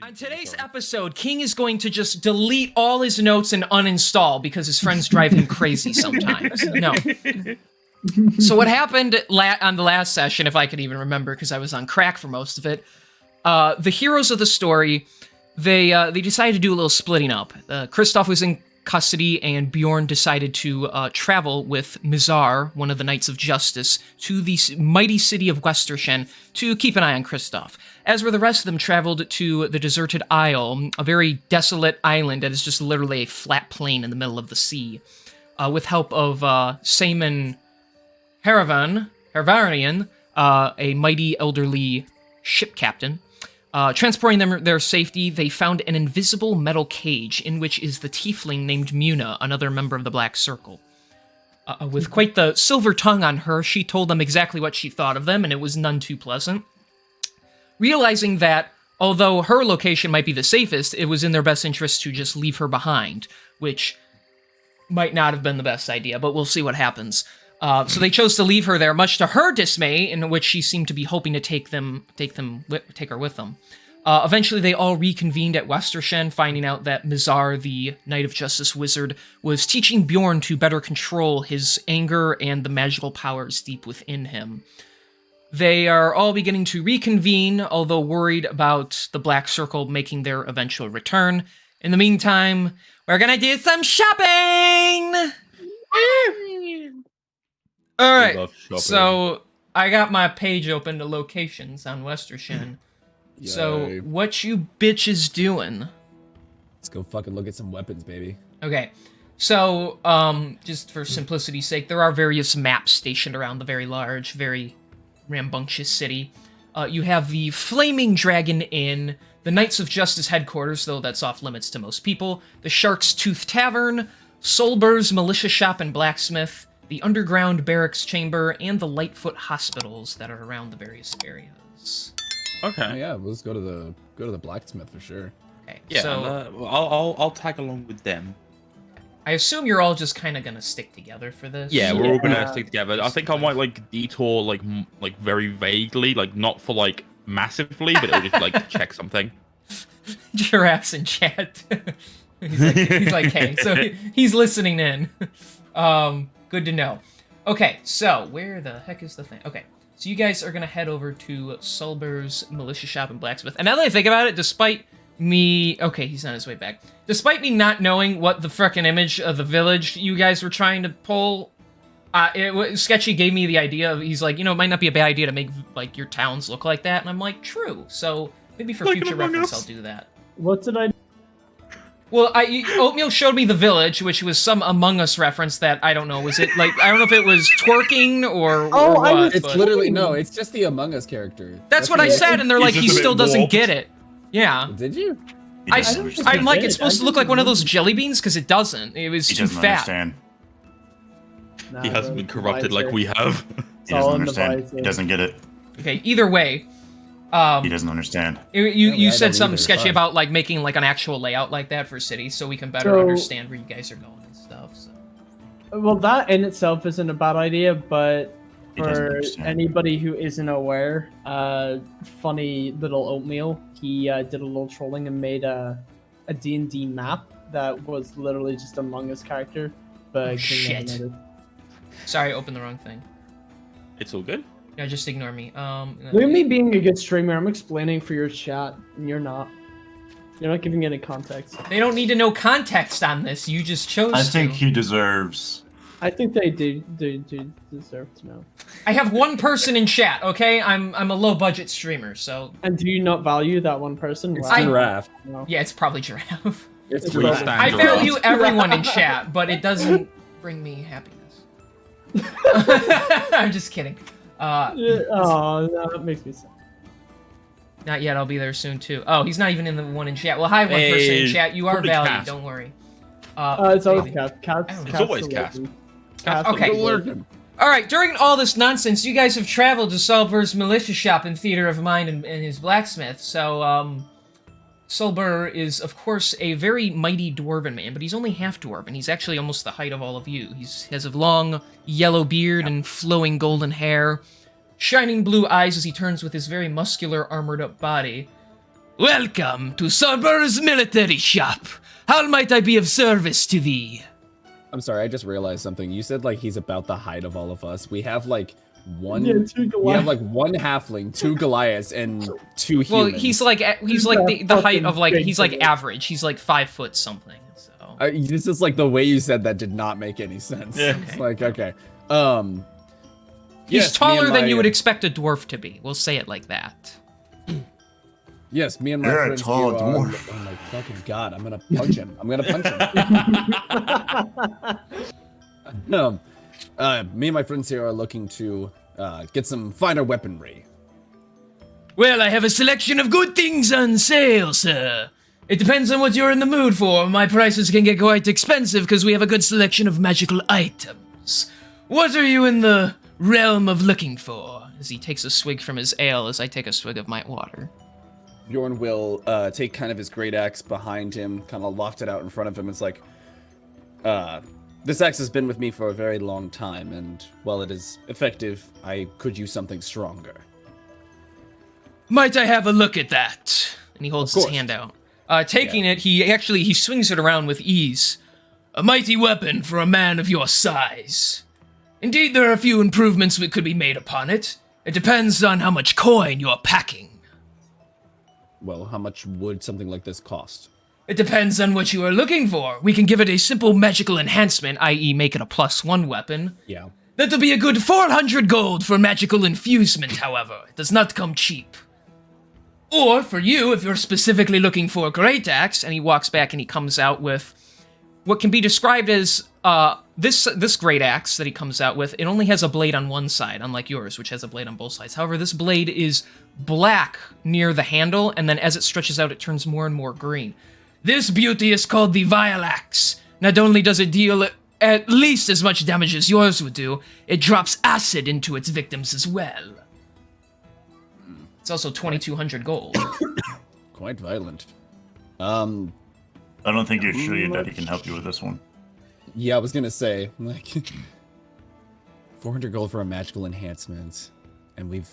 On today's episode, King is going to just delete all his notes and uninstall because his friends drive him crazy sometimes. No. So what happened on the last session, if I could even remember, because I was on crack for most of it, the heroes of the story, they decided to do a little splitting up. Kristoff was in custody, and Bjorn decided to travel with Mizar, one of the Knights of Justice, to the mighty city of Westershen to keep an eye on Kristoff. As were the rest of them traveled to the deserted isle, a very desolate island that is just literally a flat plain in the middle of the sea, with help of Saemon Haravarian, a mighty elderly ship captain. Transporting them their safety, they found an invisible metal cage in which is the tiefling named Muna, another member of the Black Circle. With quite the silver tongue on her, she told them exactly what she thought of them, and it was none too pleasant. Realizing that, although her location might be the safest, it was in their best interest to just leave her behind, which might not have been the best idea, but we'll see what happens. So they chose to leave her there, much to her dismay, in which she seemed to be hoping to take her with them. Eventually, they all reconvened at Westershen, finding out that Mizar, the Knight of Justice wizard, was teaching Bjorn to better control his anger and the magical powers deep within him. They are all beginning to reconvene, although worried about the Black Circle making their eventual return. In the meantime, we're gonna do some shopping! Alright, so I got my page open to locations on Westershen. So, what you bitches doing? Let's go fucking look at some weapons, baby. Okay, so, just for simplicity's sake, there are various maps stationed around the very large, very rambunctious city. You have the Flaming Dragon Inn, the Knights of Justice headquarters, though that's off limits to most people, the Shark's Tooth Tavern, Solber's Militia Shop and Blacksmith, the Underground Barracks Chamber, and the Lightfoot Hospitals that are around the various areas. Okay. Oh, yeah, let's go to the blacksmith for sure. Okay. Yeah, So I'll tag along with them. I assume you're all just kind of gonna stick together for this. Yeah, we're all gonna stick together. I think I might like detour like very vaguely, like not for like massively, but it'll just like check something. Giraffe's in chat. he's like, hey, so he's listening in. Good to know. Okay, so where the heck is the thing? Okay, so you guys are gonna head over to Solber's Militia Shop and Blacksmith. And now that I think about it, despite me... Okay, he's on his way back. Despite me not knowing what the frickin' image of the village you guys were trying to pull, Sketchy gave me the idea of, he's like, you know, it might not be a bad idea to make, like, your towns look like that. And I'm like, true. So maybe for Like future Among reference, Us. I'll do that. What did I... Well, Oatmeal showed me the village, which was some Among Us reference that, I don't know, was it, like, I don't know if it was twerking or what. It's but- literally, no, it's just the Among Us character. That's what I said, and they're He's like, just he a bit still doesn't warped. get it. Yeah. Did you? He doesn't understand. I'm like, did. it's supposed to look like one of those jelly beans, because it doesn't. It was He too doesn't fat. understand. He hasn't been corrupted like we have. He all doesn't in the understand. visor. He doesn't get it. Okay, either way. He doesn't understand. You I said don't something either, sketchy fine. about, like, making, like, an actual layout like that for cities, so we can better So- understand where you guys are going and stuff, so. Well, that in itself isn't a bad idea, but He doesn't for understand. anybody who isn't aware, funny little Oatmeal, he did a little trolling and made a D&D map that was literally just Among Us character. But Oh, King never shit. noticed. Sorry, I opened the wrong thing. It's all good. Yeah, just ignore me. Look at me being a good streamer. I'm explaining for your chat, and you're not. You're not giving any context. They don't need to know context on this, you just chose I think to. he deserves. I think they do deserve to know. I have one person in chat, okay? I'm a low-budget streamer, so... And do you not value that one person? It's Wow. Giraffe. No. Yeah, it's probably Giraffe. It's It's Giraffe. probably- I Giraffe. value everyone in chat, but it doesn't bring me happiness. I'm just kidding. Oh, that makes me sad. Not yet, I'll be there soon too. Oh, he's not even in the one in chat. Well, hi, one person in Hey, chat. You are probably valued, Cass. don't worry. It's always maybe. Cass. Cass. I don't know. It's always Cass. Cass. Okay. Alright, during all this nonsense, you guys have traveled to Solber's Militia Shop and Theater of Mind and his blacksmith, so, Solber is, of course, a very mighty dwarven man, but he's only half dwarven. He's actually almost the height of all of you. He has a long yellow beard and flowing golden hair, shining blue eyes as he turns with his very muscular, armored-up body. Welcome to Cerberus Military Shop. How might I be of service to thee? I'm sorry, I just realized something. You said like he's about the height of all of us. We have like one. Yeah, 2 We have Goliaths. like one halfling, 2 Goliaths, and 2 humans. Well, he's like the height of like he's like average. He's like 5 foot something. So This is like the way you said that did not make any sense. Yeah. It's like okay. he's yes, me taller and than you my- would expect a dwarf to be. We'll say it like that. Yes, me and my You're a friends tall here dwarf. Oh my fucking god! I'm gonna punch him. I'm gonna punch him. Me and my friends here are looking to get some finer weaponry. Well, I have a selection of good things on sale, sir. It depends on what you're in the mood for. My prices can get quite expensive because we have a good selection of magical items. What are you in the realm of looking for? As he takes a swig from his ale as I take a swig of my water. Bjorn will take kind of his great axe behind him, kind of loft it out in front of him. It's like, this axe has been with me for a very long time, and while it is effective, I could use something stronger. Might I have a look at that? And he holds Of his course. hand out. Taking it, he swings it around with ease. A mighty weapon for a man of your size. Indeed, there are a few improvements that could be made upon it. It depends on how much coin you're packing. Well, how much would something like this cost? It depends on what you are looking for. We can give it a simple magical enhancement, i.e. make it a +1 weapon. Yeah. That'll be a good 400 gold for magical infusement, however. It does not come cheap. Or, for you, if you're specifically looking for a great axe, and he walks back and he comes out with what can be described as, this great axe that he comes out with, it only has a blade on one side, unlike yours, which has a blade on both sides. However, this blade is black near the handle, and then as it stretches out, it turns more and more green. This beauty is called the Vile Axe. Not only does it deal at least as much damage as yours would do, it drops acid into its victims as well. It's also 2,200 gold. Quite violent. I don't think your sugar daddy can help you with this one. Yeah, I was gonna say, like, 400 gold for a magical enhancement, and we've...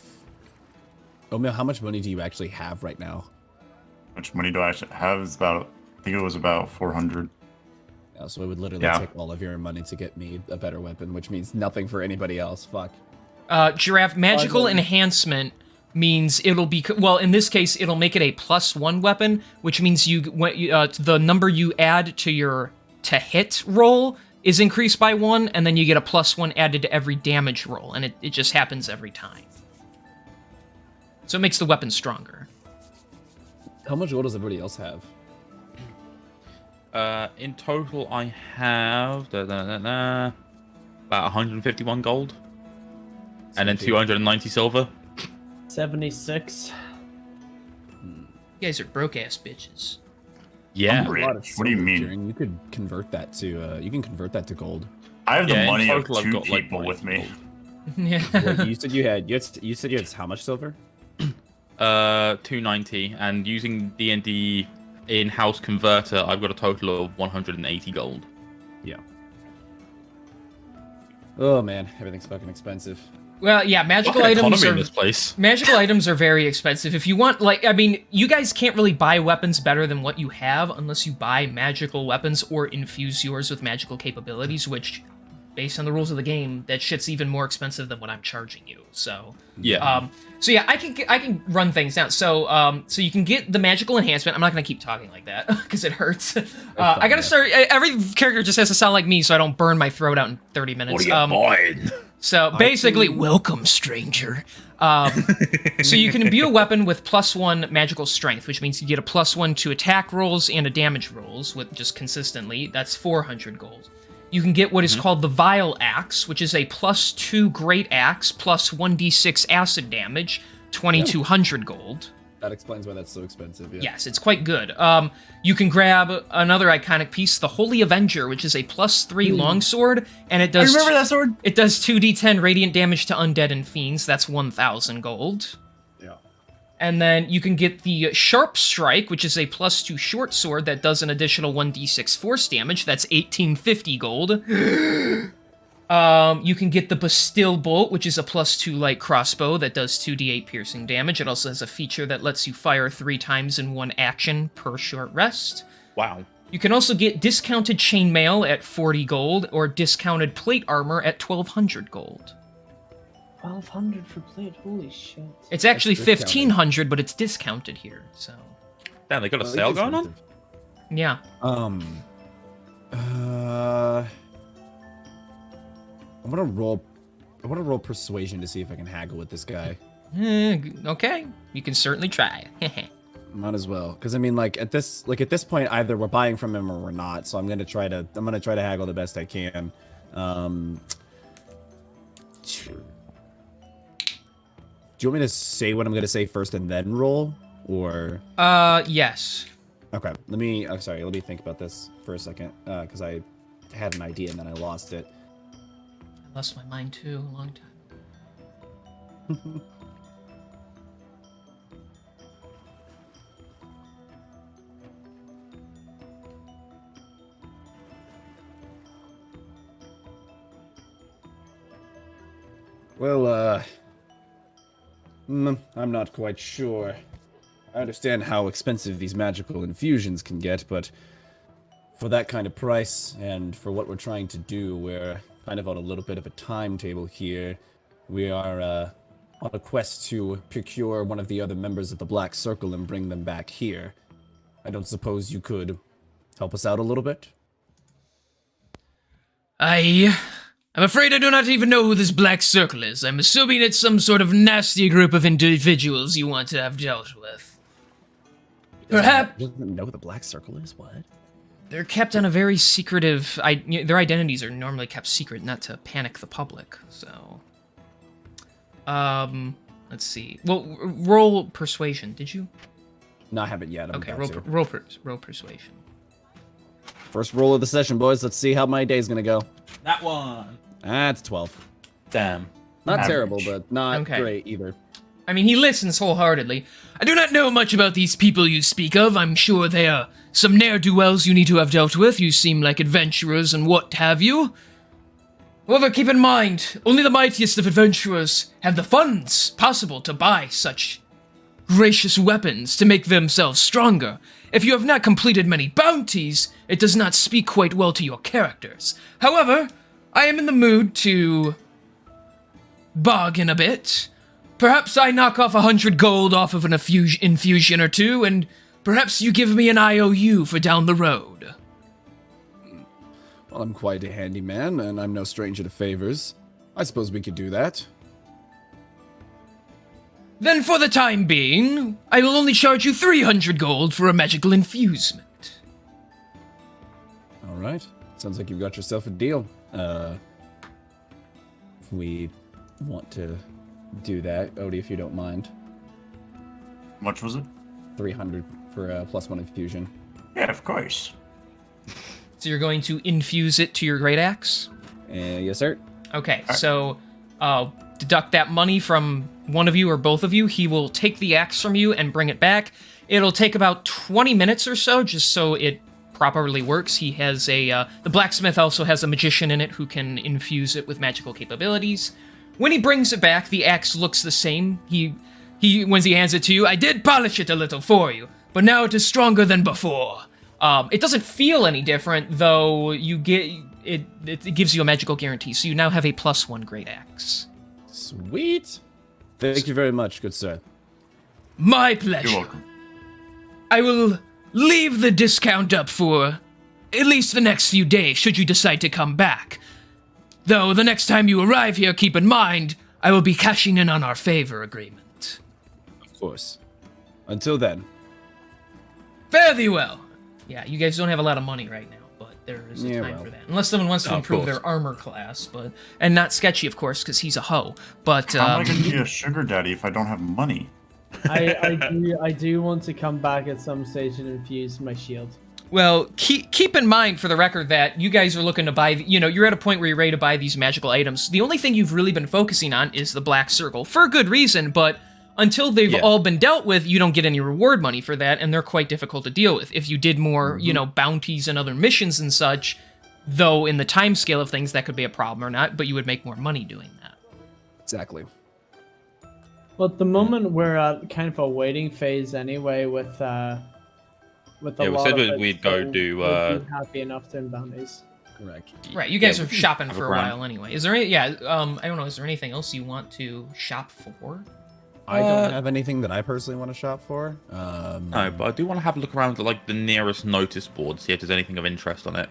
Omil, how much money do you actually have right now? How much money do I actually have? It's about, I think it was about 400. Yeah, so it would literally Yeah. take all of your money to get me a better weapon, which means nothing for anybody else. Fuck. Giraffe, magical enhancement means it'll be, well, in this case, it'll make it a +1 weapon, which means the number you add to your to hit roll is increased by 1, and then you get a +1 added to every damage roll, and it just happens every time. So it makes the weapon stronger. How much gold does everybody else have? In total, I have about 151 gold, and then 290 silver. 76. You guys are broke-ass bitches. Yeah. Hungry. A lot of What do you silver, mean? Kieran. You could convert that to gold. I have Yeah, the in money of total, I've 2 got, like, people nine with me. gold. Yeah. Wait, you said you had how much silver? 290, and using D&D in-house converter, I've got a total of 180 gold. Yeah. Oh man, everything's fucking expensive. Well, yeah, magical Fucking items economy are in this place. magical items are very expensive. If you want, like, I mean, you guys can't really buy weapons better than what you have unless you buy magical weapons or infuse yours with magical capabilities, which, based on the rules of the game, that shit's even more expensive than what I'm charging you. So, Yeah. so yeah, I can run things down. So, so you can get the magical enhancement. I'm not gonna keep talking like that because it hurts. I gotta start. Every character just has to sound like me, so I don't burn my throat out in 30 minutes. buying? So basically, welcome, stranger. So you can imbue a weapon with +1 magical strength, which means you get a +1 to attack rolls and a damage rolls with just consistently. That's 400 gold. You can get what is called the Vile Axe, which is a +2 Great Axe plus 1d6 acid damage, 2,200 gold. That explains why that's so expensive. Yeah. Yes, it's quite good. You can grab another iconic piece, the Holy Avenger, which is a +3 longsword, and it does. that sword? It does 2d10 radiant damage to undead and fiends. That's 1,000 gold. Yeah. And then you can get the Sharp Strike, which is a +2 short sword that does an additional 1d6 force damage. That's 1,850 gold. You can get the Bastille Bolt, which is a +2 light crossbow that does 2d8 piercing damage. It also has a feature that lets you fire 3 times in one action per short rest. Wow. You can also get discounted chainmail at 40 gold, or discounted plate armor at 1200 gold. 1200 for plate. Holy shit. It's actually discounted. 1500, but it's discounted here, so... Damn, they got a Well, sale it is going on? expensive. Yeah. I want to roll persuasion to see if I can haggle with this guy. Okay. You can certainly try. Might as well, because I mean, at this point, either we're buying from him or we're not. So I'm gonna try to haggle the best I can. Do you want me to say what I'm gonna say first and then roll, or? Yes. Okay. Let me think about this for a second, because I had an idea and then I lost it. I lost my mind too, a long time. Well, I'm not quite sure. I understand how expensive these magical infusions can get, but for that kind of price and for what we're trying to do, we're kind of on a little bit of a timetable here. We are on a quest to procure one of the other members of the Black Circle and bring them back here. I don't suppose you could help us out a little bit? I'm afraid I do not even know who this Black Circle is. I'm assuming it's some sort of nasty group of individuals you want to have dealt with. Perhaps Doesn't know what the Black Circle is? What? they're kept on a very secretive... their identities are normally kept secret, not to panic the public, so... let's see. Well, roll persuasion, did you? No, I haven't yet. I'm Okay, about to. roll persuasion. First roll of the session, boys. Let's see how my day's gonna go. That one. That's 12. Damn. Not Average. terrible, but not Okay. great either. I mean, he listens wholeheartedly. I do not know much about these people you speak of. I'm sure they are some ne'er-do-wells you need to have dealt with. You seem like adventurers and what have you. However, keep in mind, only the mightiest of adventurers have the funds possible to buy such gracious weapons to make themselves stronger. If you have not completed many bounties, it does not speak quite well to your characters. However, I am in the mood to bargain a bit. Perhaps I knock off 100 gold off of an infusion or two, and perhaps you give me an IOU for down the road. Well, I'm quite a handyman, and I'm no stranger to favors. I suppose we could do that. Then for the time being, I will only charge you 300 gold for a magical infusement. All right. Sounds like you've got yourself a deal. If we want to do that, Odie, if you don't mind. How much was it? 300 for a +1 infusion. Yeah, of course. So you're going to infuse it to your great axe? Yes, sir. Okay, so deduct that money from one of you or both of you. He will take the axe from you and bring it back. It'll take about 20 minutes or so, just so it properly works. He has the blacksmith also has a magician in it who can infuse it with magical capabilities. When he brings it back, the axe looks the same. When he hands it to you, I did polish it a little for you, but now it is stronger than before. It doesn't feel any different, though. You get it gives you a magical guarantee, so you now have a +1 great axe. Sweet. Thank you very much, good sir. My pleasure. You're welcome. I will leave the discount up for at least the next few days, should you decide to come back. Though the next time you arrive here, keep in mind, I will be cashing in on our favor agreement. Of course. Until then. Fare thee well. Yeah, you guys don't have a lot of money right now, but there is a Yeah, time well. for that. Unless someone wants to Of improve course. their armor class, and not Sketchy, of course, because he's a hoe. But How am I going to be a sugar daddy if I don't have money? I do want to come back at some stage and infuse my shield. well, keep in mind for the record that you guys are looking to buy. You're at a point where you're ready to buy these magical items. The only thing you've really been focusing on is the Black Circle for good reason, but until they've all been dealt with, you don't get any reward money for that, and they're quite difficult to deal with. If you did more, bounties and other missions and such, Though in the time scale of things, that could be a problem or not, but you would make more money doing that. Exactly. Well, at the moment we're at kind of a waiting phase anyway with a Yeah, we lot said of it, we'd go so do, we'd be happy enough doing bounties. Correct. Right, you guys Yeah, are we can shopping have a for a grand. while anyway. Is there any, I don't know, is there anything else you want to shop for? I don't have anything that I personally want to shop for. No, but I do want to have a look around at like the nearest notice board, see if there's anything of interest on it.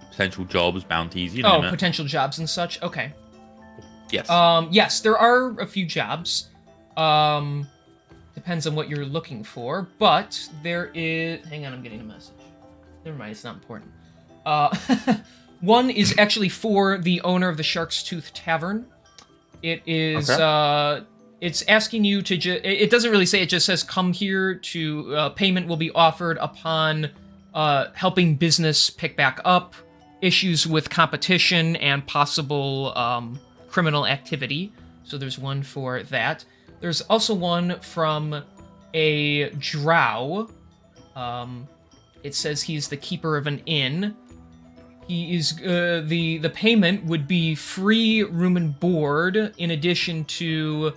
Potential jobs, bounties, you Oh, name it. potential jobs and such? Okay. Yes. Yes, there are a few jobs. Depends on what you're looking for, but there is... Hang on, I'm getting a message. Never mind, it's not important. One is actually for the owner of the Shark's Tooth Tavern. It is, Okay. It's asking you to it doesn't really say, it just says come here to, payment will be offered upon, helping business pick back up, issues with competition, and possible, criminal activity. So there's one for that. There's also one from a drow. It says he's the keeper of an inn. He is the payment would be free room and board, in addition to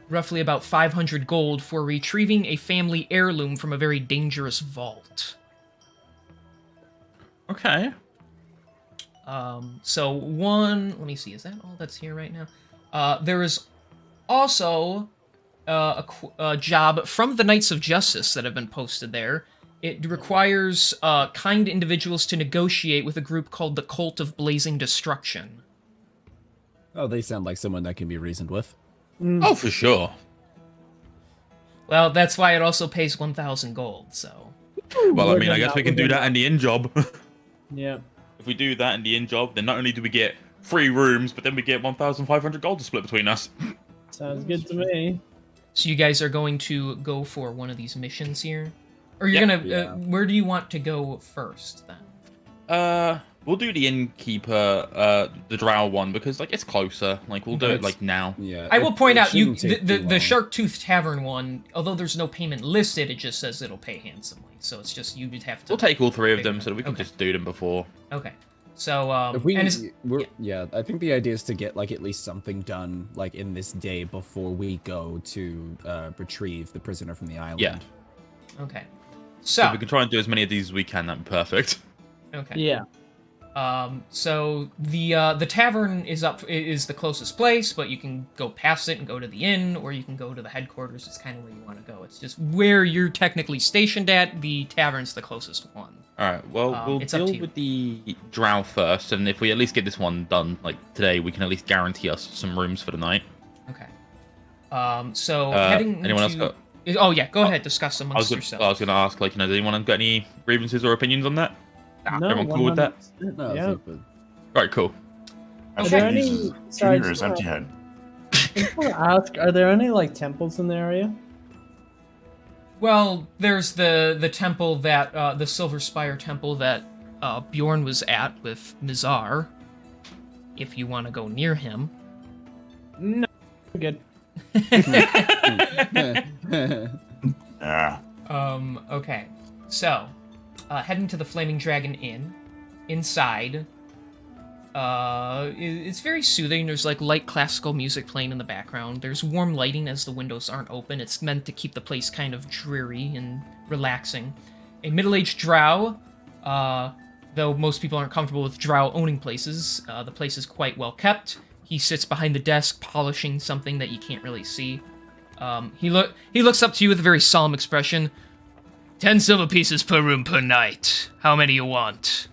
roughly about 500 gold for retrieving a family heirloom from a very dangerous vault. Okay. So one, let me see, is that all that's here right now? There is also a job from the Knights of Justice that have been posted there. It requires kind individuals to negotiate with a group called the Cult of Blazing Destruction. Oh, they sound like someone that can be reasoned with. Oh, for sure. Well, that's why it also pays 1,000 gold, so... Well, I We're mean, I done guess now, we can we're do done that in the inn job. Yeah. If we do that in the inn job, then not only do we get free rooms, but then we get 1,500 gold to split between us. Sounds good to me. So you guys are going to go for one of these missions here? Or you're Yeah. gonna... Yeah. where do you want to go first, then? We'll do the innkeeper, the drow one, because, like, it's closer. Like, we'll do But it, like, now. Yeah. I will point out, you shouldn't take the too long. Shark Tooth Tavern one, although there's no payment listed, it just says it'll pay handsomely. So it's just, you would have to... We'll take all three of them so that we can Okay. just do them before. Okay. So, If we, and it's, yeah, I think the idea is to get like at least something done like in this day before we go to retrieve the prisoner from the island. Yeah. okay. If So, we can try and do as many of these as we can, that'd be perfect. okay. Yeah. So the tavern is the closest place, but you can go past it and go to the inn, or you can go to the headquarters. It's kind of where you want to go. It's just where you're technically stationed at. The tavern's the closest one. Alright, well, we'll it's up to deal you. with the drow first, and if we at least get this one done, like, today, we can at least guarantee us some rooms for the night. Okay. So heading anyone else into- got... Oh yeah, go ahead. Discuss I amongst was yourselves. gonna ask, like, does anyone got any grievances or opinions on that? No, everyone cool with that? 100%. No, Yeah. it's like Right, cool. I Are should there use any- his sorry, junior as just empty head. I just want to ask, are there any like temples in the area? Well, there's the temple that the Silver Spire temple that Bjorn was at with Mizar. If you want to go near him. No, we're good. Yeah. Okay. So, heading to the Flaming Dragon Inn. Inside, it's very soothing. There's like light classical music playing in the background. There's warm lighting as the windows aren't open. It's meant to keep the place kind of dreary and relaxing. A middle-aged drow, though most people aren't comfortable with drow owning places, the place is quite well kept. He sits behind the desk polishing something that you can't really see. He looks up to you with a very solemn expression. 10 silver pieces per room per night. How many you want?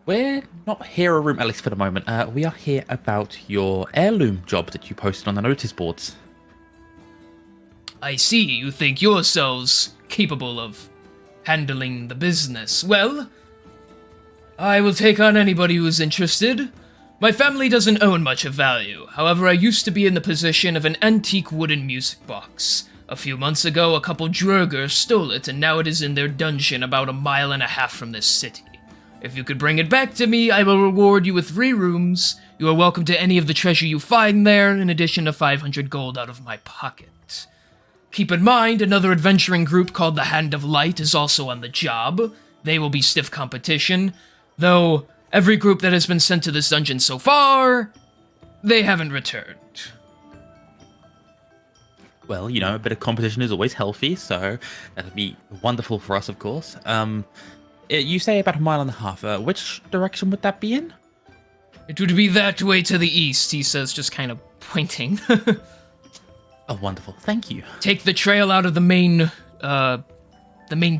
We're not here a room, at least for the moment. We are here about your heirloom job that you posted on the notice boards. I see you think yourselves capable of handling the business. Well, I will take on anybody who is interested. My family doesn't own much of value. However, I used to be in the position of an antique wooden music box. A few months ago, a couple Drurgers stole it, and now it is in their dungeon about 1.5 miles from this city. If you could bring it back to me, I will reward you with 3 rooms. You are welcome to any of the treasure you find there, in addition to 500 gold out of my pocket. Keep in mind, another adventuring group called the Hand of Light is also on the job. They will be stiff competition. Though every group that has been sent to this dungeon so far, they haven't returned. Well, a bit of competition is always healthy, so that'd be wonderful for us, of course. You say about 1.5 miles. Which direction would that be in? It would be that way to the east, he says, just kind of pointing. Oh, wonderful. Thank you. Take the trail out of the main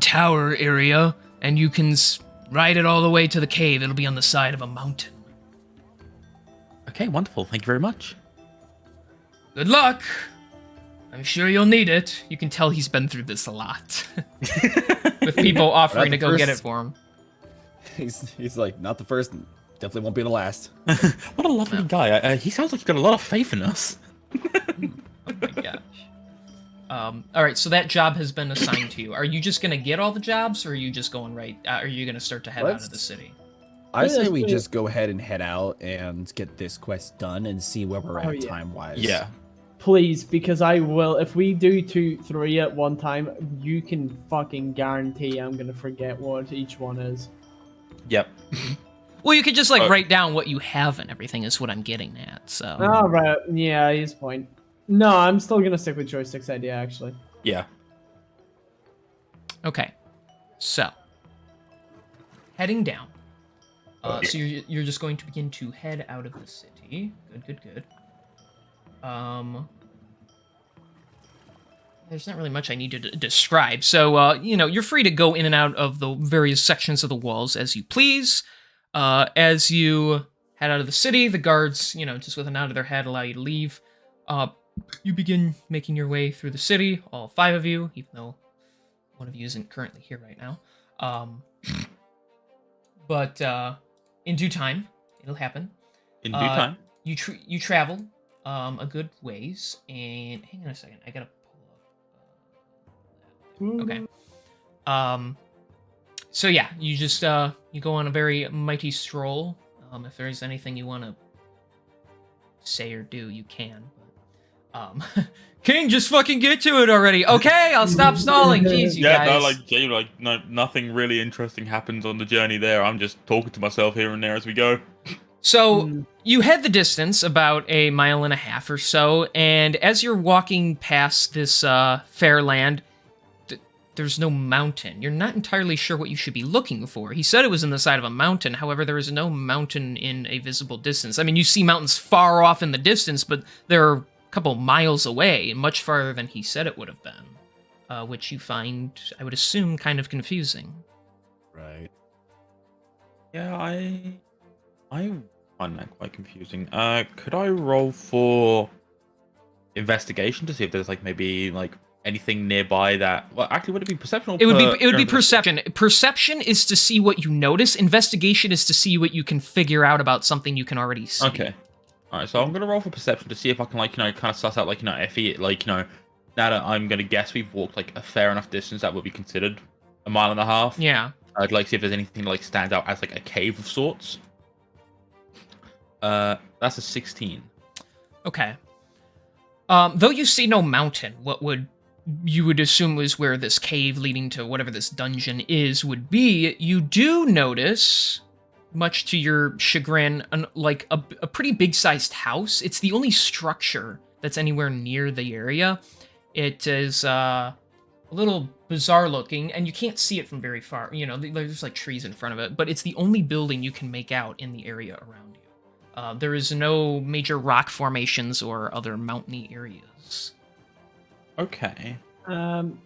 tower area, and you can ride it all the way to the cave. It'll be on the side of a mountain. Okay, wonderful. Thank you very much. Good luck! I'm sure you'll need it. You can tell he's been through this a lot. With people offering to go get it for him. He's like, not the first, definitely won't be the last. What a lovely guy. He sounds like he's got a lot of faith in us. Oh my gosh. Alright, so that job has been assigned to you. Are you just gonna get all the jobs, or are you just going right... are you gonna start to head out of the city? I say we just go ahead and head out and get this quest done and see where we're at time-wise. Yeah. Please, because I will. If we do 2, 3 at one time, you can fucking guarantee I'm gonna forget what each one is. Yep. Well, you could just, write down what you have and everything is what I'm getting at, so... Oh, right. Yeah, his point. No, I'm still gonna stick with joysticks idea, actually. Yeah. Okay. So. Heading down. So you're just going to begin to head out of the city. Good. There's not really much I need to describe. So, you're free to go in and out of the various sections of the walls as you please. As you head out of the city, the guards, just with a nod of their head, allow you to leave. You begin making your way through the city, all 5 of you, even though one of you isn't currently here right now. But in due time, it'll happen. In due time. You travel a good ways, and hang on a second, I gotta pull up. Okay. So yeah, you just you go on a very mighty stroll. If there's anything you want to say or do, you can. King, just fucking get to it already. Okay, I'll stop stalling. Jeez, you guys. Nothing really interesting happens on the journey there. I'm just talking to myself here and there as we go. So you head the distance, about 1.5 miles or so, and as you're walking past this fair land, there's no mountain. You're not entirely sure what you should be looking for. He said it was in the side of a mountain, however, there is no mountain in a visible distance. I mean, you see mountains far off in the distance, but they're a couple miles away, much farther than he said it would have been, which you find, I would assume, kind of confusing. Right. Yeah, I find that quite confusing. Could I roll for investigation to see if there's maybe anything nearby that... Well, actually, would it be perception or... It would be perception. Perception is to see what you notice. Investigation is to see what you can figure out about something you can already see. Okay. Alright, so I'm gonna roll for perception to see if I can, kind of suss out, if he, now that I'm gonna guess we've walked, a fair enough distance that would be considered 1.5 miles. Yeah. I'd like to see if there's anything that, stands out as, a cave of sorts. That's a 16. Okay. Though you see no mountain, what you would assume was where this cave leading to whatever this dungeon is would be, you do notice, much to your chagrin, a pretty big-sized house. It's the only structure that's anywhere near the area. It is a little bizarre looking, and you can't see it from very far. There's trees in front of it, but it's the only building you can make out in the area around you. There is no major rock formations or other mountainy areas. Okay. I'm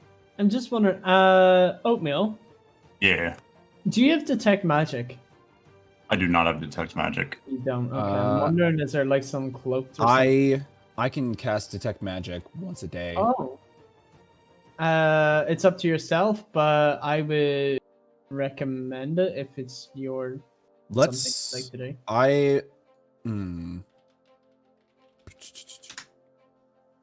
just wondering, Oatmeal, Yeah, do you have detect magic? I do not have detect magic. You don't. Okay. I'm wondering, is there some cloak? Or something? I can cast detect magic once a day. Oh. It's up to yourself, but I would recommend it if it's your something to do. I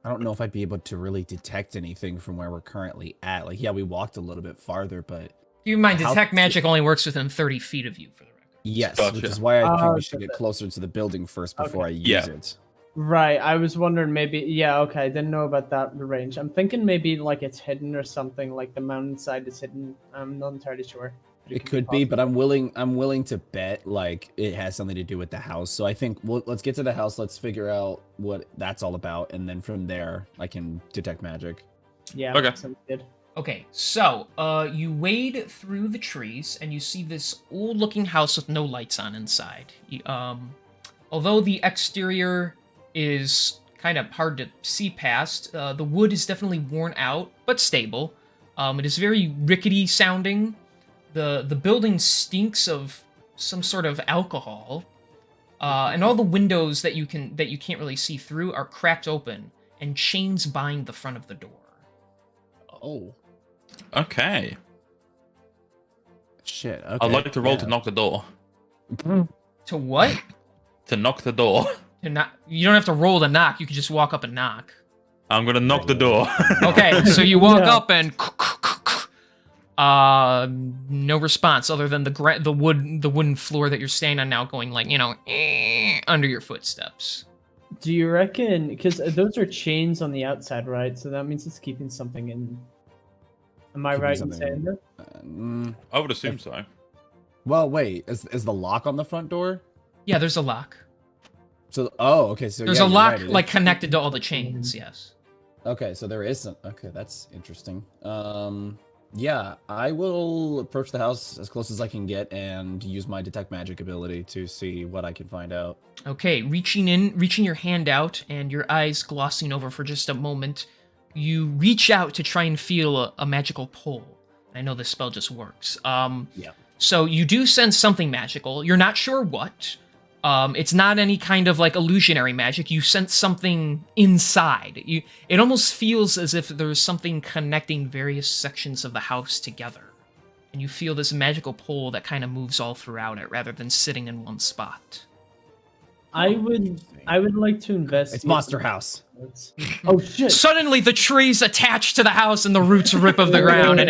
don't know if I'd be able to really detect anything from where we're currently at. We walked a little bit farther, but Keep in mind, detect magic only works within 30 feet of you, for the record. yes, Gotcha. which is why I think we should get closer to the building first before I use it. Right, I was wondering maybe, okay, I didn't know about that range. I'm thinking maybe it's hidden or something, the mountainside is hidden. I'm not entirely sure. It could be, but I'm willing to bet like it has something to do with the house. So I think let's get to the house. Let's figure out what that's all about, and then from there I can detect magic. Yeah. Okay. Sounds good. Okay, so you wade through the trees and you see this old-looking house with no lights on inside. Although the exterior is kind of hard to see past, the wood is definitely worn out but stable. It is very rickety sounding. The building stinks of some sort of alcohol, and all the windows that you can't really see through are cracked open, and chains bind the front of the door. Oh Okay. shit! Okay. I'd like to roll yeah. to knock the door. To what? To knock the door. To knock? You don't have to roll to knock. You can just walk up and knock. I'm gonna knock the door. Okay, so you walk Yeah. up and no response other than the wooden floor that you're standing on now going like, under your footsteps. Do you reckon? Because those are chains on the outside, right? So that means it's keeping something in. Am I Keeping right in something saying in. that? I would assume so. Well, wait. Is the lock on the front door? Yeah, there's a lock. So okay. So There's yeah, a you're lock right, it like is. connected to all the chains, yes. Okay, so there is some. Okay, that's interesting. Yeah, I will approach the house as close as I can get and use my detect magic ability to see what I can find out. Okay, reaching your hand out and your eyes glossing over for just a moment, you reach out to try and feel a magical pull. I know this spell just works. Yeah. So you do sense something magical. You're not sure what. It's not any kind of like illusionary magic. You sense something inside. It almost feels as if there's something connecting various sections of the house together. And you feel this magical pull that kind of moves all throughout it rather than sitting in one spot. I would like to invest. It's Monster House. Oh shit! Suddenly the tree's attached to the house and the roots rip of the ground and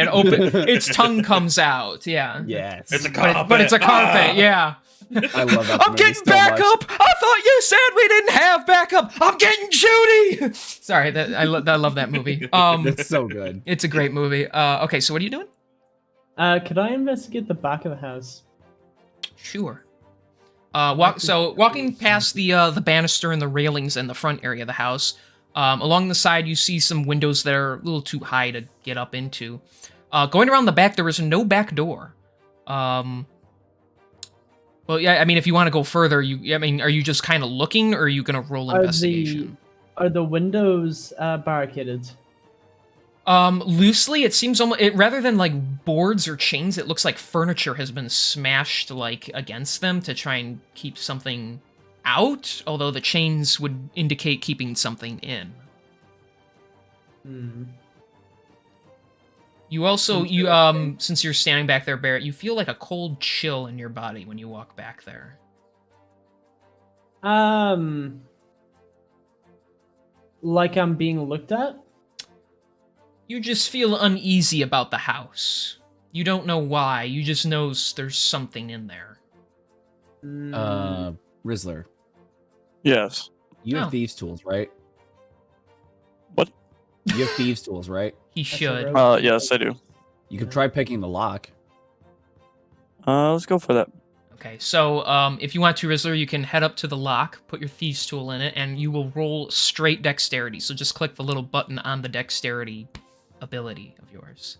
its tongue comes out. Yeah. Yes. It's a But, carpet. but it's a carpet, yeah. I love that. I'm movie getting so back much. up. I thought you said we didn't have backup. I'm getting Judy. Sorry, I love that movie. It's so good. It's a great movie. Okay, so what are you doing? Could I investigate the back of the house? Sure. Walking past the banister and the railings in the front area of the house, along the side you see some windows that are a little too high to get up into. Going around the back, there is no back door. Well, yeah, I mean, if you want to go further, are you just kind of looking, or are you gonna roll investigation? Are the windows barricaded? Loosely, it seems almost rather than like boards or chains, it looks like furniture has been smashed like against them to try and keep something out. Although the chains would indicate keeping something in. Hmm. You also since you're standing back there, Barrett, you feel like a cold chill in your body when you walk back there. Like I'm being looked at? You just feel uneasy about the house. You don't know why. You just know there's something in there. Rizzler, Yes. you have Oh. thieves' tools, right? What? You have thieves' tools, right? He That's should. alright. Yes, I do. You could try picking the lock. Let's go for that. Okay, so if you want to, Rizzler, you can head up to the lock, put your thieves tool in it, and you will roll straight dexterity. So just click the little button on the dexterity ability of yours.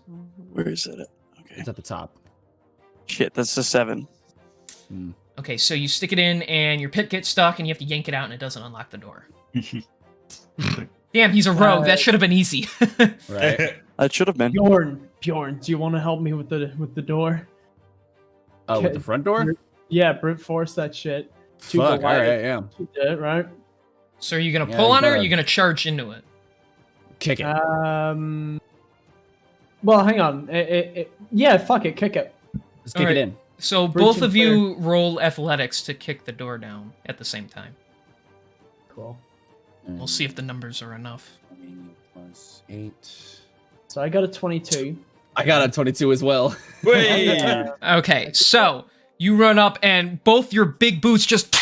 Where is it? Okay. It's at the top. Shit, that's a 7. Okay, so you stick it in, and your pit gets stuck, and you have to yank it out, and it doesn't unlock the door. Damn, he's a rogue. That should have been easy. Right? That should have been. Bjorn, do you want to help me with the door? Oh, with the front door? Yeah, brute force that shit. To Fuck, the alright, light. yeah. You did it, right? So are you gonna Yeah, pull you on it, or are gotta- you gonna charge into it? Kick it. Well, hang on. Yeah, fuck it, kick it. Just kick alright. it in. So Breach both and of you roll athletics to kick the door down at the same time. Cool. We'll see if the numbers are enough. 20 plus 8. So I got a 22. I got a 22 as well. Wait. Okay, so you run up and both your big boots just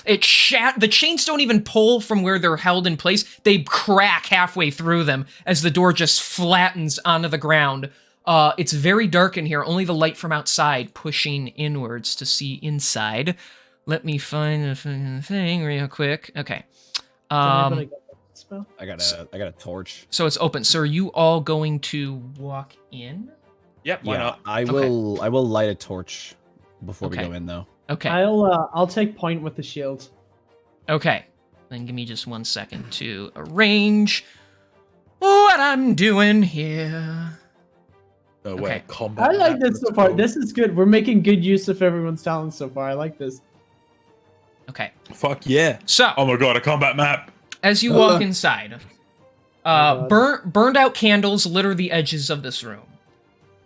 the chains don't even pull from where they're held in place. They crack halfway through them as the door just flattens onto the ground. It's very dark in here, only the light from outside pushing inwards to see inside. Let me find the thing real quick. Okay. Did anybody get that spell? I got a torch. So it's open. So are you all going to walk in? Yep, why not? I will light a torch before we Okay. go in though. Okay. I'll take point with the shield. Okay. Then give me just 1 second to arrange what I'm doing here. Oh, Okay. wait, combat. I like map, this let's so far. go. This is good. We're making good use of everyone's talent so far. I like this. Okay. Fuck yeah. So, Oh my god, a combat map. as you walk inside, God. burned out candles litter the edges of this room.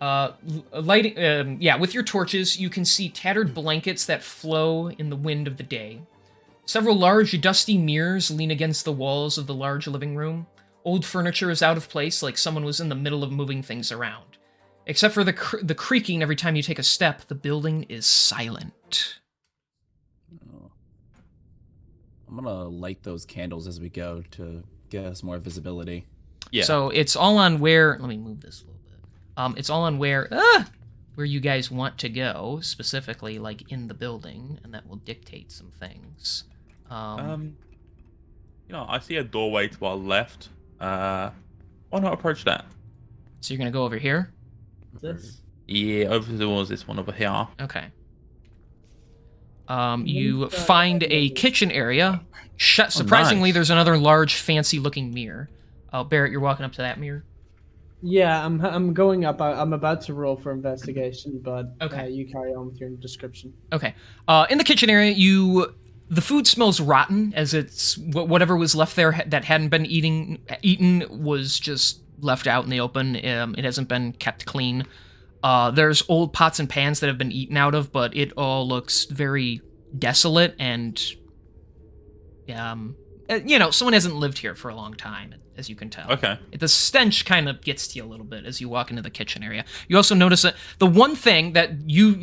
Lighting, with your torches, you can see tattered blankets that flow in the wind of the day. Several large, dusty mirrors lean against the walls of the large living room. Old furniture is out of place, like someone was in the middle of moving things around. Except for the creaking every time you take a step, the building is silent. Oh. I'm gonna light those candles as we go to get us more visibility. Yeah. So it's all on where. Let me move this a little bit. It's all on where you guys want to go, specifically, like in the building, and that will dictate some things. I see a doorway to our left. Why not approach that? So you're gonna go over here. This. Yeah, over towards this one over here. Okay. You find a kitchen area. Surprisingly, nice. there's another large, fancy-looking mirror. Barrett, you're walking up to that mirror. Yeah, I'm going up. I'm about to roll for investigation, but Okay. you carry on with your description. Okay. In the kitchen area, the food smells rotten, as it's whatever was left there that hadn't been eaten was just left out in the open. It hasn't been kept clean. There's old pots and pans that have been eaten out of, but it all looks very desolate and, someone hasn't lived here for a long time, as you can tell. Okay. The stench kind of gets to you a little bit as you walk into the kitchen area. You also notice that the one thing that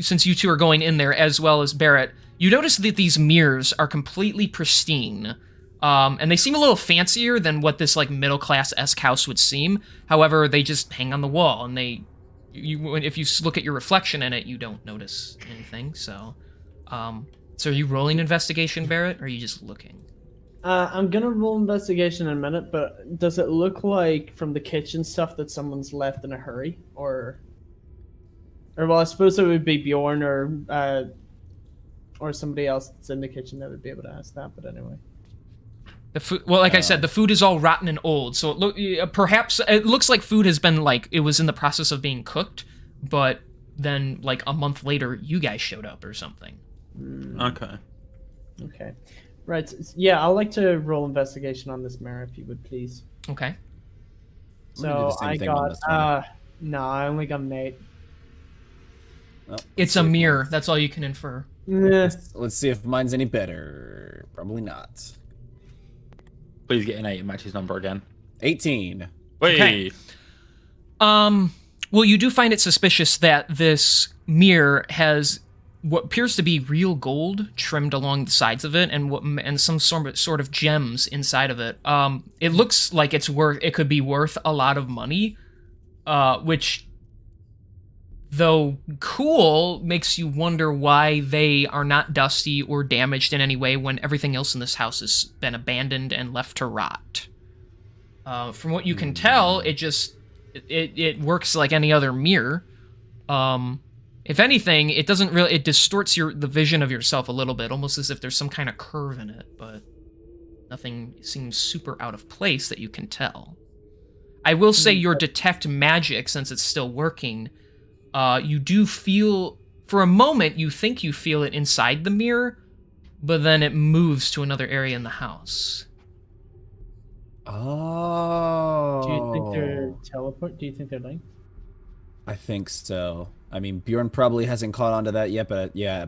since you two are going in there, as well as Barrett, you notice that these mirrors are completely pristine. And they seem a little fancier than what this like middle-class-esque house would seem. However, they just hang on the wall, and if you look at your reflection in it, you don't notice anything. So are you rolling investigation, Barrett, or are you just looking? I'm gonna roll investigation in a minute, but does it look like from the kitchen stuff that someone's left in a hurry, or well, I suppose it would be Bjorn or somebody else that's in the kitchen that would be able to ask that. But anyway. The food, well, like I said, the food is all rotten and old, so perhaps it looks like food has been it was in the process of being cooked, but then like a month later, you guys showed up or something. Okay. Okay. Right. Yeah, I'd like to roll investigation on this mirror, if you would please. Okay. I'm gonna do So the same I thing on got this one. no, I only got an 8. Well, It's a mirror. That's all you can infer. Let's see if mine's any better. Probably not. Please get an 8 and match his number again. 18. Wait. Okay. Well, you do find it suspicious that this mirror has what appears to be real gold trimmed along the sides of it, and some sort of gems inside of it. It looks like it could be worth a lot of money, which, though cool, makes you wonder why they are not dusty or damaged in any way when everything else in this house has been abandoned and left to rot. From what you can tell, it works like any other mirror. If anything, it distorts the vision of yourself a little bit, almost as if there's some kind of curve in it, but nothing seems super out of place that you can tell. I will say your detect magic, since it's still working, you do feel, for a moment, you think you feel it inside the mirror, but then it moves to another area in the house. Oh. Do you think they're teleport? Do you think they're linked? I think so. I mean, Bjorn probably hasn't caught on to that yet, but yeah.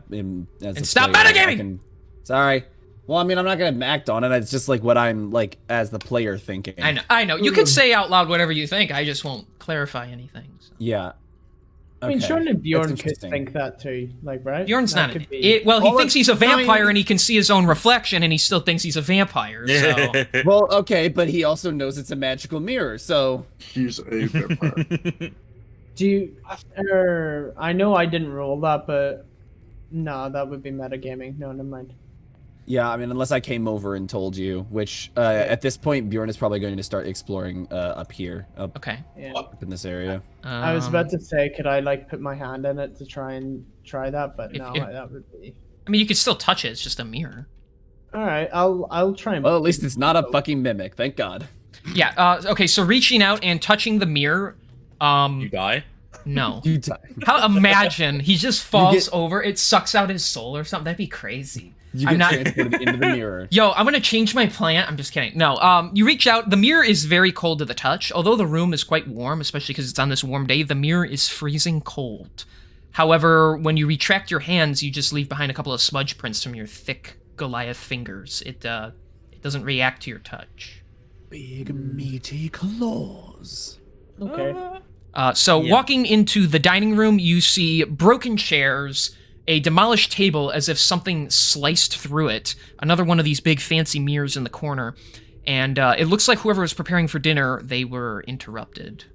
Stop metagaming! Sorry. Well, I mean, I'm not gonna act on it. It's just like what I'm like as the player thinking. I know. You can say out loud whatever you think. I just won't clarify anything. So. Yeah. I mean, Okay. surely That's Bjorn could interesting. think that too, like, right? Bjorn's That not. could be- He Well, thinks he's a vampire I mean- and he can see his own reflection, and he still thinks he's a vampire. So. Well, okay, but he also knows it's a magical mirror, so He's a vampire. Do you? I know I didn't roll that, but no, that would be metagaming. No, never mind. Yeah, I mean, unless I came over and told you, which at this point, Bjorn is probably going to start exploring up here, up, Okay. Yeah. up in this area. I was about Um, to say, could I like put my hand in it to try that, but If- no, if- that would be. I mean, you could still touch it. It's just a mirror. All right, I'll try and. Well, at least it's not a fucking mimic. Thank God. Yeah. Okay. So reaching out and touching the mirror. You die. No. You die. How imagine he just falls get- over. It sucks out his soul or something. That'd be crazy. You I'm get not- transported into the mirror. Yo, I'm gonna change my plan. I'm just kidding. No, you reach out. The mirror is very cold to the touch. Although the room is quite warm, especially because it's on this warm day, the mirror is freezing cold. However, when you retract your hands, you just leave behind a couple of smudge prints from your thick Goliath fingers. It doesn't react to your touch. Big meaty claws. Okay. So Yeah. walking into the dining room, you see broken chairs, a demolished table as if something sliced through it, another one of these big fancy mirrors in the corner, and it looks like whoever was preparing for dinner, they were interrupted.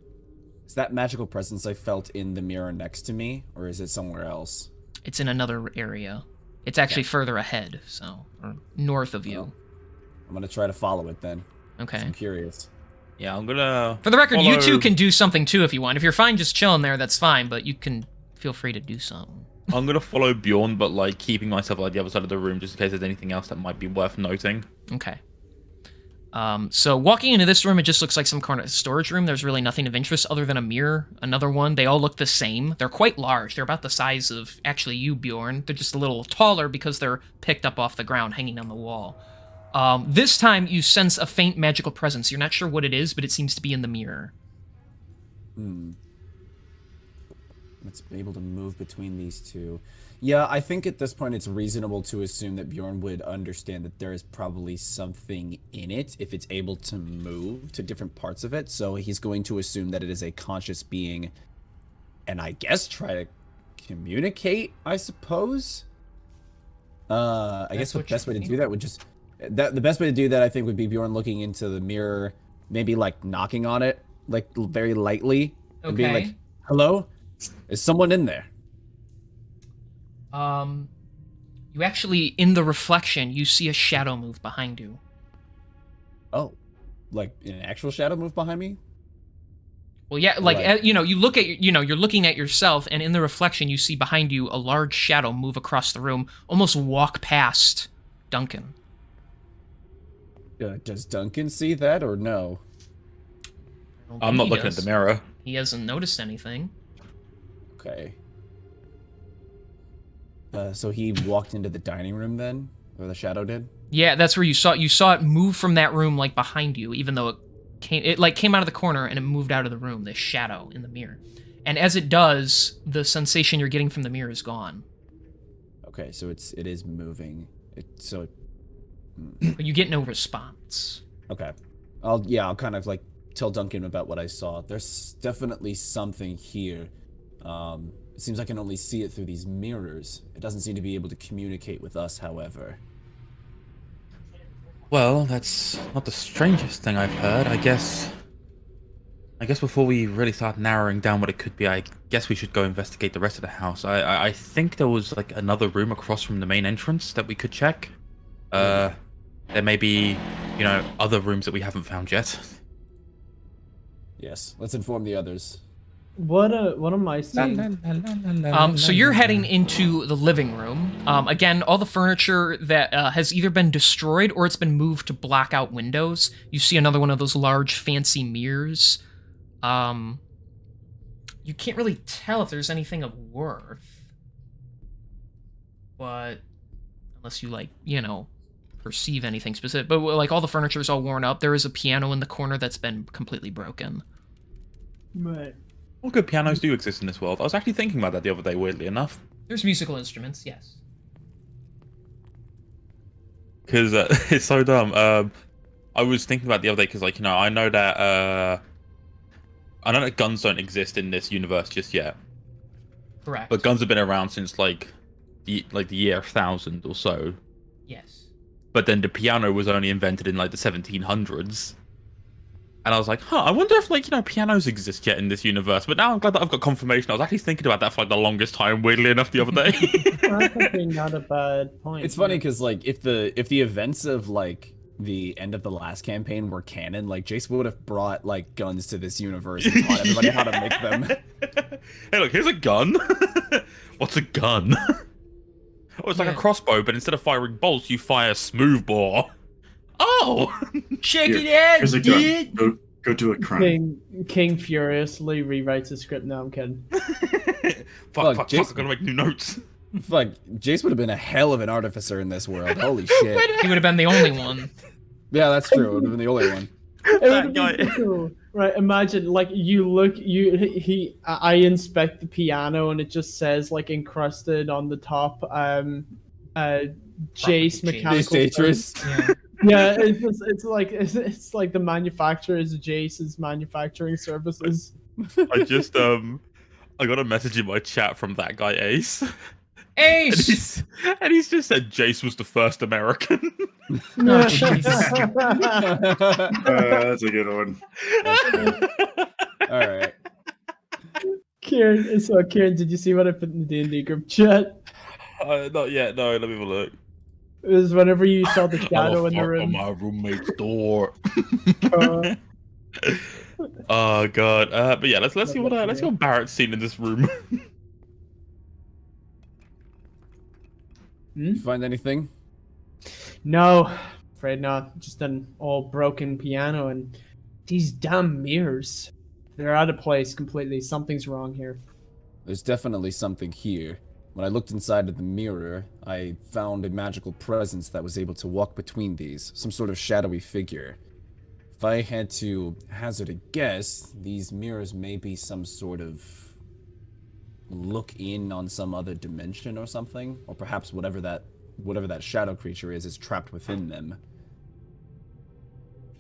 Is that magical presence I felt in the mirror next to me, or is it somewhere else? It's in another area. It's actually further ahead, so or north of you. I'm gonna try to follow it then. Okay. I'm curious. Yeah, I'm gonna. For the record, you follow- two can do something too if you want. If you're fine just chilling there, that's fine, but you can feel free to do something. I'm gonna follow Bjorn, but like keeping myself like the other side of the room just in case there's anything else that might be worth noting. Okay. So walking into this room, it just looks like some kind of storage room. There's really nothing of interest other than a mirror, another one. They all look the same. They're quite large. They're about the size of, actually, you, Bjorn. They're just a little taller because they're picked up off the ground, hanging on the wall. This time, you sense a faint magical presence. You're not sure what it is, but it seems to be in the mirror. Let's be able to move between these two. Yeah, I think at this point it's reasonable to assume that Bjorn would understand that there is probably something in it if it's able to move to different parts of it. So he's going to assume that it is a conscious being and I guess try to communicate, I suppose. I guess the what best you way to think? do that would just the best way to do that I think would be Bjorn looking into the mirror, maybe like knocking on it like very lightly and being Okay. like, "Hello? Is someone in there?" You actually, in the reflection, you see a shadow move behind you. Oh, like an actual shadow move behind me? Well, yeah, like, Right. you know, you look at, you're looking at yourself, and in the reflection, you see behind you a large shadow move across the room, almost walk past Duncan. Does Duncan see that or no? I don't I'm think not he looking at does. the mirror. He hasn't noticed anything. Okay. So he walked into the dining room then, or the shadow did? Yeah, that's where you saw it move from that room, like, behind you, even though it came out of the corner and it moved out of the room, this shadow in the mirror. And as it does, the sensation you're getting from the mirror is gone. Okay, so it is moving. But you get no response. Okay. I'll kind of like tell Duncan about what I saw. There's definitely something here. It seems I can only see it through these mirrors. It doesn't seem to be able to communicate with us, however. Well, that's not the strangest thing I've heard. I guess before we really start narrowing down what it could be, I guess we should go investigate the rest of the house. I think there was like another room across from the main entrance that we could check. There may be, other rooms that we haven't found yet. Yes, let's inform the others. What am I seeing? So you're heading into the living room. Again, all the furniture that has either been destroyed or it's been moved to block out windows. You see another one of those large fancy mirrors. You can't really tell if there's anything of worth. But unless you perceive anything specific. But like all the furniture is all worn up. There is a piano in the corner that's been completely broken. Right. What good pianos do exist in this world? I was actually thinking about that the other day, weirdly enough. There's musical instruments, yes. Because it's so dumb. I was thinking about the other day because, I know that guns don't exist in this universe just yet. Correct. But guns have been around since the year 1000 or so. Yes. But then the piano was only invented in the 1700s, And I was like, I wonder if, like, pianos exist yet in this universe. But now I'm glad that I've got confirmation. I was actually thinking about that for, like, the longest time, weirdly enough, the other day. That's actually not a bad point. It's funny because, like, if the events of, like, the end of the last campaign were canon, like, Jace would have brought, like, guns to this universe and taught everybody how to make them. Hey, look, here's a gun. What's a gun? Oh, it's like a crossbow, but instead of firing bolts, you fire smoothbore. Oh! Shake it out, Here's a dude! gun. Go do a crime. King furiously rewrites the script. No, I'm kidding. fuck, Jason- I'm gonna make new notes. Fuck, Jace would have been a hell of an artificer in this world. Holy shit. He would have been the only one. Yeah, that's true. It would have been the only one. It That would guy- be so cool. Right, imagine like I inspect the piano and it just says like encrusted on the top Jace mechanical Jace Turk. Yeah, it's like the manufacturer is Jace's manufacturing services. I just I got a message in my chat from that guy Ace, and Ace! he's just said Jace was the first American. Oh, Jesus. That's a good one. All right. Kieran, did you see what I put in the D&D group chat? Not yet. No, let me have a look. It was whenever you saw the shadow in the On room. my roommate's door. Uh, Oh god. But yeah, let's see what Barrett's seen in this room. You find anything? No, afraid not. Just an all broken piano and these damn mirrors. They're out of place completely. Something's wrong here. There's definitely something here. When I looked inside of the mirror, I found a magical presence that was able to walk between these, some sort of shadowy figure. If I had to hazard a guess, these mirrors may be some sort of look in on some other dimension or something, or perhaps whatever that shadow creature is trapped within them.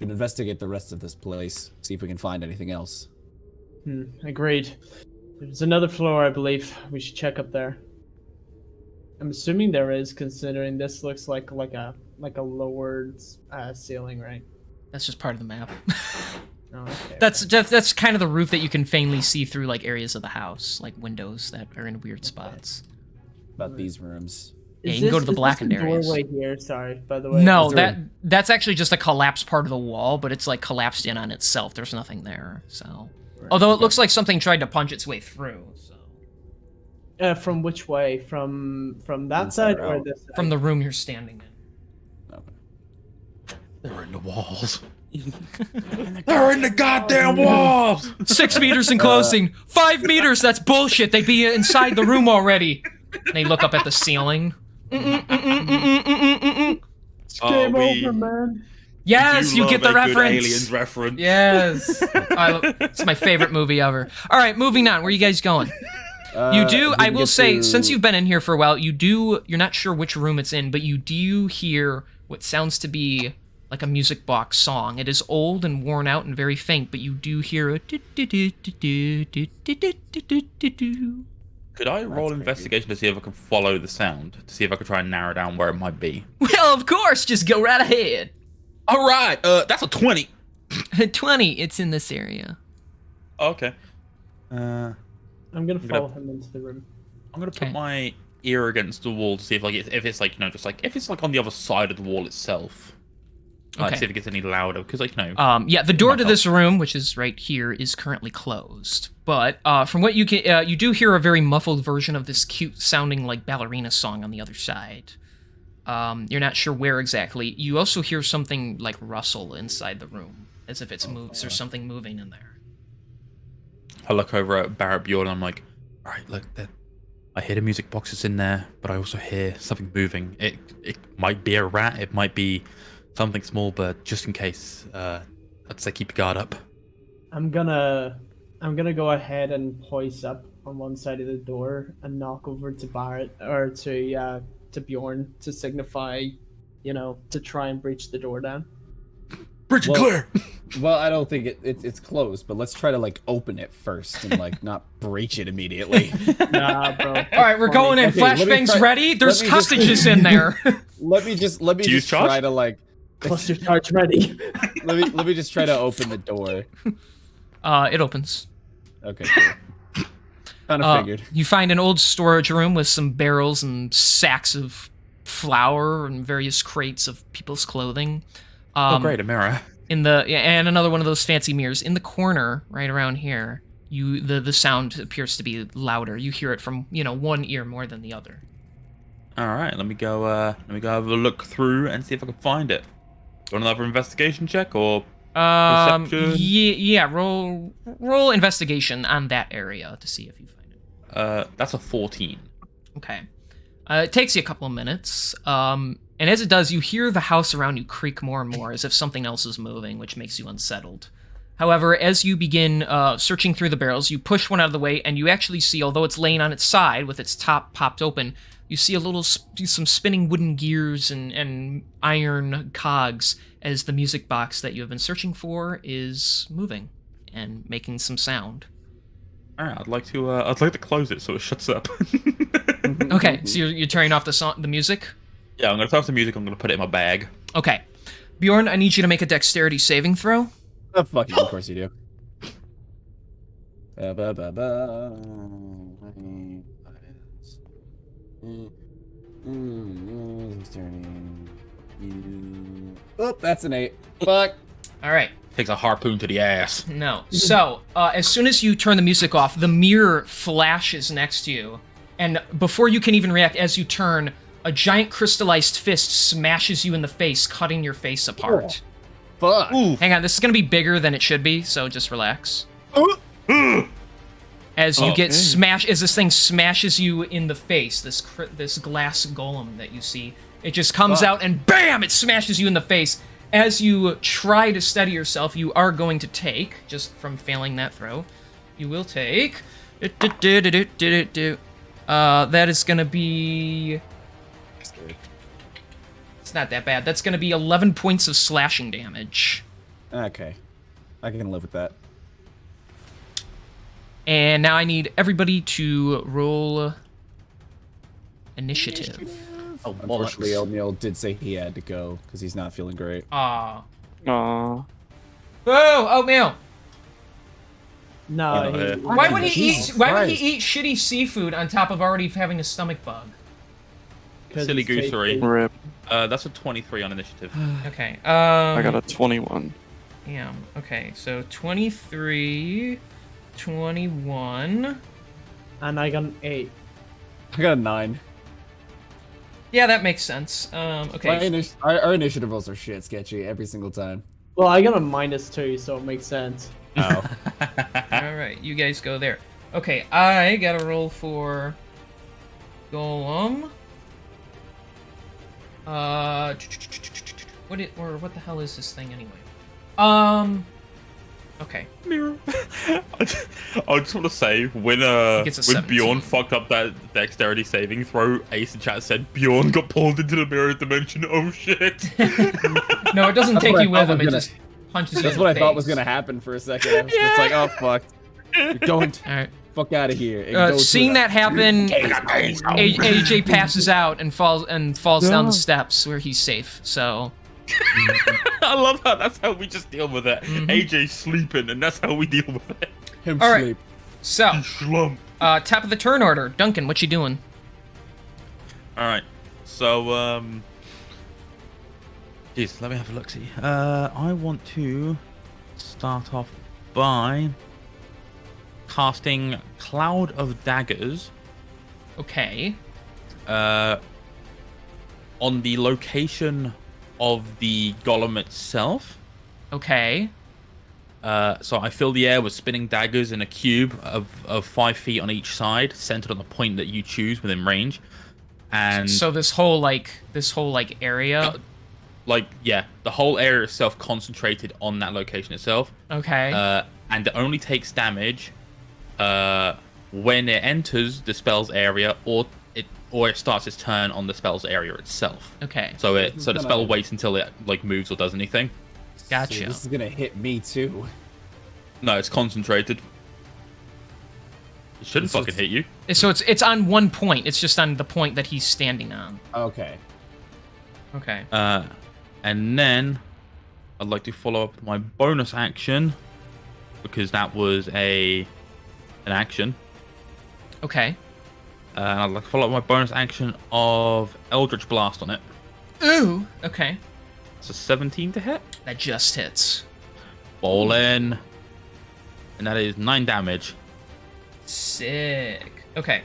Should investigate the rest of this place, see if we can find anything else. Agreed. There's another floor, I believe. We should check up there. I'm assuming there is, considering this looks like a lowered ceiling, right? That's just part of the map. Oh, okay. That's kind of the roof that you can faintly see through, like, areas of the house, like windows that are in weird spots. About these rooms. Yeah, you can go to the blackened areas. Doorway here, sorry, by the way. No, Is there that's actually just a collapsed part of the wall, but it's like collapsed in on itself. There's nothing there, so. Right. Although it looks like something tried to punch its way through. So. From which way? From that Inside side or or out? this side? From the room you're standing in. Okay. They're in the walls. They're in the goddamn walls. 6 meters in closing. 5 meters. That's bullshit. They'd be inside the room already. And they look up at the ceiling. It's game over, man. Yes, you get the love a good reference. Aliens reference. Yes. It's my favorite movie ever. All right, moving on. Where are you guys going? You do, I will say, since you've been in here for a while, you're not sure which room it's in, but you do hear what sounds to be like a music box song. It is old and worn out and very faint, but you do hear a Could I roll investigation to see if I can follow the sound? To see if I can try and narrow down where it might be? Well, of course, just go right ahead. All right, that's a 20. 20, it's in this area. Okay. I'm gonna follow him into the room. I'm gonna put Okay. my ear against the wall to see if if it's like if it's like on the other side of the wall itself. Like, Okay. see if it gets any louder because Yeah, the door Might to help. this room, which is right here, is currently closed. But from what you can, you do hear a very muffled version of this cute-sounding like ballerina song on the other side. You're not sure where exactly. You also hear something like rustle inside the room, as if it's moved. There's something moving in there. I look over at Barrett Bjorn and I'm like, all right, look, I hear the music boxes in there, but I also hear something moving. It might be a rat, it might be something small, but just in case, I'd say keep your guard up. I'm gonna go ahead and poise up on one side of the door and knock over to Barrett or to Bjorn to signify, to try and breach the door down. Bridge Well- clear! Well, I don't think it's closed, but let's try to like open it first and like not breach it immediately. Nah, bro. All right, we're going in. Okay, let me Flashbangs try- ready. There's let me just- hostages in there. let me just Use try charge? to like Cluster charge ready. let me just try to open the door. It opens. Okay, cool. Kind of figured. You find an old storage room with some barrels and sacks of flour and various crates of people's clothing. Oh, great, a mirror. And another one of those fancy mirrors in the corner, right around here. The sound appears to be louder. You hear it from one ear more than the other. All right, let me go have a look through and see if I can find it. Want another investigation check or perception? Yeah. Roll investigation on that area to see if you find it. That's a 14. Okay. It takes you a couple of minutes. And as it does, you hear the house around you creak more and more as if something else is moving, which makes you unsettled. However, as you begin searching through the barrels, you push one out of the way, and you actually see, although it's laying on its side with its top popped open, you see some spinning wooden gears and iron cogs as the music box that you have been searching for is moving and making some sound. All right, I'd like to close it so it shuts up. Okay, so you're turning off the music? Yeah, I'm gonna turn off the music. I'm gonna put it in my bag. Okay. Bjorn, I need you to make a dexterity saving throw. Oh, fuck you, of course you do. Oh, that's an 8. Fuck. All right. Takes a harpoon to the ass. No. So, as soon as you turn the music off, the mirror flashes next to you. And before you can even react, as you turn, a giant crystallized fist smashes you in the face, cutting your face apart. Fuck. Ooh. Hang on, this is going to be bigger than it should be, so just relax. As you get smashed, as this thing smashes you in the face, this glass golem that you see, it just comes out and BAM! It smashes you in the face. As you try to steady yourself, you are going to take, just from failing that throw, you will take... that is going to be... It's not that bad. That's going to be 11 points of slashing damage. Okay. I can live with that. And now I need everybody to roll initiative. Oh, Unfortunately, O'Neill did say he had to go because he's not feeling great. Aw. Aw. Boo! Oatmeal! No, Yeah, he, Why would he Jesus eat? Why would Christ. he eat shitty seafood on top of already having a stomach bug? 'cause Silly he's goosery. taking- Rip. That's a 23 on initiative. Okay. I got a 21. Yeah. Okay. So 23, 21. And I got an 8. I got a 9. Yeah, that makes sense. Okay. Our initiative rolls are shit sketchy every single time. Well, I got a -2, so it makes sense. Oh. All right. You guys go there. Okay. I got to roll for Golem. What the hell is this thing anyway? Okay. Mirror. I just want to say, when gets a when 17. Bjorn fucked up that dexterity saving throw, Ace in chat said Bjorn got pulled into the mirror dimension. Oh shit! No, it doesn't That's take what I you with thought him. was It gonna- just punches you. That's in what I the thought was face. gonna happen for a second. I was just like, oh fuck. Don't All right. fuck out of here. And go to Seeing the- that happen, AJ passes out and falls down the steps where he's safe. So I love how that's how we just deal with it. Mhm. AJ's sleeping, and that's how we deal with it. him all right. sleep. so Slump. top of the turn order, Duncan. What you doing? All right. So jeez, let me have a look. See, I want to start off by casting Cloud of Daggers Okay. on the location of the golem itself. Okay. So I fill the air with spinning daggers in a cube of 5 feet on each side, centered on the point that you choose within range. And So this whole area. yeah, the whole area itself concentrated on that location itself. Okay. And it only takes damage when it enters the spell's area or it starts its turn on the spell's area itself. Okay. So the gonna- spell waits until it moves or does anything. Gotcha. So this is gonna hit me too. No, it's concentrated. It shouldn't This fucking is- hit you. So it's on one point. It's just on the point that he's standing on. Okay. Okay. And then I'd like to follow up with my bonus action because that was an action. Okay. And I'd like to follow up my bonus action of Eldritch Blast on it. Ooh. Okay. It's a 17 to hit. That just hits. Ballin'. And that is 9 damage. Sick. Okay.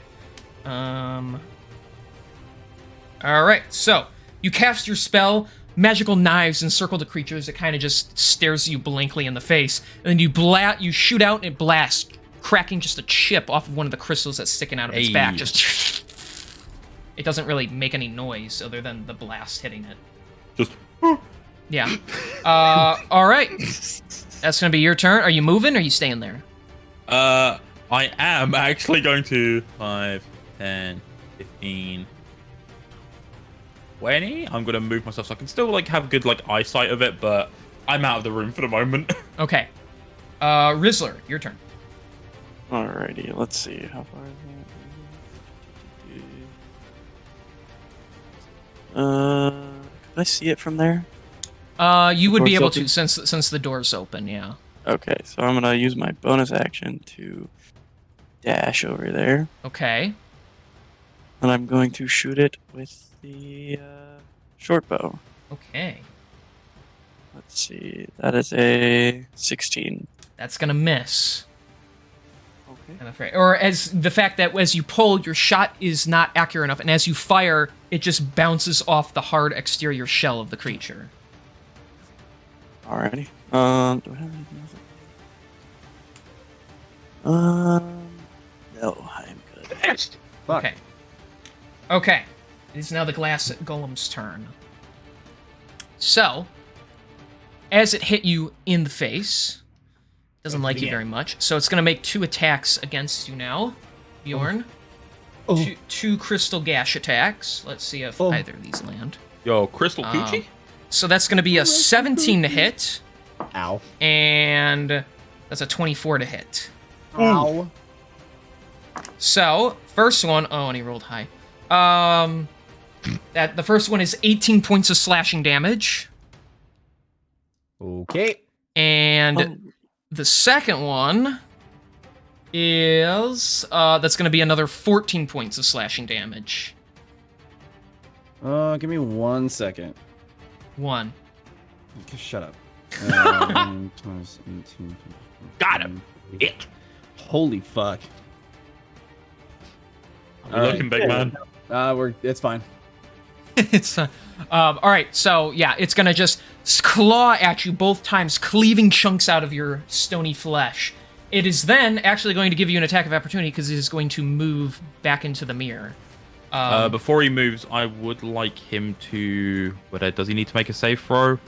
Alright, so you cast your spell, magical knives encircle the creatures, it kind of just stares you blankly in the face, and then you shoot out and it blasts, cracking just a chip off of one of the crystals that's sticking out of its back. Just it doesn't really make any noise other than the blast hitting it. Just Yeah. Alright. That's gonna be your turn. Are you moving or are you staying there? I am actually going to 5, 10, 15, 20. I'm gonna move myself so I can still like have good like eyesight of it, but I'm out of the room for the moment. Okay. Rizzler, your turn. Alrighty, let's see. How far is that? Can I see it from there? You would be Door's able open? to since the door's open, yeah. Okay, so I'm gonna use my bonus action to dash over there, Okay. and I'm going to shoot it with the short bow. Okay. Let's see. That is a 16. That's gonna miss, Okay. I'm afraid. Or as the fact that as you pull, your shot is not accurate enough, and as you fire, it just bounces off the hard exterior shell of the creature. Alrighty. Do I have anything else? No, I'm good. Fuck. Okay. Okay. It is now the glass golem's turn. So, as it hit you in the face, doesn't like you very much, so it's going to make 2 attacks against you now, Bjorn. Oh. Two crystal gash attacks. Let's see if either of these land. Yo, Crystal Coochie? So that's going to be a 17 to hit, Ow. and that's a 24 to hit. Ow. So, first one, oh, and he rolled high. That the first one is 18 points of slashing damage, Okay. and the second one is that's going to be another 14 points of slashing damage. Give me 1 second. 1. Okay, shut up. Times 18. Got him. It. Holy fuck. You looking, big man? It's fine. It's all right. So yeah, it's gonna just claw at you both times, cleaving chunks out of your stony flesh. It is then actually going to give you an attack of opportunity because it is going to move back into the mirror. Before he moves, I would like him to. Does he need to make a save throw?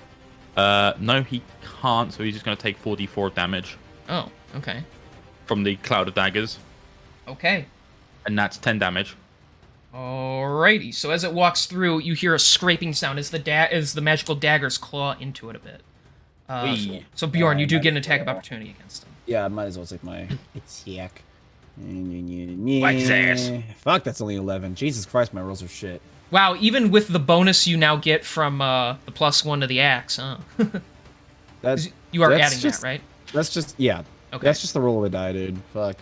No, he can't. So he's just going to take 4d4 damage Oh, okay, from the cloud of daggers, okay. and that's 10 damage. Alrighty. So as it walks through, you hear a scraping sound as the magical daggers claw into it a bit. So Bjorn, you do get an attack of opportunity against him. Yeah, I might as well take my attack. Whack his ass. Fuck, that's only 11. Jesus Christ, my rolls are shit. Wow, even with the bonus you now get from the +1 to the axe, huh? That's You are that's adding just, that, right? That's just, yeah. Okay. That's just the roll of the die, dude. Fuck.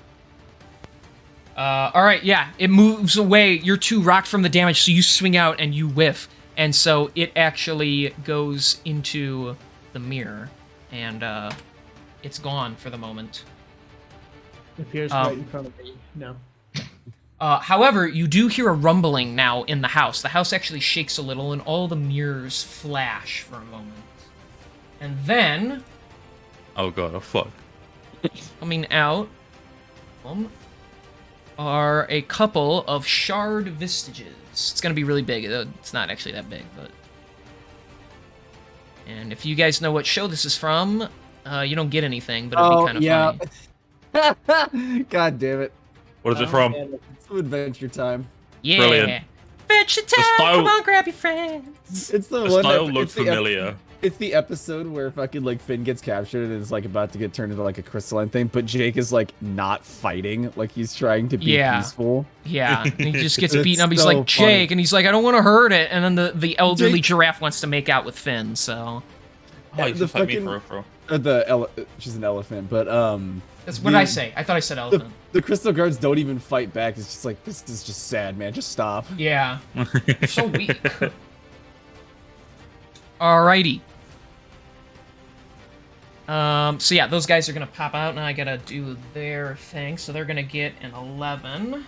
All right, yeah. It moves away. You're too rocked from the damage, so you swing out and you whiff. And so it actually goes into the mirror, and it's gone for the moment. It appears right in front of me. No. However, you do hear a rumbling now in the house. The house actually shakes a little, and all the mirrors flash for a moment. And then, Oh god, oh fuck. coming out are a couple of shard vestiges. It's going to be really big. It's not actually that big, but... And if you guys know what show this is from, you don't get anything, but it'd be kind of funny. God damn it. What is it from? It's Adventure Time. Yeah. Brilliant. Adventure time! style- Come on, grab your friends! It's the The one style that, looks it's the familiar. It's the episode where fucking like Finn gets captured and is like about to get turned into like a crystalline thing, but Jake is like not fighting, like he's trying to be Yeah. peaceful. Yeah, and he just gets It's beaten up. He's so like, Jake, and he's like, I don't want to hurt it. And then the elderly Jake- giraffe wants to make out with Finn, so. Oh, you the just like me fucking- for real. She's an elephant, but That's what did I say? I thought I said elephant. the crystal guards don't even fight back. It's just like this is just sad, man. Just stop. Yeah. They're so weak. Alrighty. So yeah, those guys are gonna pop out, and I gotta do their thing. So they're gonna get an 11.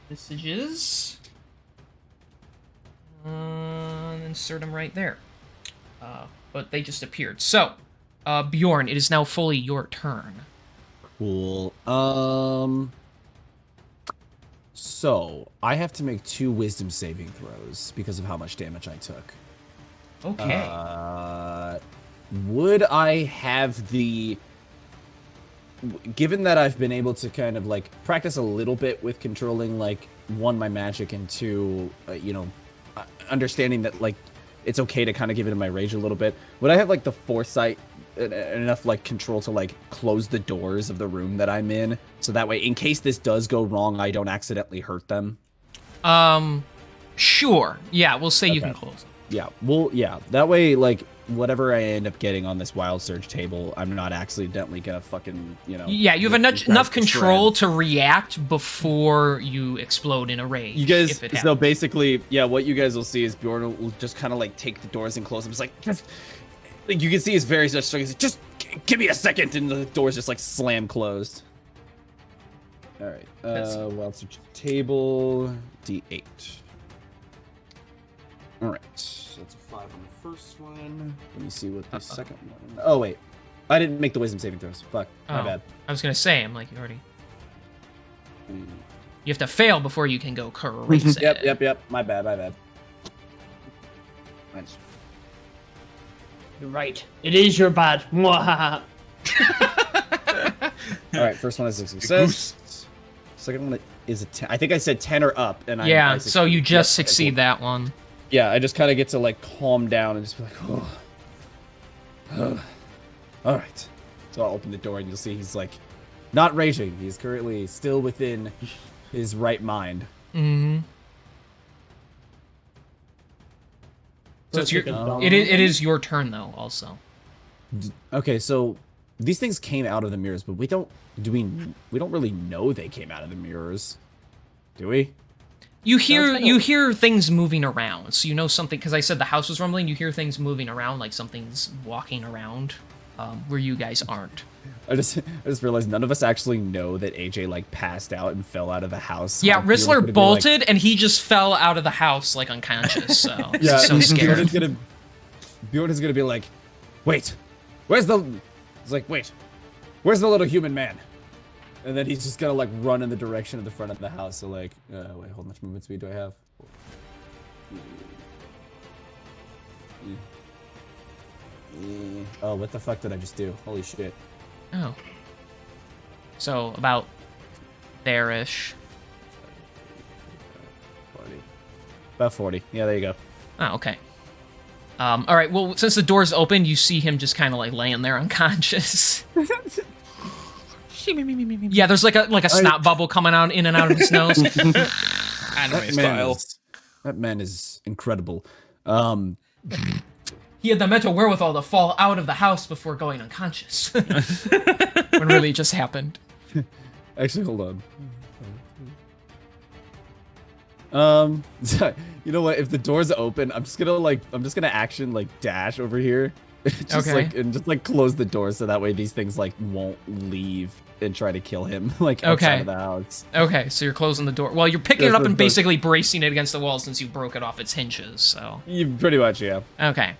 Messages. And insert them right there. But they just appeared. So, Bjorn, it is now fully your turn. Cool. So I have to make 2 wisdom saving throws because of how much damage I took. Okay. Would I have the... Given that I've been able to kind of, like, practice a little bit with controlling, like, 1, my magic, and 2, understanding that, like, it's okay to kind of give it in my rage a little bit, would I have, like, the foresight and enough, like, control to, like, close the doors of the room that I'm in, so that way, in case this does go wrong, I don't accidentally hurt them? Sure. Yeah, we'll say you Okay. can close it. Yeah, well, yeah. That way, like, whatever I end up getting on this wild surge table, I'm not accidentally gonna fucking, Yeah, you have rip enough the control strand. to react before you explode in a rage. You guys, if it so happens. basically, yeah, what you guys will see is Bjorn will just kind of like take the doors and close them. It's like, just, like you can see his very such struggles. Just give me a second, and the doors just like slam closed. All right, wild surge table D8. All right, so that's a 5 on the first one. Let me see what the second one. Oh wait, I didn't make the wisdom saving throws. Fuck, my Oh. bad. I was gonna say, I'm like, you already. You have to fail before you can go crazy. Yep. My bad. Nice. You're right. It is your bad. Mwahaha. All right, first one is a success. Second one is a 10. I think I said 10 or up, and I Yeah, so you just Yep, okay, succeed cool. that one. Yeah, I just kind of get to like calm down and just be like, oh. All right. So I'll open the door and you'll see he's like not raging. He's currently still within his right mind. Mm-hmm. So it's your, like a dumb- it is your turn though. Also, Okay, so these things came out of the mirrors, but we don't really know they came out of the mirrors, do we? you hear kinda- you hear things moving around, so you know something. Because I said the house was rumbling. You hear things moving around, like something's walking around, where you guys aren't. I just realized none of us actually know that AJ like passed out and fell out of the house. Yeah, Like, we were gonna Rizzler be bolted, and he just fell out of the house like unconscious. So yeah, so scared. Bjorn is gonna be like, wait, where's the? He's like, wait, where's the little human man? And then he's just gonna like run in the direction of the front of the house. So like, wait, how much movement speed do I have? Oh, what the fuck did I just do? Holy shit. Oh. So about there-ish. 40. About 40. Yeah, there you go. Oh, okay. All right. Well, since the door's open, you see him just kind of like laying there unconscious. Yeah, there's like a snot bubble coming out in and out of his nose. Anime style. That man is incredible. He had the mental wherewithal to fall out of the house before going unconscious. When really it just happened. Actually, hold on. You know what? If the door's open, I'm just gonna action like dash over here, just Okay. like close the door so that way these things like won't leave and try to kill him like outside Okay. of the house. Okay, so you're closing the door. Well, you're picking Yes, it up yes, and yes. basically bracing it against the wall since you broke it off its hinges. So You pretty much, yeah. okay.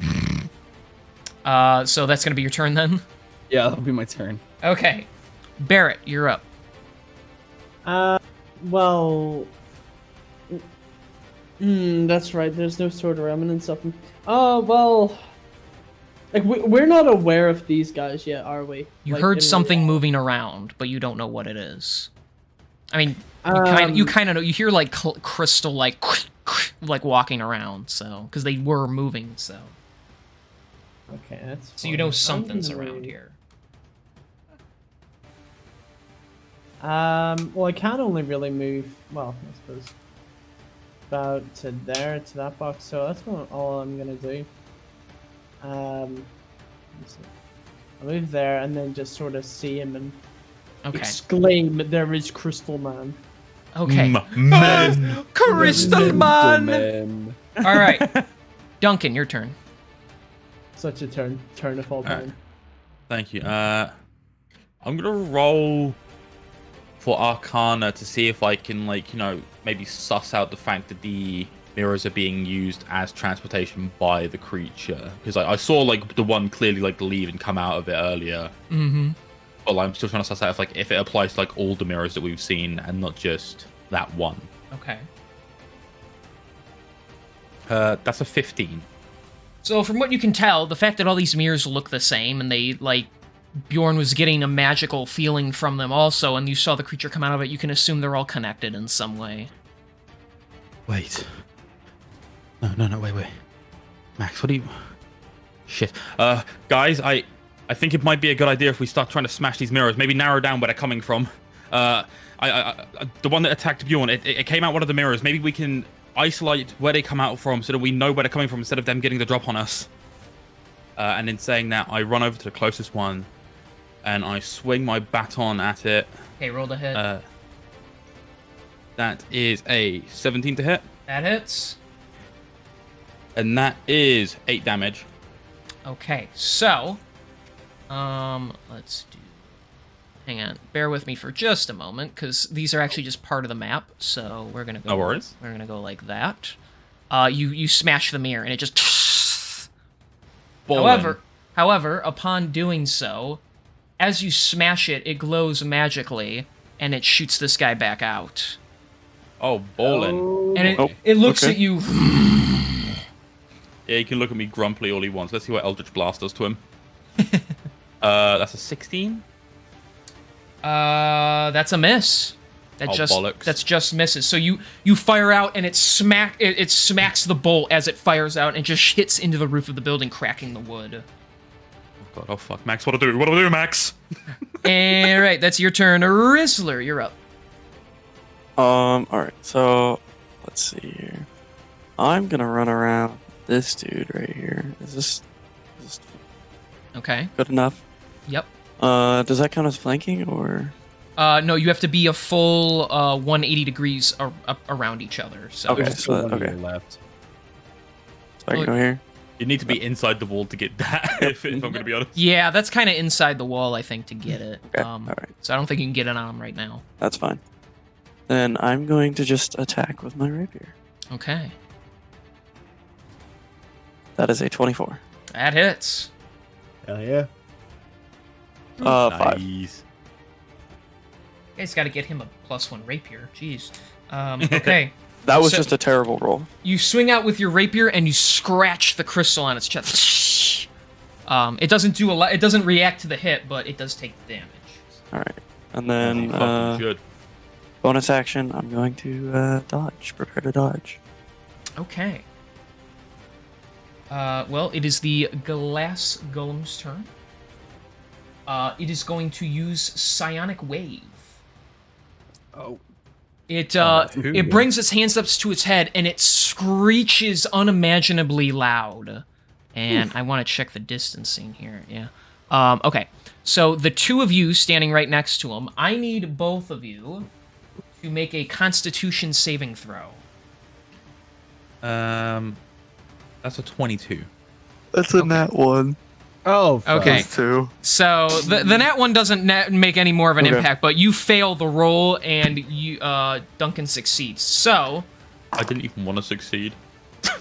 So that's gonna be your turn then. Yeah, that'll be my turn. Okay, Barrett, you're up. Well, that's right. There's no sword or remnants of them. Well, like we're not aware of these guys yet, are we? You Like, heard in something reality. moving around, but you don't know what it is. I mean, you Um, kind of know. You hear like crystal like walking around, so because they were moving. So Okay, that's So you know fine. I'm something's gonna around move- here. Well, I can only really move. Well, I suppose about to there to that box. So that's all I'm gonna do. Let's see. I'll move there and then just sort of see him and Okay. exclaim, "There is Crystal Man!" Okay. Man. Crystal Man! Man. All right. Duncan, your turn. Such a turn of all Alright. time. Thank you. I'm gonna roll for Arcana to see if I can, like, maybe suss out the fact that the mirrors are being used as transportation by the creature. Because I saw, like, the one clearly, like, leave and come out of it earlier. Mm-hmm. But I'm still trying to suss out if it applies to, like, all the mirrors that we've seen and not just that one. Okay. That's a 15. So from what you can tell, the fact that all these mirrors look the same and they, like, Bjorn was getting a magical feeling from them also, and you saw the creature come out of it, you can assume they're all connected in some way. Wait. No, wait. Max, what do you... Shit. Guys, I think it might be a good idea if we start trying to smash these mirrors. Maybe narrow down where they're coming from. The one that attacked Bjorn, it came out one of the mirrors. Maybe we can isolate where they come out from so that we know where they're coming from instead of them getting the drop on us. And in saying that, I run over to the closest one and I swing my baton at it. Okay, roll the hit. That is a 17 to hit. That hits. And that is 8 damage. Okay, so... let's do... Hang on, bear with me for just a moment, because these are actually just part of the map, so we're gonna go... No worries. We're gonna go like that. You smash the mirror, and it just... Ballin'. However, upon doing so, as you smash it, it glows magically, and it shoots this guy back out. Oh, ballin'. And it looks okay. at you... Yeah, he can look at me grumpily all he wants. Let's see what Eldritch Blast does to him. That's a 16? That's a miss. Bollocks. That's just misses. So you fire out and it smacks the bolt as it fires out and just hits into the roof of the building, cracking the wood. Oh god, oh fuck. Max, what do I do, Max? All right, that's your turn. Rizzler, you're up. Alright, so let's see here. I'm gonna run around this dude right here. Is this Okay. good enough? Yep. Does that count as flanking or? No, you have to be a full 180 degrees around each other. So Okay. There's so one that- on okay. your left. So I can go here? You need to be inside the wall to get that, if I'm going to be honest. yeah, that's kind of inside the wall, I think, to get it. Okay, alright. So I don't think you can get it on him right now. That's fine. Then I'm going to just attack with my rapier. Okay. That is a 24. That hits. Hell yeah. 5. Nice. You guys got to get him a +1 rapier. Jeez. Okay. That was So- just a terrible roll. You swing out with your rapier and you scratch the crystal on its chest. It doesn't do a lot. It doesn't react to the hit, but it does take damage. Alright. And You then fucking should. bonus action, I'm going to dodge. Prepare to dodge. Okay. Well, it is the glass golem's turn. It is going to use Psionic Wave. Oh. It Ooh. it brings its hands up to its head and it screeches unimaginably loud. And I want to check the distancing here. Yeah. Okay. So the two of you standing right next to him, I need both of you to make a Constitution saving throw. That's a 22. That's a nat 1. Oh, fuck. Okay. 2. So the nat one doesn't make any more of an Okay. impact, but you fail the roll and you Duncan succeeds. So I didn't even want to succeed. I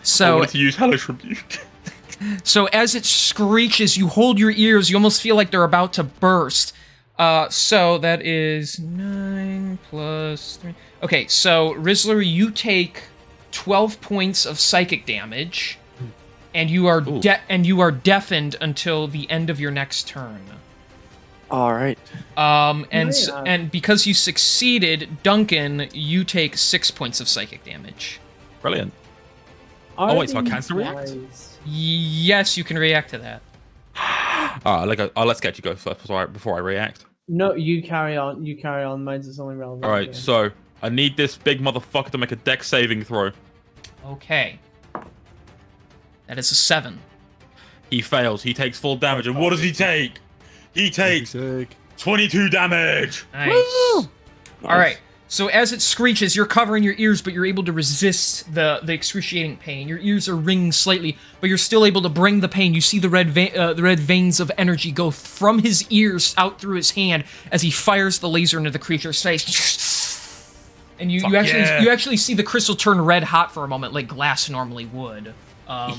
so wanted to use Hellish Rebuke. so as it screeches, you hold your ears. You almost feel like they're about to burst. So that is 9 plus 3. Okay, so Rizzler, you take 12 points of psychic damage, and you are Ooh. deafened until the end of your next turn. Alright. And because you succeeded, Duncan, you take 6 points of psychic damage. Brilliant. Are wait, so I these can still react? guys- Yes, you can react to that. I'll let Sketchy go first before I react. No, you carry on. You carry on. Mine's is only relevant. All right, to- so I need this big motherfucker to make a dex saving throw. Okay. That is a 7. He fails. He takes full damage. And what does he take? He takes 22 damage. Nice. All right. So as it screeches, you're covering your ears, but you're able to resist the excruciating pain. Your ears are ringing slightly, but you're still able to bring the pain. You see the red veins of energy go from his ears out through his hand as he fires the laser into the creature's face. And you actually see the crystal turn red hot for a moment, like glass normally would.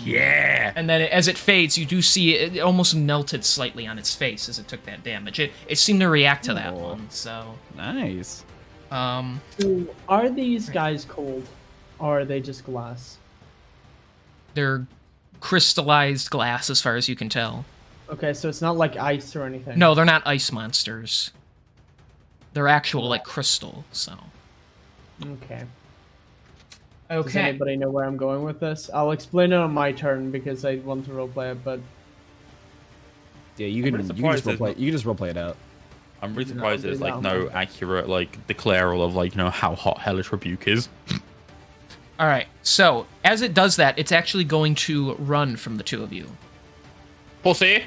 Yeah. And then as it fades, you do see it almost melted slightly on its face as it took that damage. It seemed to react to that one. So Nice. So are these guys cold, or are they just glass? they're crystallized glass as far as you can tell. Okay, so it's not like ice or anything. No, they're not ice monsters. They're actual like crystal. So Okay. Does okay. anybody know where I'm going with this? I'll explain it on my turn because I want to roleplay it, but Yeah, you I'm can really you can just surprised roleplay. You can just roleplay it out. I'm really surprised there's like no No. accurate like declaral of like how hot Hellish Rebuke is. All right. So as it does that, it's actually going to run from the two of you. Pussy.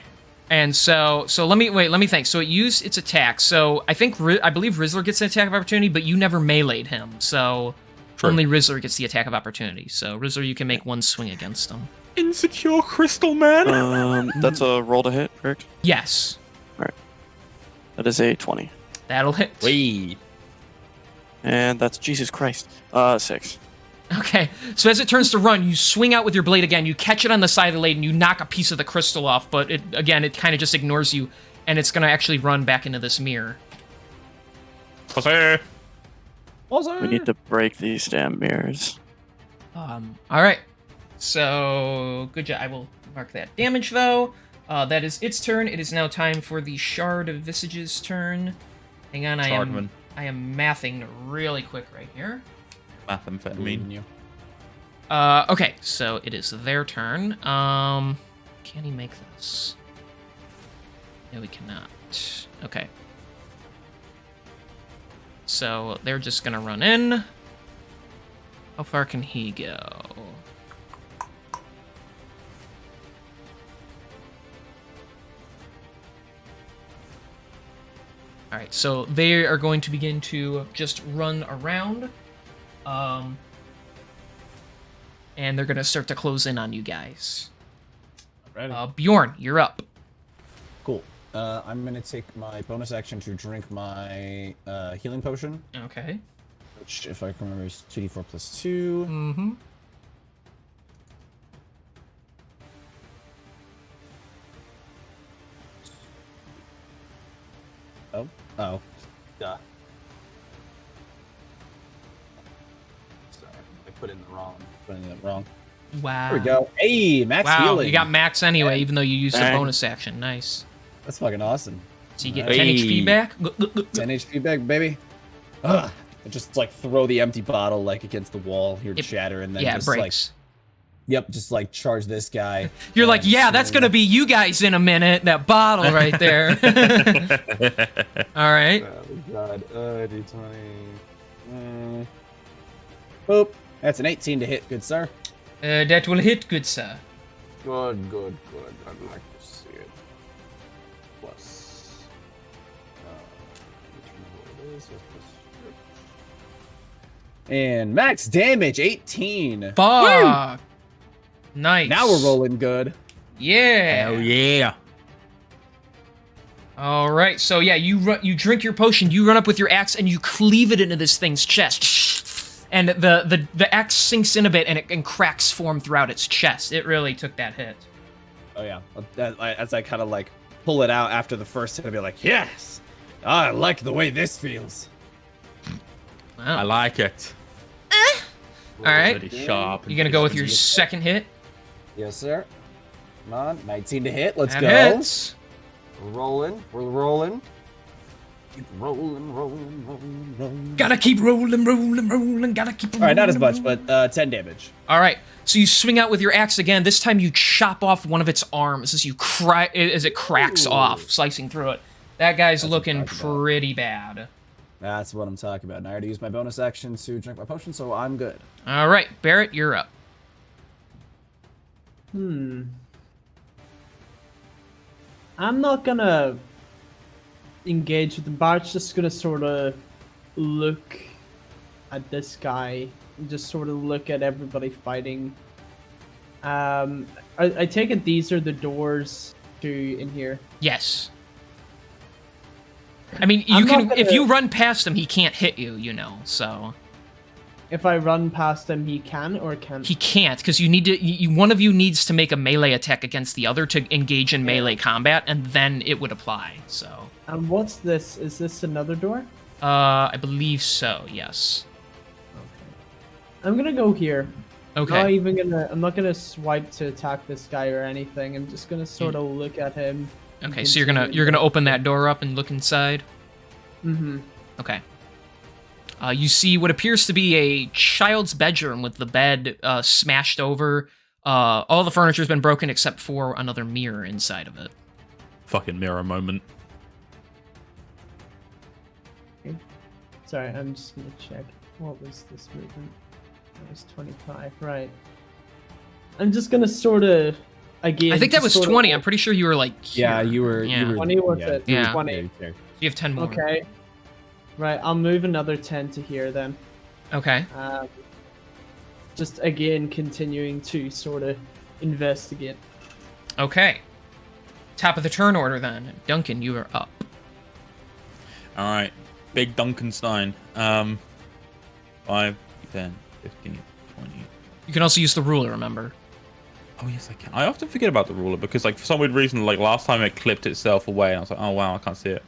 And so let me think. So it used its attack. So I believe Rizzler gets an attack of opportunity, but you never meleeed him. So True. only Rizzler gets the attack of opportunity. So Rizzler, you can make one swing against him. Insecure Crystal Man. That's a roll to hit, correct? Yes, That is a 20. that'll hit. Wait. And that's Jesus Christ. 6. Okay, so as it turns to run, you swing out with your blade again. You catch it on the side of the blade, and you knock a piece of the crystal off. But it kind of just ignores you, and it's gonna actually run back into this mirror. Pussy. We need to break these damn mirrors. All right. So good job. I will mark that damage though. That is its turn. It is now time for the Shard of Visage's turn. Hang on, Shardman. I am mathing really quick right here. Methamphetamine. Okay, so it is their turn. Can he make this? No, we cannot. Okay. So they're just gonna run in. How far can he go? Alright, so they are going to begin to just run around. And they're gonna start to close in on you guys. Alrighty. Bjorn, you're up. Cool. I'm gonna take my bonus action to drink my healing potion, Okay. which, if I can remember, is 2d4 plus 2. Mm-hmm. Oh. Duh. Sorry, I put in the wrong. Wow. There we go. Hey, max Wow, healing. you got max anyway, even though you used a Dang. bonus action. Nice. That's fucking awesome. So you get Hey. 10 HP back. 10 HP back, baby. Ugh. I just like throw the empty bottle like against the wall, hear it It- shatter, and then Yeah, it just like, breaks. yep, just like charge this guy. You're like, and yeah, that's swing gonna be you guys in a minute. That bottle right there. All right. Oh god, D20. Boop. That's an 18 to hit, good sir. That will hit, good sir. Good. I'd like to see it. Plus. And max damage, 18. Fuck. Nice. Now we're rolling good. Yeah. Hell yeah. All right. So yeah, you drink your potion. You run up with your axe and you cleave it into this thing's chest, and the axe sinks in a bit and cracks form throughout its chest. It really took that hit. Oh yeah. As I kind of like pull it out after the first hit, I'll be like, yes, I like the way this feels. Wow. I like it. All right. Pretty sharp. You gonna go with your second hit? Yes, sir. Come on, 19 to hit. Let's That go. hits. We're rolling. Keep rolling. Gotta keep rolling. Gotta keep rolling. All right, not as much, but 10 damage. All right, so you swing out with your axe again. This time you chop off one of its arms as it cracks off, slicing through it. That guy's That's looking what I'm talking about. pretty bad. That's what I'm talking about. And I already used my bonus action to drink my potion, so I'm good. All right, Barrett, you're up. I'm not gonna engage with the Bart's just gonna sort of look at this guy and just sort of look at everybody fighting. I take it these are the doors to in here. Yes. I mean, I'm you not can gonna- if you run past him, he can't hit you. You know, so If I run past him, he can or can't. he can't because you need to. One of you needs to make a melee attack against the other to engage in melee combat, and then it would apply. So. And what's this? Is this another door? I believe so. Yes. Okay. I'm gonna go here. Okay. I'm not gonna swipe to attack this guy or anything. I'm just gonna sort of look at him. and Okay. So you're continue gonna open that door up and look inside. Mm-hmm. Okay. You see what appears to be a child's bedroom with the bed smashed over. All the furniture's been broken except for another mirror inside of it. Fucking mirror moment. Sorry, I'm just gonna check. What was this movement? That was 25, right? I'm just gonna sort of again. I think that was just sorta- 20. I'm pretty sure you were like. Yeah, here. you were. Yeah. You were 20 was it? Yeah. 20. You have 10 more. Okay. Right, I'll move another 10 to here then. Okay. Just again continuing to sort of investigate. Okay. Top of the turn order then. Duncan, you are up. All right, big Duncanstein. 5, 10, 15, 20. You can also use the ruler, remember? Oh yes, I can. I often forget about the ruler because, like, for some weird reason, like last time it clipped itself away, and I was like, oh wow, I can't see it.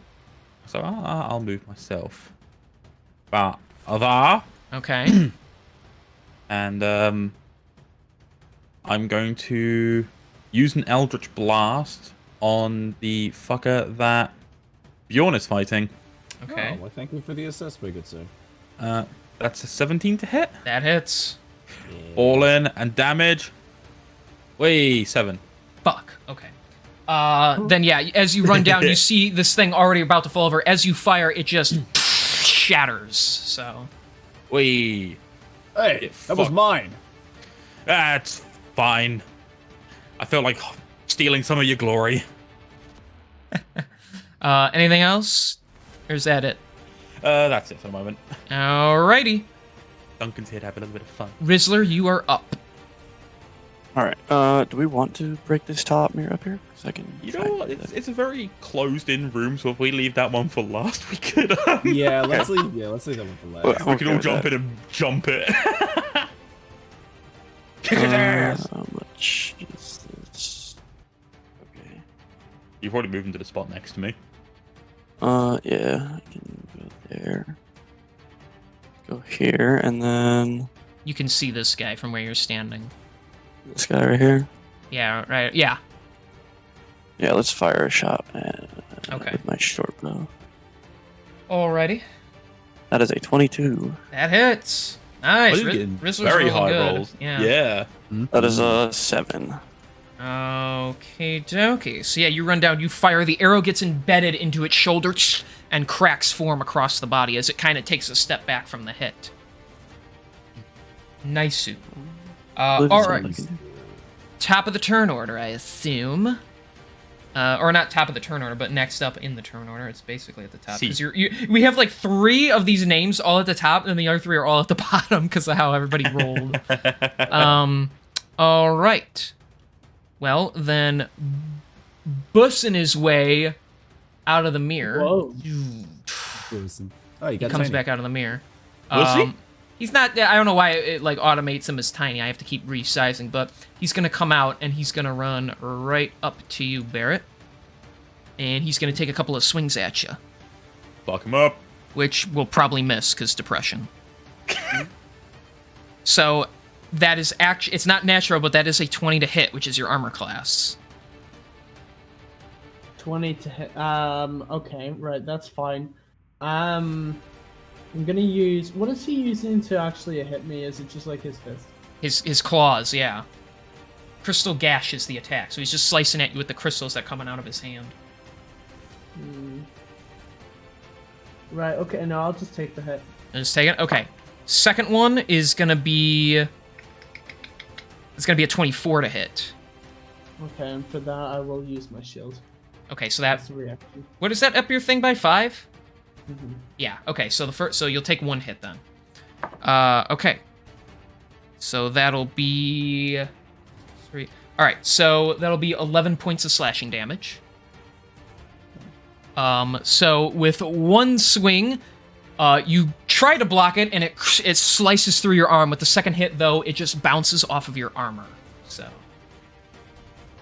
So I'll move myself. But Okay. and I'm going to use an Eldritch Blast on the fucker that Bjorn is fighting. Okay. Oh, well, thank you for the assist, my good sir. That's a 17 to hit. That hits. All in and damage. Wait, 7. Fuck. Okay. Then yeah, as you run down, you see this thing already about to fall over. As you fire, it just shatters. So. Wait. Hey, that was fuck. mine. That's fine. I feel like stealing some of your glory. Anything else? Or is that it? That's it for the moment. Alrighty. Duncan's here to have a little bit of fun. Rizzler, you are up. All right. Do we want to break this top mirror up here? 'Cause I can. You try know and what? do It's, that. it's a very closed-in room, so if we leave that one for last, we could. Yeah, let's leave. Yeah, let's leave that one for last. Well, we could all okay, jump that. in and jump it. Kick his ass. How much is this? Okay. You've already moved into the spot next to me. Yeah, I can go there. Go here, and then You can see this guy from where you're standing. this guy right here. Yeah, right. Yeah. Yeah, let's fire a shot Okay. with my short bow. Alrighty. That is a 22. That hits. Nice. Oh, you're getting Rizzler's very really high good. rolls. Yeah. That is a 7. Okay, dokie. So yeah, you run down, you fire, the arrow gets embedded into its shoulder and cracks form across the body as it kind of takes a step back from the hit. Nice. Alright. Top of the turn order, I assume. Or not top of the turn order, but next up in the turn order. It's basically at the top. C. Because we have like 3 of these names all at the top, and the other 3 are all at the bottom because of how everybody rolled. All right. Well, then, bussing his way out of the mirror. Whoa. Oh, you He got comes tiny. back out of the mirror. Bussy? He's not. I don't know why it like automates him as tiny. I have to keep resizing, but he's gonna come out and he's gonna run right up to you, Barrett, and he's gonna take a couple of swings at you, Fuck him up. which will probably miss because depression. So that is actually, it's not natural, but that is a 20 to hit, which is your armor class. 20 to hit. Okay, right, that's fine. I'm gonna use. What is he using to actually hit me? Is it just like his fist? His claws, yeah. Crystal gash is the attack, so he's just slicing at you with the crystals that coming out of his hand. Right. Okay. No, I'll just take the hit. Just take it. Okay. Second one is gonna be. It's gonna be a 24 to hit. Okay, and for that I will use my shield. Okay, so that. That's a reaction. What is that up your thing by 5? Mm-hmm. Yeah. Okay. So the first. So you'll take 1 hit then. Okay. So that'll be 3. All right. So that'll be 11 points of slashing damage. So with 1 swing, you try to block it, and it slices through your arm. With the second hit, though, it just bounces off of your armor. So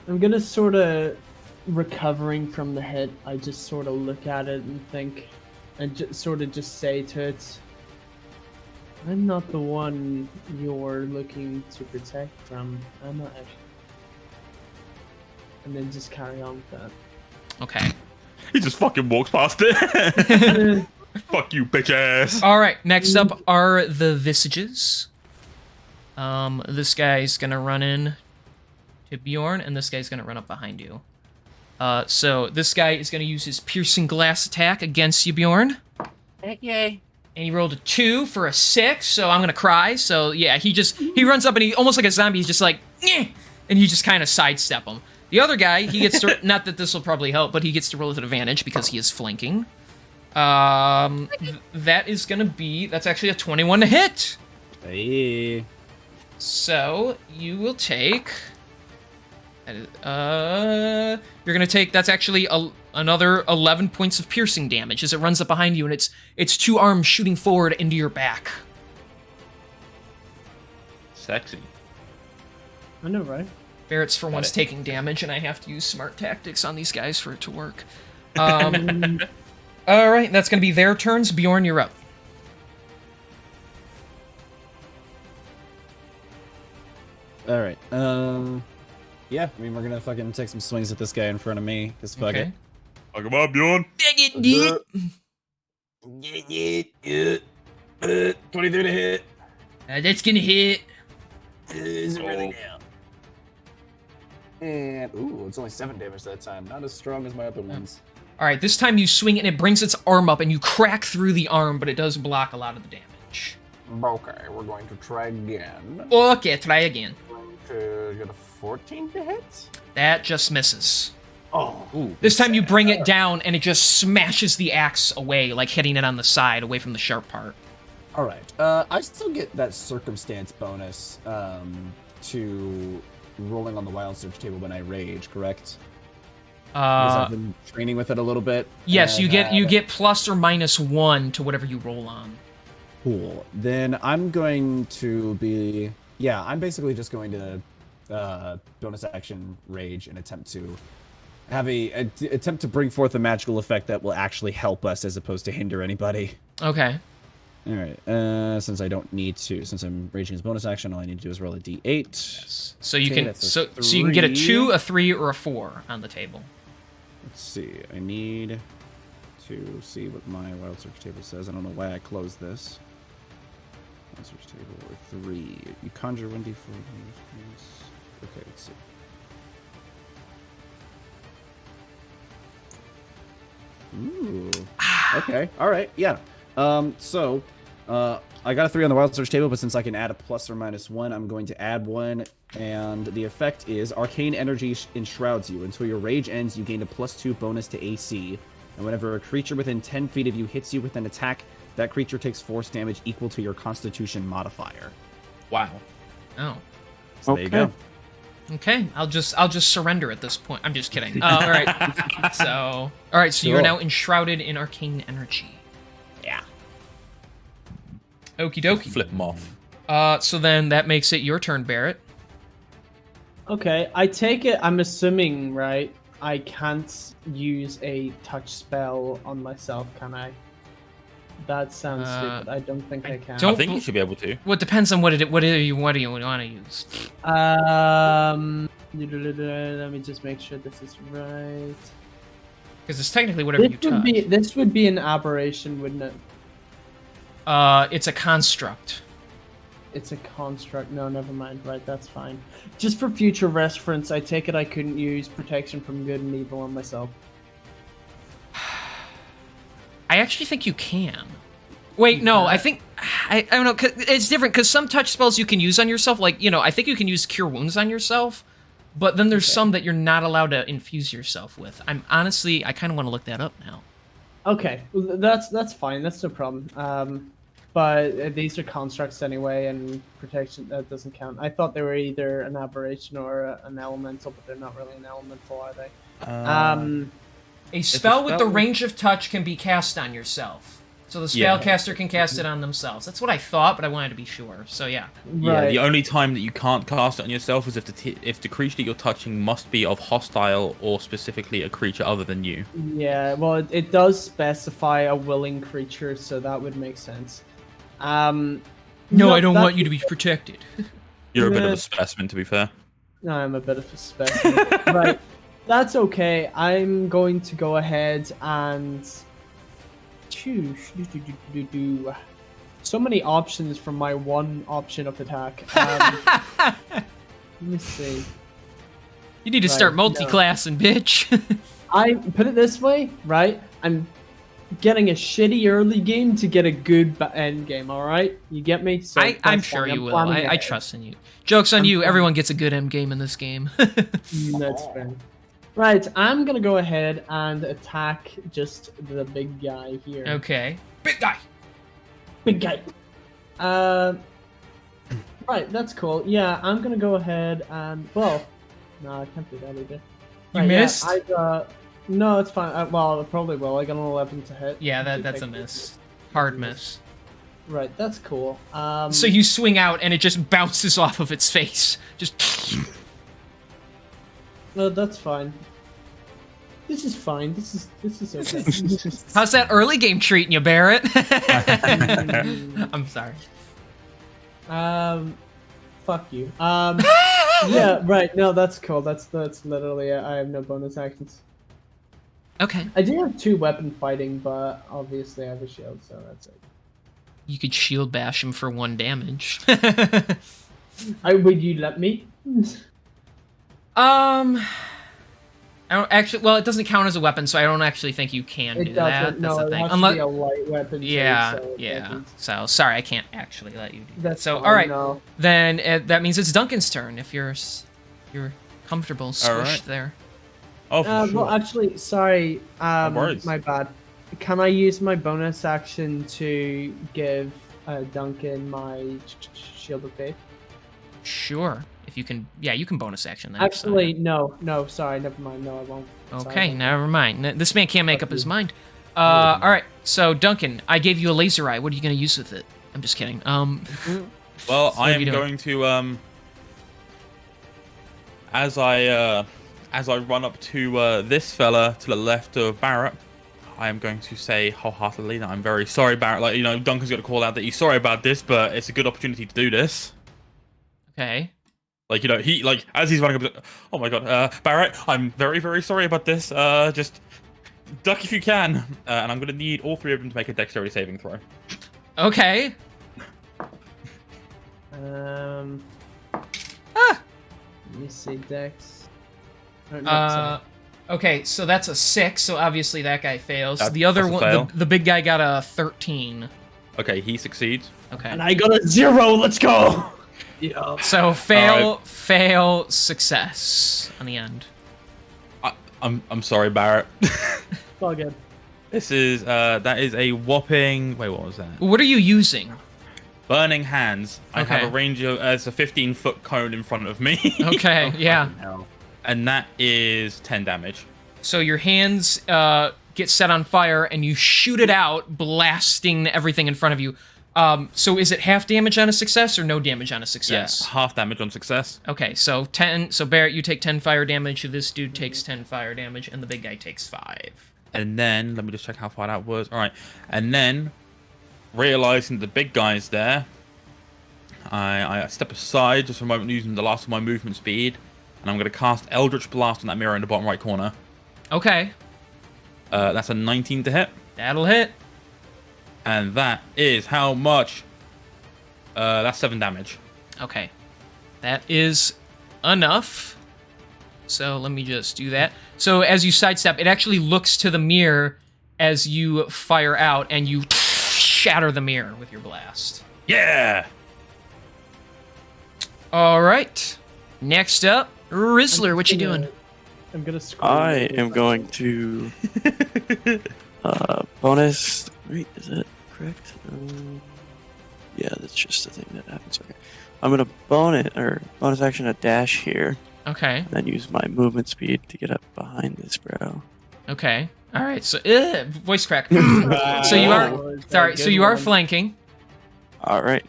I'm gonna sort of recovering from the hit. I just sort of look at it and think, and just say to it, "I'm not the one you're looking to protect from. I'm not actually." And then just carry on with that. okay. He just fucking walks past it. Fuck you, bitch ass. All right. Next up are the Visages. This guy's gonna run in to Bjorn, and this guy's gonna run up behind you. So this guy is gonna use his piercing glass attack against you, Bjorn. Yay. And he rolled a 2 for a 6, so I'm gonna cry. So yeah, he runs up and he almost like a zombie. He's just like, "Nyeh," and you just kind of sidestep him. The other guy, he gets to not that this will probably help, but he gets to roll with an advantage because he is flanking. That is gonna be that's actually a 21 to hit. Hey. So you will take. You're gonna take. That's actually another 11 points of piercing damage as it runs up behind you, and its 2 arms shooting forward into your back. Sexy. I know, right? Barrett's for once it. taking damage, and I have to use smart tactics on these guys for it to work. All right, that's gonna be their turns. Bjorn, you're up. All right. Yeah. I mean, we're gonna fucking take some swings at this guy in front of me. Cause fuck it. Fuck him up, Bjorn. 23 to hit. That's gonna hit. Is it really now? And ooh, it's only 7 damage that time. Not as strong as my other ones. All right, this time you swing it, and it brings its arm up, and you crack through the arm, but it does block a lot of the damage. Okay, we're going to try again. Okay, try again. To get a 14 to hit. That just misses. Oh, ooh, This time you bring it down, and it just smashes the axe away, like hitting it on the side, away from the sharp part. All right. I still get that circumstance bonus to rolling on the wild search table when I rage, correct? Because I've been training with it a little bit. Yes, and you get plus or minus 1 to whatever you roll on. Cool. Then I'm going to be I'm basically just going to bonus action rage and attempt to have attempt to bring forth a magical effect that will actually help us as opposed to hinder anybody. Okay. All right. Since I don't need to, since I'm raging as bonus action, all I need to do is roll a d8. So you Okay, can that's a so you can get a 3. 2, a 3, or a 4 on the table. Let's see. I need to see what my wild search table says. I don't know why I closed this. Wild search table or 3. You conjure 1d4. Okay, let's see. Ooh. Okay. All right. Yeah. So, I got a 3 on the wild search table, but since I can add a plus or minus 1, I'm going to add 1, and the effect is arcane energy enshrouds you. Until your rage ends, you gain a +2 bonus to AC, and whenever a creature within 10 feet of you hits you with an attack, that creature takes force damage equal to your Constitution modifier. Wow. Oh. So there you go. Okay, I'll just surrender at this point. I'm just kidding. All right. So you are Cool. now enshrouded in arcane energy. Yeah. Okie dokie. Flip him off. So then that makes it your turn, Barrett. Okay, I take it. I'm assuming, right? I can't use a touch spell on myself, can I? That sounds stupid. I don't think I can. don't- I think you should be able to. Well, it depends on what do you want to use. Let me just make sure this is right. Because it's technically whatever you touch. This would be an aberration, wouldn't it? It's a construct. It's a construct. No, never mind. Right, that's fine. Just for future reference, I take it I couldn't use protection from good and evil on myself. I actually think you can. Wait, no, I think... I don't know, 'cause it's different, because some touch spells you can use on yourself, like, you know, I think you can use Cure Wounds on yourself, but then there's some that you're not allowed to infuse yourself with. I kind of want to look that up now. Okay, well, that's fine. That's no problem. But these are constructs anyway, and protection, that doesn't count. I thought they were either an aberration or an elemental, but they're not really an elemental, are they? A spell with the range of touch can be cast on yourself. So the spellcaster can cast it on themselves. That's what I thought, but I wanted to be sure. So yeah. Yeah, Right. the only time that you can't cast it on yourself is if the creature that you're touching must be of hostile or specifically a creature other than you. Yeah, well, it does specify a willing creature, so that would make sense. No, I don't want you to be protected. You're a bit of Yeah. a specimen, to be fair. No, I'm a bit of a specimen. Right, that's okay. I'm going to go ahead and choose. So many options from my one option of attack. Let me see. You need to Right, start no. multi-classing, bitch. I put it this way, right? I'm getting a shitty early game to get a good end game. All right, you get me? So I'm that's sure fine. you I'm will. planning I ahead. trust in you. Joke's on I'm you. planning- Everyone gets a good end game in this game. That's fair. Right, I'm gonna go ahead and attack just the big guy here. Okay. Big guy. Big guy. Right, that's cool. Yeah, I'm gonna go ahead and no, I can't do that either. You missed? No, it's fine. Well, I probably will. I got an 11 to hit. Yeah, Should that's a take it. miss. Hard miss. Right, that's cool. So you swing out and it just bounces off of its face. Just No, that's fine. This is fine. This is okay. how's that early game treating you, Barrett? I'm sorry. Fuck you. Yeah, right. No, that's cool. That's literally it. I have no bonus actions. Okay. I do have 2 weapon fighting, but obviously I have a shield, so that's it. You could shield bash him for 1 damage. Would you let me? I don't actually. Well, it doesn't count as a weapon, so I don't actually think you can It do that. doesn't. That's No, the it thing. has to be a light weapon. too, Yeah, so it yeah. doesn't. So sorry, I can't actually let you do that. That's So fine, all right, no. then that means it's Duncan's turn. If you're comfortable squished right. there. Oh, for sure. Well, actually, sorry. worries. My bad. Can I use my bonus action to give Duncan my shield of faith? Sure. If you can, yeah, you can bonus action that. so- Actually, no. Sorry, never mind. No, I won't. Sorry. Okay, never mind. This man can't make up his mind. All right. So Duncan, I gave you a laser eye. What are you gonna use with it? I'm just kidding. Well, what I are am you doing? going to as I run up to this fella to the left of Barrett, I am going to say wholeheartedly that I'm very sorry, Barrett. Like, you know, Duncan's got to call out that he's sorry about this, but it's a good opportunity to do this. Okay. Like, you know, he, like, as he's running up, oh my god, Barrett, I'm very, very sorry about this. Just duck if you can. And I'm going to need all 3 of them to make a dexterity saving throw. Okay. Let me see, Dex. Or, no, sorry. Okay, so that's a 6. So obviously that guy fails. That- The other that's a one, fail. the big guy got a 13. Okay, he succeeds. Okay. And I got a 0. Let's go. Yeah. So fail, success on the end. I'm sorry, Barrett. It's all good. This is, that is a whopping, wait, what was that? What are you using? Burning Hands. I Okay. have a range of, it's a 15-foot cone in front of me. Okay, yeah. And that is 10 damage. So your hands get set on fire and you shoot it out, blasting everything in front of you. So is it half damage on a success or no damage on a success? Yes, half damage on success. Okay, so 10. So Barrett, you take 10 fire damage. This dude takes 10 fire damage, and the big guy takes 5. And then, let me just check how far that was. All right. And then, realizing the big guy's there, I step aside just for a moment, using the last of my movement speed. And I'm going to cast Eldritch Blast on that mirror in the bottom right corner. Okay. That's a 19 to hit. That'll hit. And that is how much? That's 7 damage. Okay. That is enough. So let me just do that. So as you sidestep, it actually looks to the mirror as you fire out, and you shatter the mirror with your blast. Yeah! All right. Next up, Rizzler, what you doing? I'm gonna scroll. I am going to bonus. Wait, is that correct? Yeah, that's just the thing that happens. Okay, I'm gonna bonus action a dash here, Okay. and then use my movement speed to get up behind this bro. Okay. All right. So, voice crack. So you are sorry. So you are flanking. All right,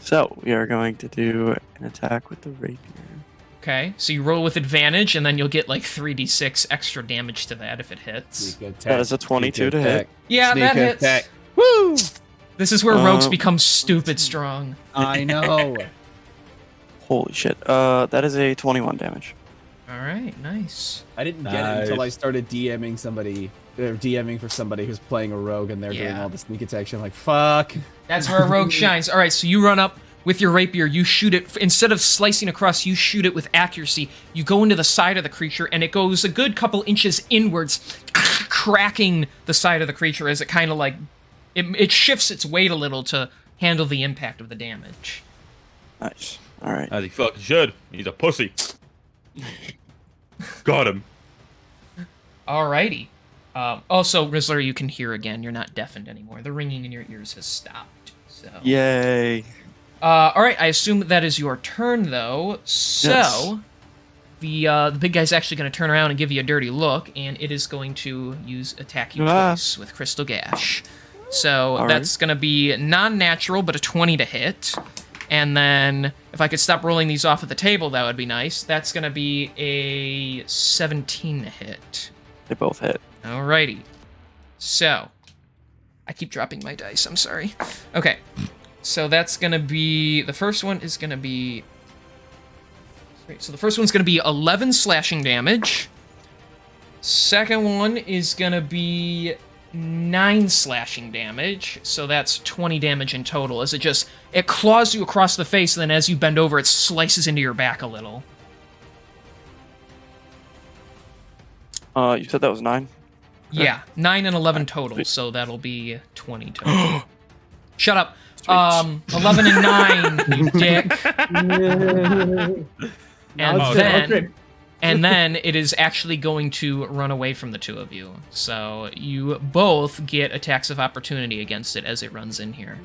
so we are going to do an attack with the rapier. Okay. So you roll with advantage, and then you'll get like 3d6 extra damage to that if it hits. Sneak attack, That is a 22 sneak to hit. attack, Yeah, sneak that hits. attack. Woo! This is where rogues Um, become stupid strong. I know. Holy shit! That is a 21 damage. All right. Nice. I didn't get it until I started DMing somebody, or DMing for somebody who's playing a rogue, and they're doing Yeah. all the sneak attack shit. I'm like, fuck. That's where a rogue shines. All right, so you run up with your rapier. You shoot it. Instead of slicing across, you shoot it with accuracy. You go into the side of the creature, and it goes a good couple inches inwards, cracking the side of the creature as it kind of like... It shifts its weight a little to handle the impact of the damage. Nice. All right. As he fucking should. He's a pussy. Got him. Alrighty. Also, Rizzler, you can hear again. You're not deafened anymore. The ringing in your ears has stopped. So. Yay. All right. I assume that is your turn, though. So, Yes. the big guy's actually going to turn around and give you a dirty look, and it is going to attack you Ah. twice with Crystal Gash. So All that's going to be non-natural, but a 20 to hit. And then, if I could stop rolling these off of the table, that would be nice. That's going to be a 17 to hit. They both hit. Alrighty. So, I keep dropping my dice, I'm sorry. Okay. So that's gonna be, the first one is gonna be, so the first one's gonna be 11 slashing damage. Second one is gonna be 9 slashing damage, so that's 20 damage in total, as it claws you across the face, and then as you bend over, it slices into your back a little. You said that was 9? Yeah, 9 and 11 total, Sweet. so that'll be 20 total. Shut up. Sweet. 11 and 9, you dick. And then it is actually going to run away from the two of you. So you both get attacks of opportunity against it as it runs in here.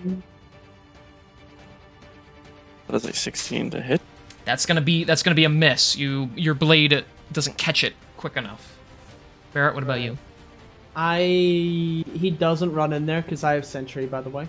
That is a 16 to hit. That's gonna be a miss. Your blade doesn't catch it quick enough. Barrett, what about you? He doesn't run in there because I have sentry, by the way.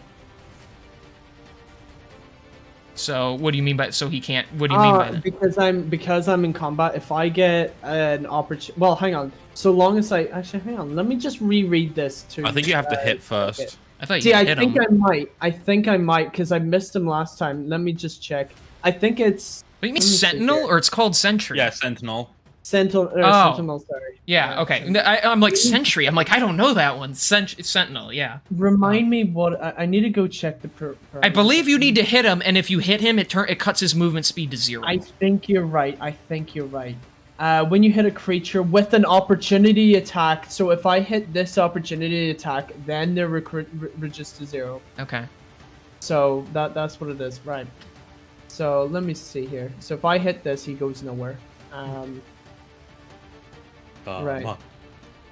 So what do you mean by so he can't? What do you mean by that? Because I'm in combat. If I get an opportunity, well, hang on. So long as hang on. Let me just reread this to. I think you have to hit first. I thought you See, I hit think him. I might. I think I might because I missed him last time. Let me just check. I think it's What do you mean let me see Sentinel here. or it's called Sentry? Yeah, Sentinel. Sentinel. Oh. Sentinel, sorry. Yeah. Okay. I'm like Sentry. I'm like I don't know that one. Sentinel. Yeah. Remind me what I need to go check the. I believe you need to hit him, and if you hit him, it cuts his movement speed to 0. I think you're right. When you hit a creature with an opportunity attack, so if I hit this opportunity attack, then they're reduced to 0. Okay. So that's what it is, right? So let me see here. So if I hit this, he goes nowhere. Right.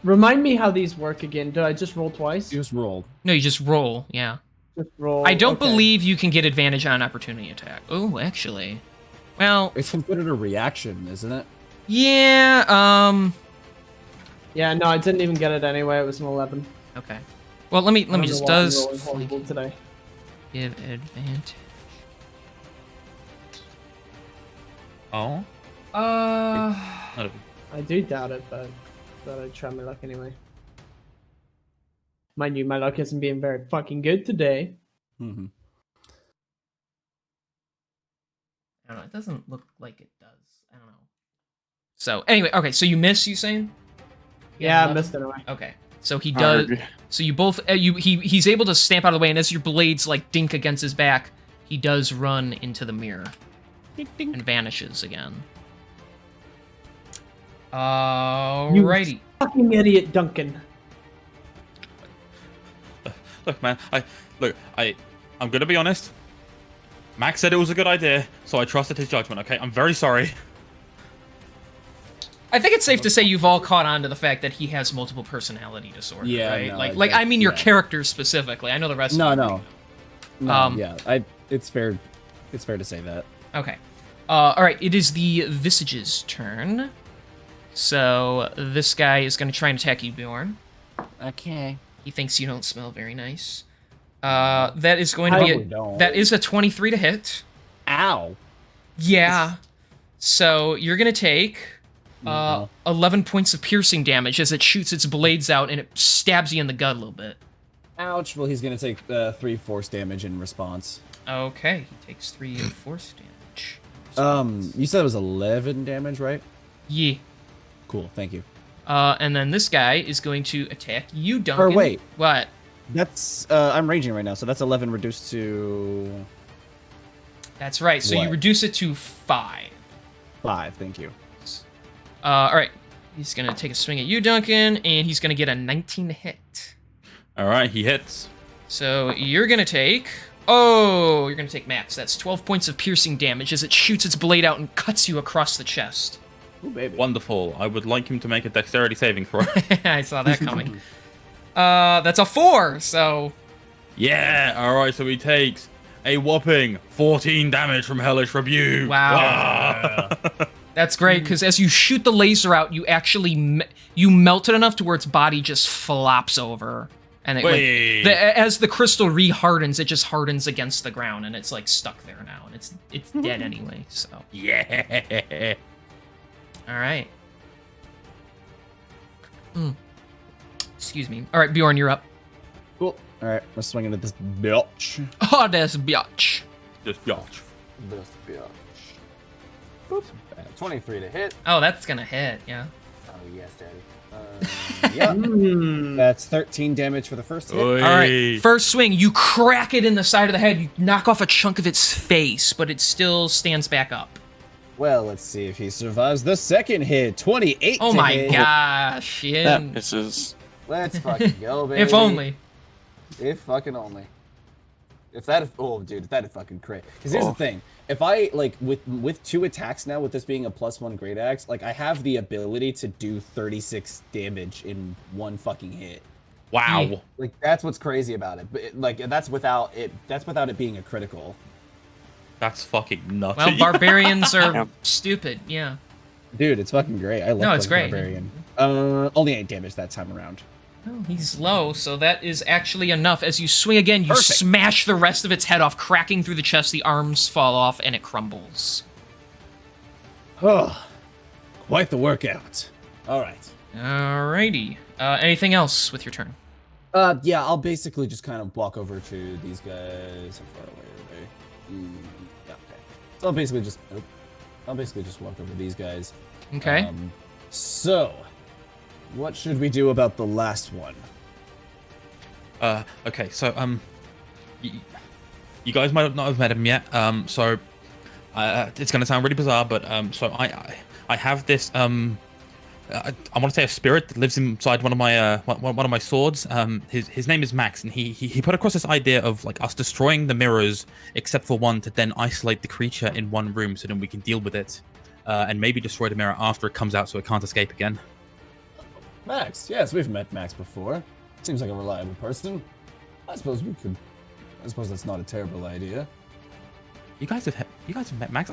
Remind me how these work again. Did I just roll twice? You just rolled. No, you just roll. Yeah. Just roll. I don't okay. believe you can get advantage on opportunity attack. Oh, actually. Well, It's considered a reaction, isn't it? yeah. Yeah, no, I didn't even get it anyway. It was an 11. Okay. Well, let me I don't just know why I'm does rolling horrible today. give advantage. Oh. Uh, I do doubt it, but I'd try my luck anyway. Mind you, my luck hasn't been very fucking good today. Mm-hmm. I don't know. It doesn't look like it does. I don't know. So anyway, okay. So you miss. You saying? Yeah, I 11? missed it anyway. Okay. So he does. Arg. So you both. He's able to stamp out of the way, and as your blades like dink against his back, he does run into the mirror and vanishes again. Alrighty. Fucking idiot, Duncan. Look, man. I'm gonna be honest. Max said it was a good idea, so I trusted his judgment. Okay, I'm very sorry. I think it's safe to say you've all caught on to the fact that he has multiple personality disorder, Yeah, right? no, like I mean your yeah. character specifically. I know the rest. No, of you no. No, Um, yeah, it's fair. It's fair to say that. Okay. All right. It is the Visage's turn. So this guy is going to try and attack you, Bjorn. Okay. He thinks you don't smell very nice. That is going to I be really don't. that is a 23 to hit. Ow. Yeah. So you're going to take Uh-oh. 11 points of piercing damage as it shoots its blades out and it stabs you in the gut a little bit. Ouch. Well, he's gonna take 3 force damage in response. Okay, he takes 3 of force damage. You said it was 11 damage, right? Yeah. Cool. Thank you. And then this guy is going to attack you, Duncan. Or wait. What? That's I'm raging right now, so that's 11 reduced to That's right. So you What? reduce it to 5. 5. Thank you. All right. He's gonna take a swing at you, Duncan, and he's gonna get a 19 to hit. All right, he hits. So you're gonna take. Oh, you're gonna take max. That's 12 points of piercing damage as it shoots its blade out and cuts you across the chest. Ooh, baby. Wonderful. I would like him to make a dexterity saving throw. I saw that coming. That's a 4. So Yeah. All right. So he takes a whopping 14 damage from Hellish Rebuke. Wow. That's great because as you shoot the laser out, you actually you melt it enough to where its body just flops over, and it, Wait. as the crystal re-hardens, it just hardens against the ground, and it's like stuck there now, and it's dead anyway. So Yeah. all right. Excuse me. All right, Bjorn, you're up. Cool. All right, we're swinging at this bitch. Oh, that's biatch. Just yotch. This bitch. Oops. 23 to hit. Oh, that's gonna hit. Yeah. Oh yes, daddy. Yeah. Hmm. That's 13 damage for the first hit. Oi. All right. First swing, you crack it in the side of the head. You knock off a chunk of its face, but it still stands back up. Well, let's see if he survives the second hit. 28 Oh to my hit. gosh! Yeah. That misses. Let's fucking go, baby. If only. If fucking only. If that, oh, dude, that is fucking crit. Because here's Oh. the thing: if I like with 2 attacks now, with this being a +1 great axe, like I have the ability to do 36 damage in one fucking hit. Wow. Yeah. Like that's what's crazy about it. But like that's without it. That's without it being a critical. That's fucking nuts. Well, barbarians are Yeah. stupid. Yeah. Dude, it's fucking great. I love No, it's playing great. Barbarian. Only 8 damage that time around. Well, he's low, so that is actually enough. As you swing again, you Perfect. smash the rest of its head off, cracking through the chest. The arms fall off, and it crumbles. Oh, quite the workout. All right. Alrighty. Anything else with your turn? Yeah, I'll basically just kind of walk over to these guys. How far away are they? Yeah, okay. So I'll basically just walk over to these guys. Okay. So, what should we do about the last one? Okay, so you guys might not have met him yet. So it's gonna sound really bizarre, but so I have this I want to say a spirit that lives inside one of my swords. His name is Max, and he put across this idea of like us destroying the mirrors except for one to then isolate the creature in one room so then we can deal with it, and maybe destroy the mirror after it comes out so it can't escape again. Max. Yes, we've met Max before. Seems like a reliable person. I suppose that's not a terrible idea. You guys have met Max.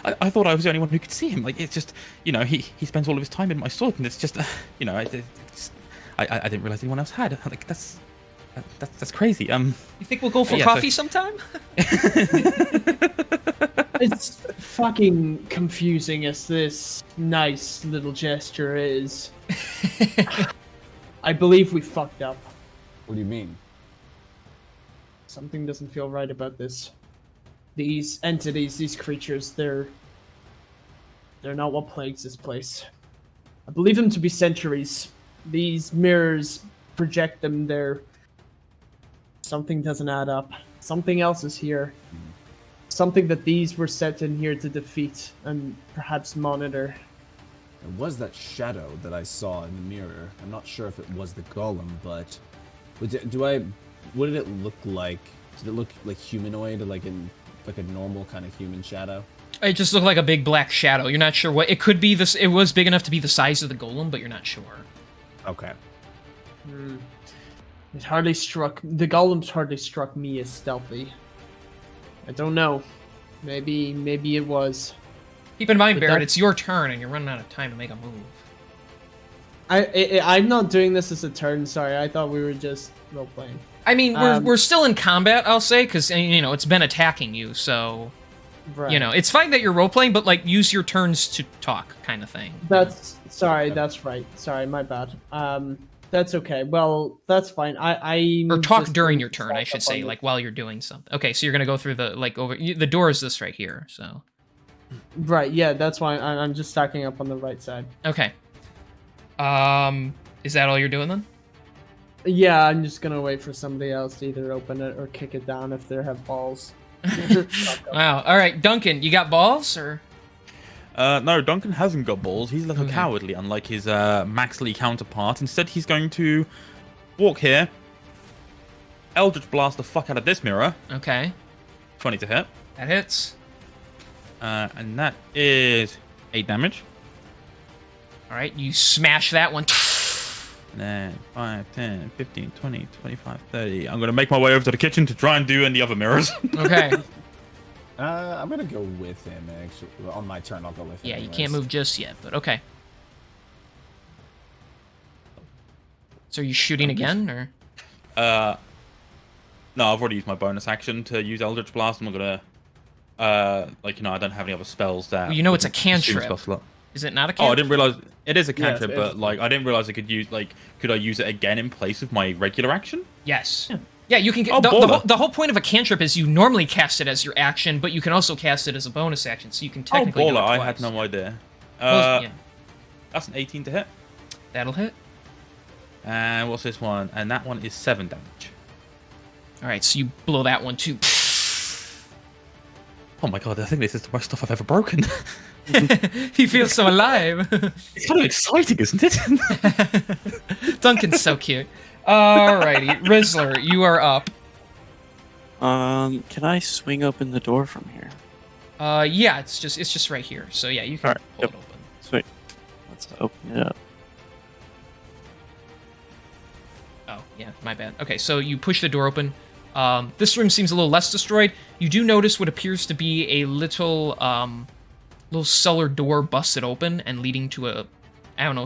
I thought I was the only one who could see him. Like, it's just, you know, he spends all of his time in my sword, and it's just, you know, I didn't realize anyone else had. Like, that's crazy. You think we'll go for Yeah, so- coffee sometime? It's fucking confusing as this nice little gesture is. I believe we fucked up. What do you mean? Something doesn't feel right about this. These entities, these creatures, they're not what plagues this place. I believe them to be sentries, These mirrors project them there. Something doesn't add up. Something else is here. Something that these were set in here to defeat and perhaps monitor. It was that shadow that I saw in the mirror. I'm not sure if it was the golem, but what did it look like? Did it look like humanoid, like a normal kind of human shadow? It just looked like a big black shadow. You're not sure what it could be. It was big enough to be the size of the golem, but you're not sure. Okay. The golems hardly struck me as stealthy. I don't know. Maybe it was. Keep in mind, But Barrett, that- it's your turn, and you're running out of time to make a move. I'm not doing this as a turn. Sorry, I thought we were just role playing. I mean, we're still in combat, I'll say, because it's been attacking you, so Right. it's fine that you're role playing, but like use your turns to talk, kind of thing. That's right. Sorry, my bad. That's okay. Well, that's fine. Or talk during your turn, I should say, like while you're doing something. Okay, so you're gonna go through the door is this right here, so. Right. Yeah, that's why I'm just stacking up on the right side. Okay. Is that all you're doing then? Yeah, I'm just gonna wait for somebody else to either open it or kick it down if they have balls. Wow. All right, Duncan, you got balls or? No, Duncan hasn't got balls. He's a little Okay. cowardly, unlike his Max Lee counterpart. Instead, he's going to walk here, Eldritch Blast the fuck out of this mirror. Okay, 20 to hit. that hits. And that is 8 damage. All right, you smash that one. And then 5, 10, 15, 20, 25, 30. I'm going to make my way over to the kitchen to try and do in the other mirrors. Okay. I'm gonna go with him, actually. Well, on my turn, I'll go with him. Yeah, you anyways. can't move just yet, but okay. So are you shooting again, or? No, I've already used my bonus action to use Eldritch Blast. I'm not going to... I don't have any other spells that... Well, you know it's a consume cantrip. spell slot. Is it not a Oh, cantrip? I didn't realize it is a Yes, cantrip, it but is. like I didn't realize I could use could I use it again in place of my regular action? Yes. Yeah, you can. Oh, The whole point of a cantrip is you normally cast it as your action, but you can also cast it as a bonus action, so you can technically oh, do it baller! I twice. had no idea. Yeah, That's an 18 to hit. that'll hit. And what's this one? And that one is 7 damage. All right, so you blow that one too. Oh my god! I think this is the most stuff I've ever broken. He feels so alive. It's kind of exciting, isn't it? Duncan's so cute. Alrighty, Rizzler, you are up. Can I swing open the door from here? Yeah, it's just right here. So yeah, you can Alright, pull yep. it open. Sweet. Let's open it up. Oh, yeah, my bad. Okay, so you push the door open. This room seems a little less destroyed. You do notice what appears to be a little cellar door busted open and leading to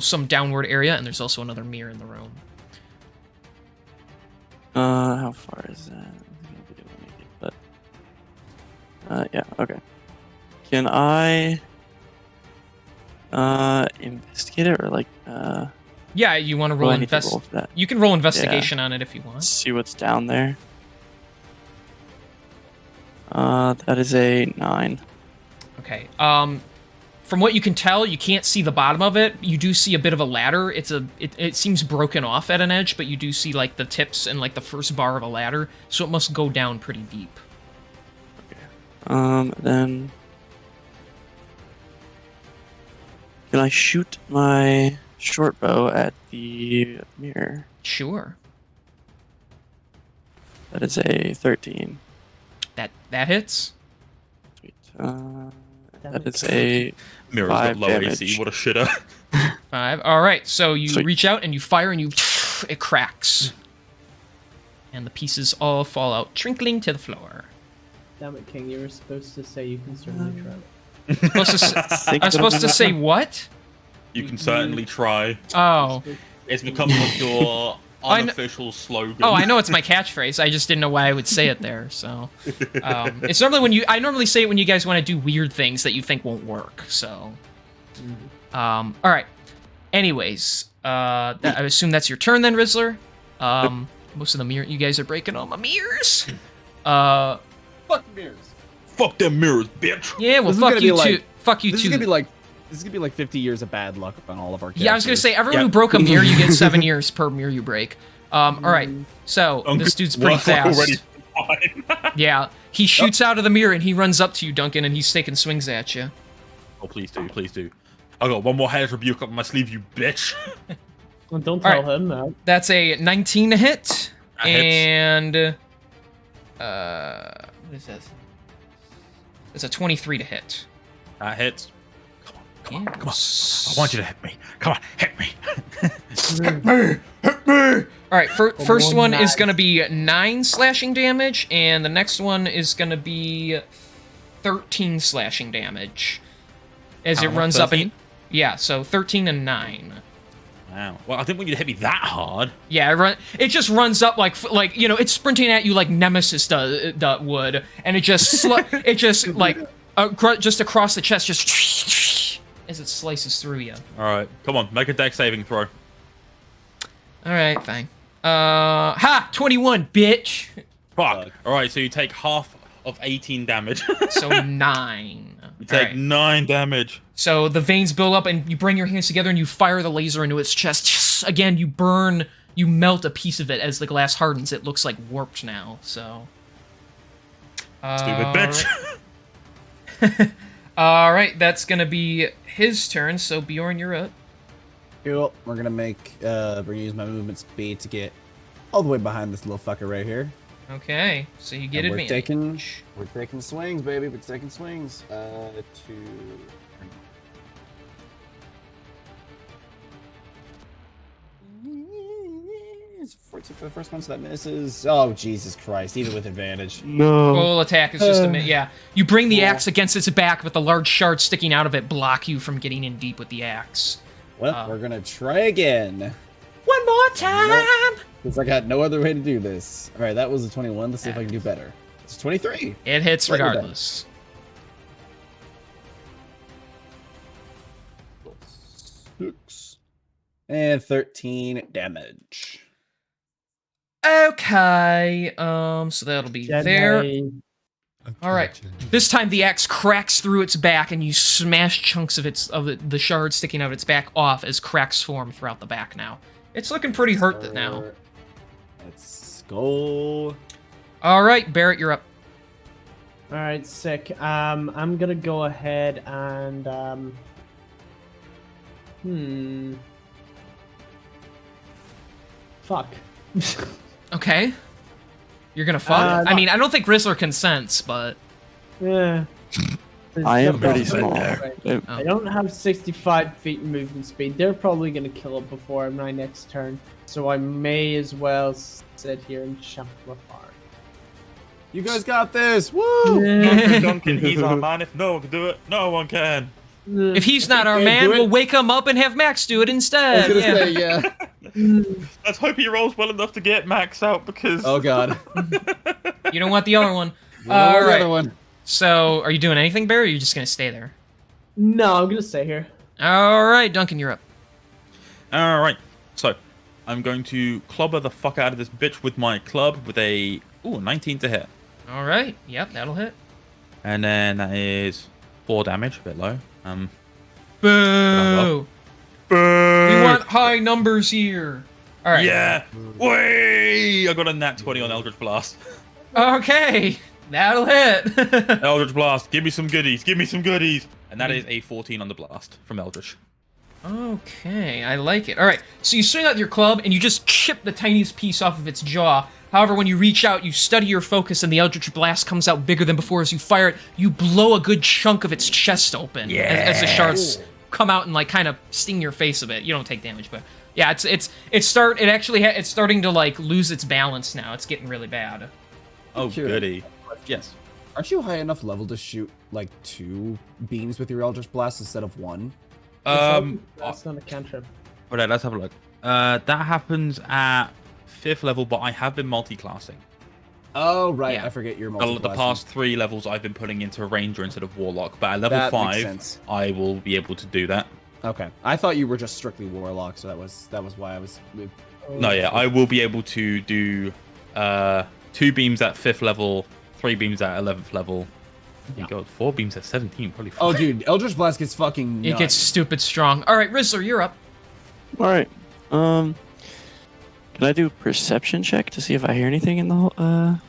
some downward area, and there's also another mirror in the room. How far is that? I think I'll be able to make it, but yeah, okay. Can I investigate it or Yeah, you want to roll I need to roll invest? for that? You can roll investigation on it if you want. See what's down there. That is a 9. Okay. From what you can tell, you can't see the bottom of it. You do see a bit of a ladder. It seems broken off at an edge, but you do see like the tips and like the first bar of a ladder, so it must go down pretty deep. Then can I shoot my short bow at the mirror? Sure. That is a 13. That hits. Sweet. That is a Mirror's got 5 low damage. AC. What a shitter. 5. All right. So you Sweet. reach out and you fire and it cracks, and the pieces all fall out, trickling to the floor. Damn it, King! You were supposed to say you can certainly try. I'm supposed to say what? You can certainly try. Oh. It's become like your I kn- unofficial slogan. Oh, I know it's my catchphrase. I just didn't know why I would say it there. So, it's normally I normally say it when you guys want to do weird things that you think won't work. So, all right. Anyways, I assume that's your turn then, Rizzler. Most of the mirror, you guys are breaking all my mirrors. Fuck mirrors. Fuck them mirrors, bitch. Yeah, well, This is fuck gonna you be too. like- Fuck you This too. is gonna be like This is gonna be like 50 years of bad luck on all of our characters. Yeah, I was gonna say everyone Yeah. who broke a mirror, you get 7 years per mirror you break. All right, so this dude's pretty fast. Already fine. Yeah, he shoots out of the mirror and he runs up to you, Duncan, and he's taking swings at you. Oh, please do, please do. I got one more Hellish Rebuke up my sleeve, you bitch. Well, don't All tell right. him that. That's a 19 to hit, That hits. and what is this? It's a 23 to hit. That hits. Come on, come on. Yes. I want you to hit me. Come on, hit me. All right, first on, one is nice. gonna be 9 slashing damage, and the next one is gonna be 13 slashing damage. As it How much? runs up 13? and yeah, so 13 and 9. Wow. Well, I didn't want you to hit me that hard. Yeah, it just runs up like it's sprinting at you like Nemesis would, and it just it just like just across the chest, just as it slices through you. All right, come on, make a dex saving throw. All right, fine. 21, bitch. Fuck. All right, so you take half of 18 damage. So 9. You take All right. 9 damage. So the veins build up, and you bring your hands together, and you fire the laser into its chest. Again, you melt a piece of it as the glass hardens. It looks like warped now. So. Stupid bitch. All right, that's gonna be his turn. So Bjorn, you're up. Cool. We're gonna use my movement speed to get all the way behind this little fucker right here. Okay, so you get And advantage. We're taking swings, baby. We're taking swings. It's 14 for the first one, so that misses. Oh, Jesus Christ. Even with advantage. No. Full attack is just a minute. Yeah, you bring the axe against its back, but the large shards sticking out of it block you from getting in deep with the axe. Well, we're gonna try again. One more time. Because I got no other way to do this. Alright, that was a 21. Let's see if I can do better. It's 23. It hits Slightly better. regardless. 6. And 13 damage. Okay, so that'll be there. Jedi. All right. This time the axe cracks through its back, and you smash chunks of the shards sticking out of its back off as cracks form throughout the back. Now it's looking pretty hurt now. Let's go. All right, Barrett, you're up. All right, sick. I'm gonna go ahead and Fuck. Okay. You're gonna fuck. I mean, I don't think Rizzler consents, but Yeah. I am pretty There's no small. problem. I don't have 65 feet movement speed. They're probably gonna kill it before my next turn, so I may as well sit here and jump my far. You guys got this. Woo! Duncan, he's our man. If no one can do it, no one can. if he's not our can't man, do it- we'll wake him up and have Max do it I was instead. gonna Yeah. say, yeah. Let's hope he rolls well enough to get Max out because. Oh, God. You don't want the other one. All All the right. other one. So, are you doing anything, Barry, or are you just gonna stay there? No, I'm gonna stay here. All right, Duncan, you're up. All right. So, I'm going to clobber the fuck out of this bitch with my club with a 19 to hit, All right. Yep, that'll hit. and then that is 4 damage, a bit low. Boo! We want high numbers here. All right. Yeah. Way! I got a nat 20 on Eldritch Blast. Okay, that'll hit. Eldritch Blast, give me some goodies. Give me some goodies. And that is a 14 on the blast from Eldritch. Okay, I like it. All right, so you swing out your club and you just chip the tiniest piece off of its jaw. However, when you reach out, you study your focus, and the Eldritch Blast comes out bigger than before. As you fire it, you blow a good chunk of its chest open as the shards come out and like kind of sting your face a bit. You don't take damage, but yeah, it's starting to like lose its balance now. It's getting really bad. Oh, Sure. goody. Yes. Aren't you high enough level to shoot like 2 beams with your Eldritch Blast instead of 1? That's not a cantrip. Alright, let's have a look. That happens at 5th level, but I have been multi-classing. Oh, right. Yeah. I forget your The multi past 3 levels I've been putting into Ranger instead of Warlock, but at level That makes 5, sense. I will be able to do that. Okay. I thought you were just strictly Warlock, so that was why I was. No, yeah, I will be able to do 2 beams at 5th level, 3 beams at 11th level, You got 4 beams at 17, probably. Oh, dude, Eldritch Blast gets fucking nuts. It gets stupid strong. All right, Rizzler, you're up. All right. Can I do a perception check to see if I hear anything in the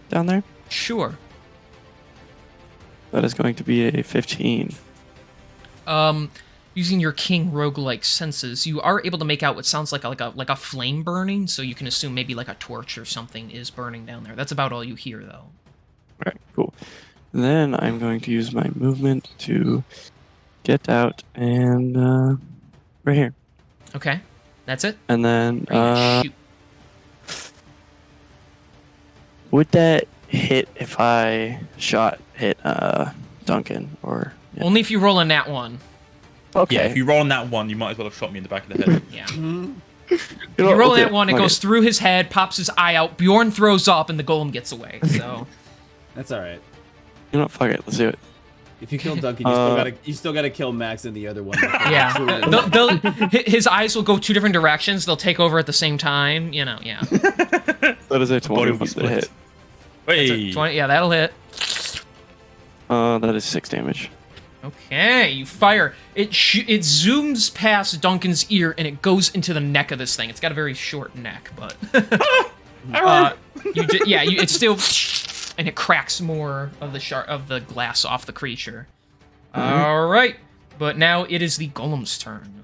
down there? Sure. That is going to be a 15. Using your king roguelike senses, you are able to make out what sounds like a flame burning, so you can assume maybe like a torch or something is burning down there. That's about all you hear, though. All right, cool. Then I'm going to use my movement to get out and right here. Okay, that's it. And then Are you gonna shoot? would that hit if I hit Duncan or yeah. Only if you roll a nat 1. Okay. Yeah, if you roll on that one, you might as well have shot me in the back of the head. Yeah. Mhm. If you roll that one, it goes through his head, pops his eye out. Bjorn throws up, and the golem gets away. So That's all right. You know what? Fuck it. Let's do it. If you kill Duncan, you still gotta kill Max and the other one. yeah, his eyes will go 2 different directions. They'll take over at the same time. You know, yeah. That is a 20 Body with the split. hit. Hey, 20, yeah, that'll hit. That is 6 damage. Okay, you fire. It zooms past Duncan's ear and it goes into the neck of this thing. It's got a very short neck, but it's still and it cracks more of the glass off the creature. All right, but now it is the golem's turn.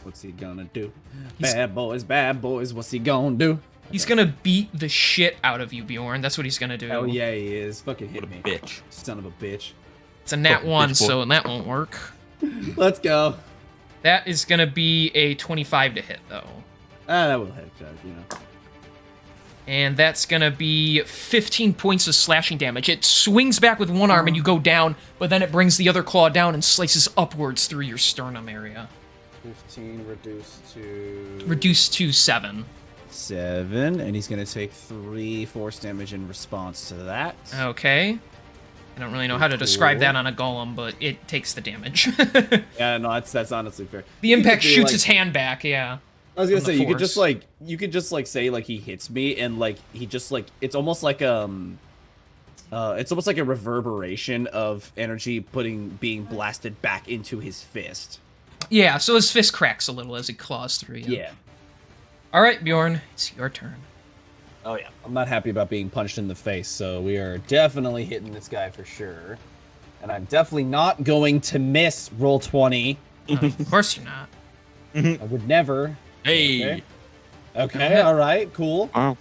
What's he gonna do? Bad boys, what's he gonna do? He's gonna beat the shit out of you, Bjorn. That's what he's gonna do. Hell yeah, he is. Fucking hit what a me. bitch. Son of a bitch. It's a nat Fucking 1, bitch boy. so that won't work. Let's go. That is gonna be a 25 to hit, though. That will hit, you know. And that's gonna be 15 points of slashing damage. It swings back with one arm and you go down, but then it brings the other claw down and slices upwards through your sternum area. 15 reduced to... Reduced to 7. 7, and he's gonna take 3 force damage in response to that. Okay. I don't really know how to describe Cool. that on a golem, but it takes the damage. Yeah, no, that's honestly fair. The impact You could do, shoots like- his hand back, yeah. I was gonna on the say you could force. just say like he hits me and like he just like it's almost like a reverberation of energy being blasted back into his fist. Yeah, so his fist cracks a little as it claws through you. Yeah. All right, Bjorn, it's your turn. Oh yeah. I'm not happy about being punched in the face, so we are definitely hitting this guy for sure. And I'm definitely not going to miss roll 20. Of course you're not. I would never. Hey, Okay, all right, cool. Wow.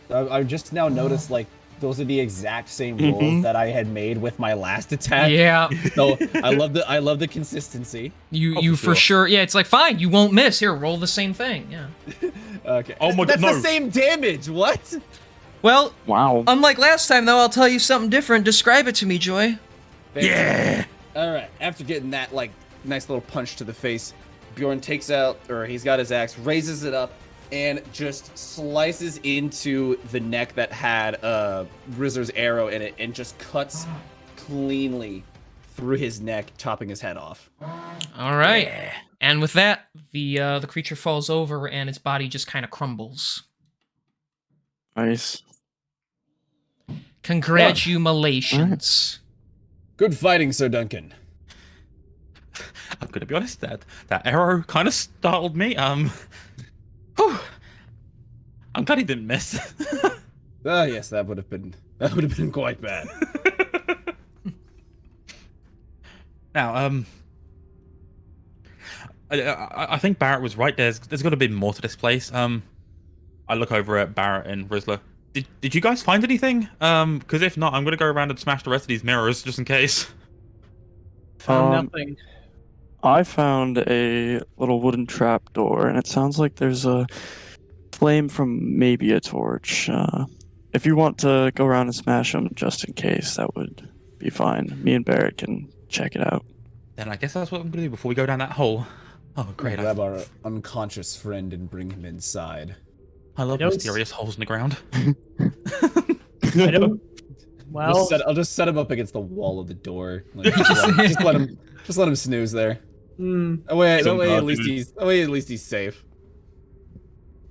I just now noticed like those are the exact same rolls that I had made with my last attack. Yeah, So I love the consistency. you for for sure. Yeah, it's like, fine, you won't miss. Here, roll the same thing. Yeah. Okay. Oh my That's God, the no. same damage. What? Well, Wow. unlike last time, though, I'll tell you something different. Describe it to me, Joy. yeah. All right. After getting that like nice little punch to the face, Bjorn takes out, or he's got his axe, raises it up, and just slices into the neck that had Rizzler's arrow in it, and just cuts cleanly through his neck, chopping his head off. All right. And with that, the creature falls over and its body just kind of crumbles. Nice. Congratulations. Good fighting, Sir Duncan. I'm gonna be honest. That arrow kind of startled me. Whew. I'm glad he didn't miss. Ah, yes, that would have been quite bad. Now, I think Barrett was right. There's got to be more to this place. I look over at Barrett and Rizzler. Did you guys find anything? Because if not, I'm gonna go around and smash the rest of these mirrors just in case. Found Um, nothing. I found a little wooden trap door, and it sounds like there's a flame from maybe a torch. If you want to go around and smash them just in case, that would be fine. Me and Barrett can check it out. Then I guess that's what I'm gonna do before we go down that hole. Oh, great! Grab our unconscious friend and bring him inside. I love I don't mysterious holes in the ground. I don't. Well, I'll just set him up against the wall of the door. Like, just let him snooze there. hmm, That way, Some at god least dude. he's safe.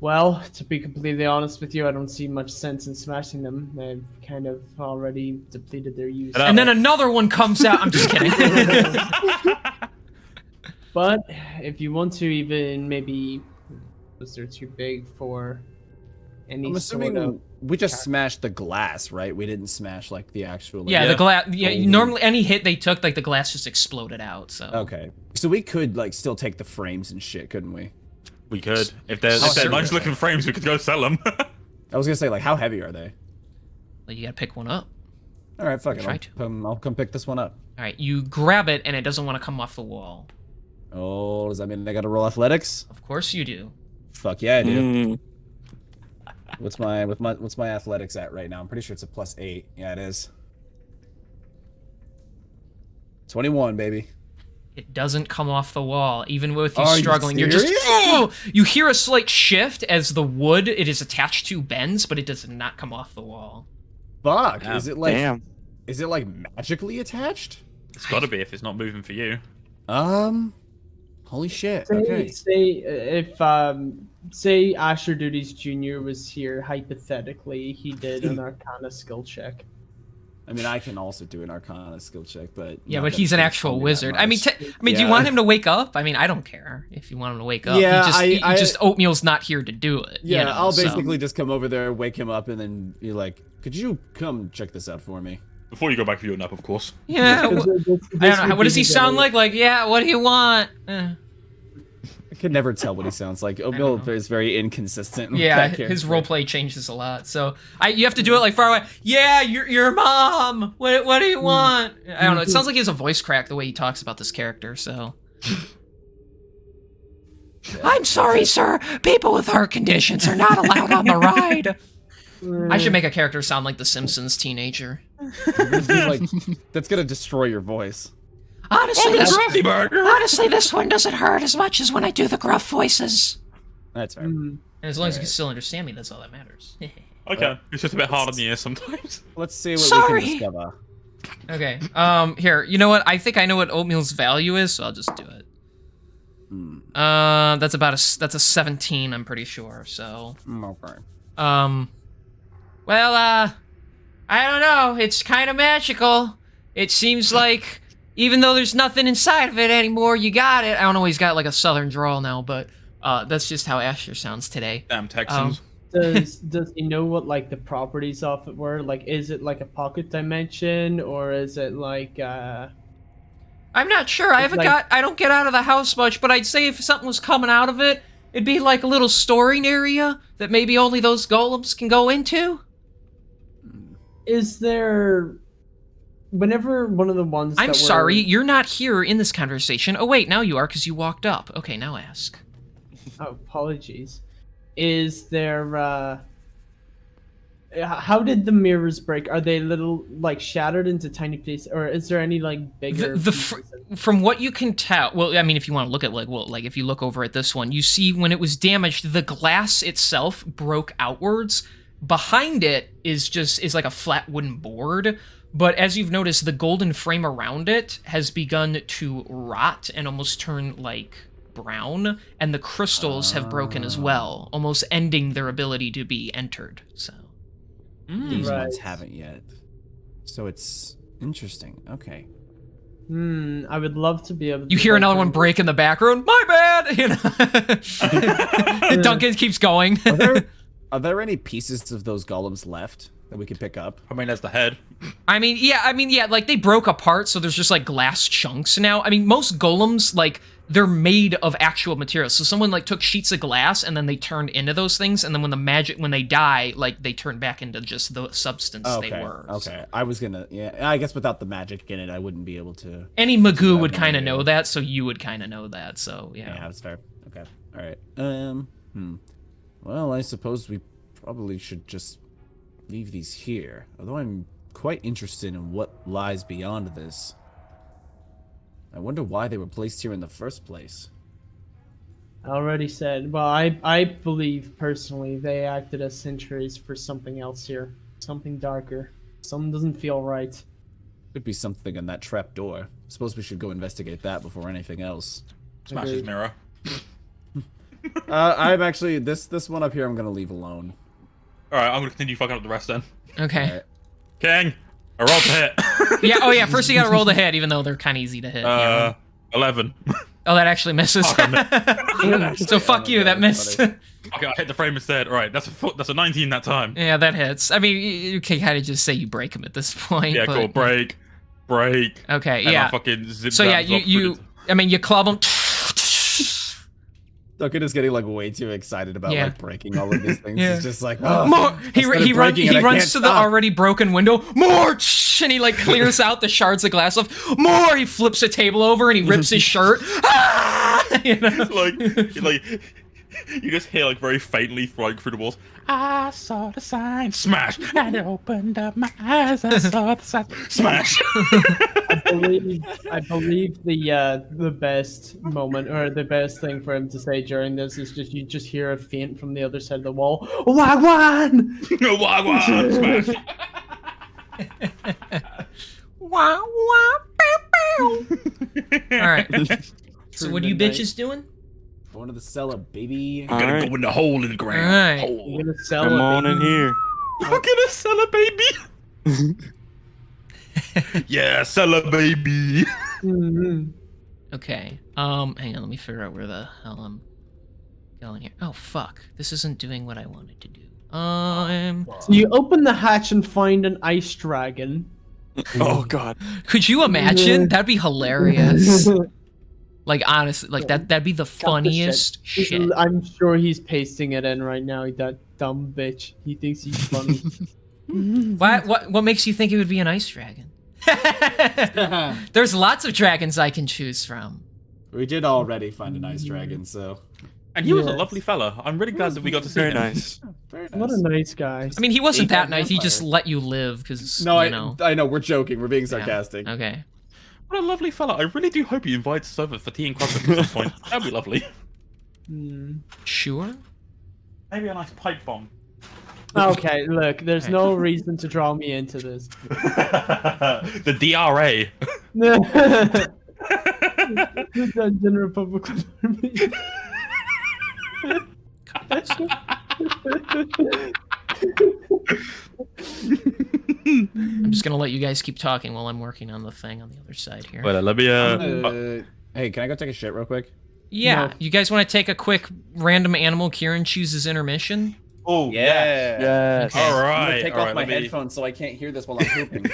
Well, to be completely honest with you, I don't see much sense in smashing them. They've kind of already depleted their use. And then another one comes out. I'm just kidding. But if you want to even maybe, those are too big for any I'm sort assuming of. we just smashed the glass, right? We didn't smash like the actual. Like, Yeah, Yeah. the glass. Yeah, Holy- normally any hit they took, like the glass just exploded out. So Okay, so we could like still take the frames and shit, couldn't we? We could. If they're certainly. nice looking frames, we could go sell them. I was gonna say like, how heavy are they? like, you gotta pick one up. All right, fuck it. Try to. I'll come pick this one up. All right, you grab it and it doesn't want to come off the wall. Oh, does that mean I gotta roll athletics? Of course you do. Fuck yeah, I do. Mm, What's my athletics at right now? I'm pretty sure it's a +8. Yeah, it is. 21, baby. It doesn't come off the wall, even with you Are you struggling. You're just. serious? Oh! You hear a slight shift as the wood it is attached to bends, but it does not come off the wall. Fuck. Damn. Is it like damn. is it like magically attached? It's got to be if it's not moving for you. Holy shit. Say, Okay. say Asher Duties Jr. was here, hypothetically, he did an Arcana skill check. I mean, I can also do an Arcana skill check, but Yeah, not but that he's an it's gonna actual tell me that wizard. I mean, much. do you Yeah. want him to wake up? I mean, I don't care if you want him to wake up. Yeah, Just Oatmeal's not here to do it. Yeah, you know, I'll so- basically just come over there, wake him up, and then be like, "Could you come check this out for me?" Before you go back for your nap, of course. Yeah. Because I don't know. What does he sound like? Like, yeah. What do you want? I can never tell what he sounds like. Oatmeal know. is very inconsistent. with Yeah, that his character. roleplay changes a lot. So you have to do it like far away. Yeah, your mom. What do you want? I don't know. It sounds like he has a voice crack the way he talks about this character. So. I'm sorry, sir. People with heart conditions are not allowed on the ride. I should make a character sound like the Simpsons teenager. He's like, that's gonna destroy your voice. Honestly, Burger! honestly, this one doesn't hurt as much as when I do the gruff voices. That's fair. And as long as you can still understand me, that's all that matters. Okay, it's just a bit hard on the ear sometimes. Let's see what Sorry. we can discover. Okay. Here. You know what? I think I know what Oatmeal's value is, so I'll just do it. That's a 17. I'm pretty sure. So. Okay. Well, I don't know. It's kind of magical. It seems like even though there's nothing inside of it anymore, you got it. I don't know. He's got like a southern drawl now, but that's just how Asher sounds today. Damn Texans. Does he know what like the properties of it were? Like, is it like a pocket dimension, or is it like I'm not sure. I don't get out of the house much, but I'd say if something was coming out of it, it'd be like a little storing area that maybe only those golems can go into. is there? Whenever one of the ones. I'm that sorry, you're not here in this conversation. Oh wait, now you are because you walked up. Okay, now ask. Oh, apologies. Is there? How did the mirrors break? Are they little like shattered into tiny pieces, or is there any like bigger? From what you can tell, well, I mean, if you want to look at like if you look over at this one, you see when it was damaged, the glass itself broke outwards. Behind it is like a flat wooden board, but as you've noticed, the golden frame around it has begun to rot and almost turn like brown, and the crystals have broken as well, almost ending their ability to be entered. So. These Right. ones haven't yet. So it's interesting. Okay. I would love to be able. You to hear like, another one break in the background. My bad. You know, Duncan keeps going. Are there any pieces of those golems left that we could pick up? I mean, there's the head. I mean, yeah. Like they broke apart, so there's just like glass chunks now. I mean, most golems like they're made of actual materials. So someone like took sheets of glass and then they turned into those things, and then when they die, like they turn back into just the substance they were. Okay. So. I was gonna. Yeah. I guess without the magic in it, I wouldn't be able to. Any Magoo would no kind of idea. know that, so you would kind of know that. So Yeah, yeah. that's fair. Okay. All right. Well, I suppose we probably should just leave these here. Although I'm quite interested in what lies beyond this. I wonder why they were placed here in the first place. I already said. Well, I believe personally they acted as sentries for something else here, something darker. Something doesn't feel right. Could be something in that trap door. Suppose we should go investigate that before anything else. Smash his Agreed. mirror. I'm actually this one up here. I'm gonna leave alone. All right, I'm gonna continue fucking up the rest then. Okay. Alright. King, I rolled to hit. Yeah. Oh yeah. First you gotta roll the hit, even though they're kind of easy to hit. Yeah. 11. Oh, that actually misses. So fuck you. That missed. Funny. Okay, I hit the frame instead. All right, that's a 19 that time. Yeah, that hits. I mean, you can kind of just say you break him at this point. Yeah, but... cool. Break. Okay. And I Yeah. fucking zip So yeah, that up through you. I mean, you club him. Duncan is getting like way too excited about Yeah. like breaking all of these things. Yeah. He's just like, oh, More. I started He breaking and I runs can't to the stop. already broken window. More. And he like clears out the shards of glass off. More. He flips a table over and he rips his shirt. Ah! You know? like you just hear like very faintly like through the walls. I saw the sign. Smash. And it opened up my eyes. I saw the sign. Smash. I believe the best moment or the best thing for him to say during this is just you just hear a faint from the other side of the wall. Wagwan! Wagwan. Smash. Wah, wah, pew, pew. All right. So what are you Midnight. bitches doing? Going to the cellar, baby. I'm gonna Alright. go in the hole in the ground. Alright. Hole. You're gonna sell Come it, on in baby. here. I'm gonna sell a baby. Yeah, sell a baby. Mhm. Okay. Hang on. Let me figure out where the hell I'm going here. Oh fuck! This isn't doing what I wanted to do. So you open the hatch and find an ice dragon. Oh god. Could you imagine? That'd be hilarious. Like honestly, like that'd be the funniest He's- shit. I'm sure he's pasting it in right now. That dumb bitch. He thinks he's funny. What makes you think it would be an ice dragon? There's lots of dragons I can choose from. We did already find an ice dragon, so And he was a Yes. lovely fella. I'm really glad that we got to see Very him. nice. very nice. What a nice guy. I mean, he wasn't Ate that that nice. He just vampire. let you live because No, you know. I know. We're joking. We're being Yeah. sarcastic. Okay. What a lovely fella. I really do hope he invites us over for tea and crumpets at some point. That'd be lovely. Hmm. Sure. Maybe a nice pipe bomb. Okay, look, there's no reason to draw me into this. The DRA. The Dungeon Republic Army. I'm just gonna let you guys keep talking while I'm working on the thing on the other side here. Wait, let me Hey, can I go take a shit real quick? Yeah, No. you guys want to take a quick random animal Kieran chooses intermission? Oh, Yes. Okay. All I'm right. gonna take all off right, my let me- headphones so I can't hear this while I'm pooping.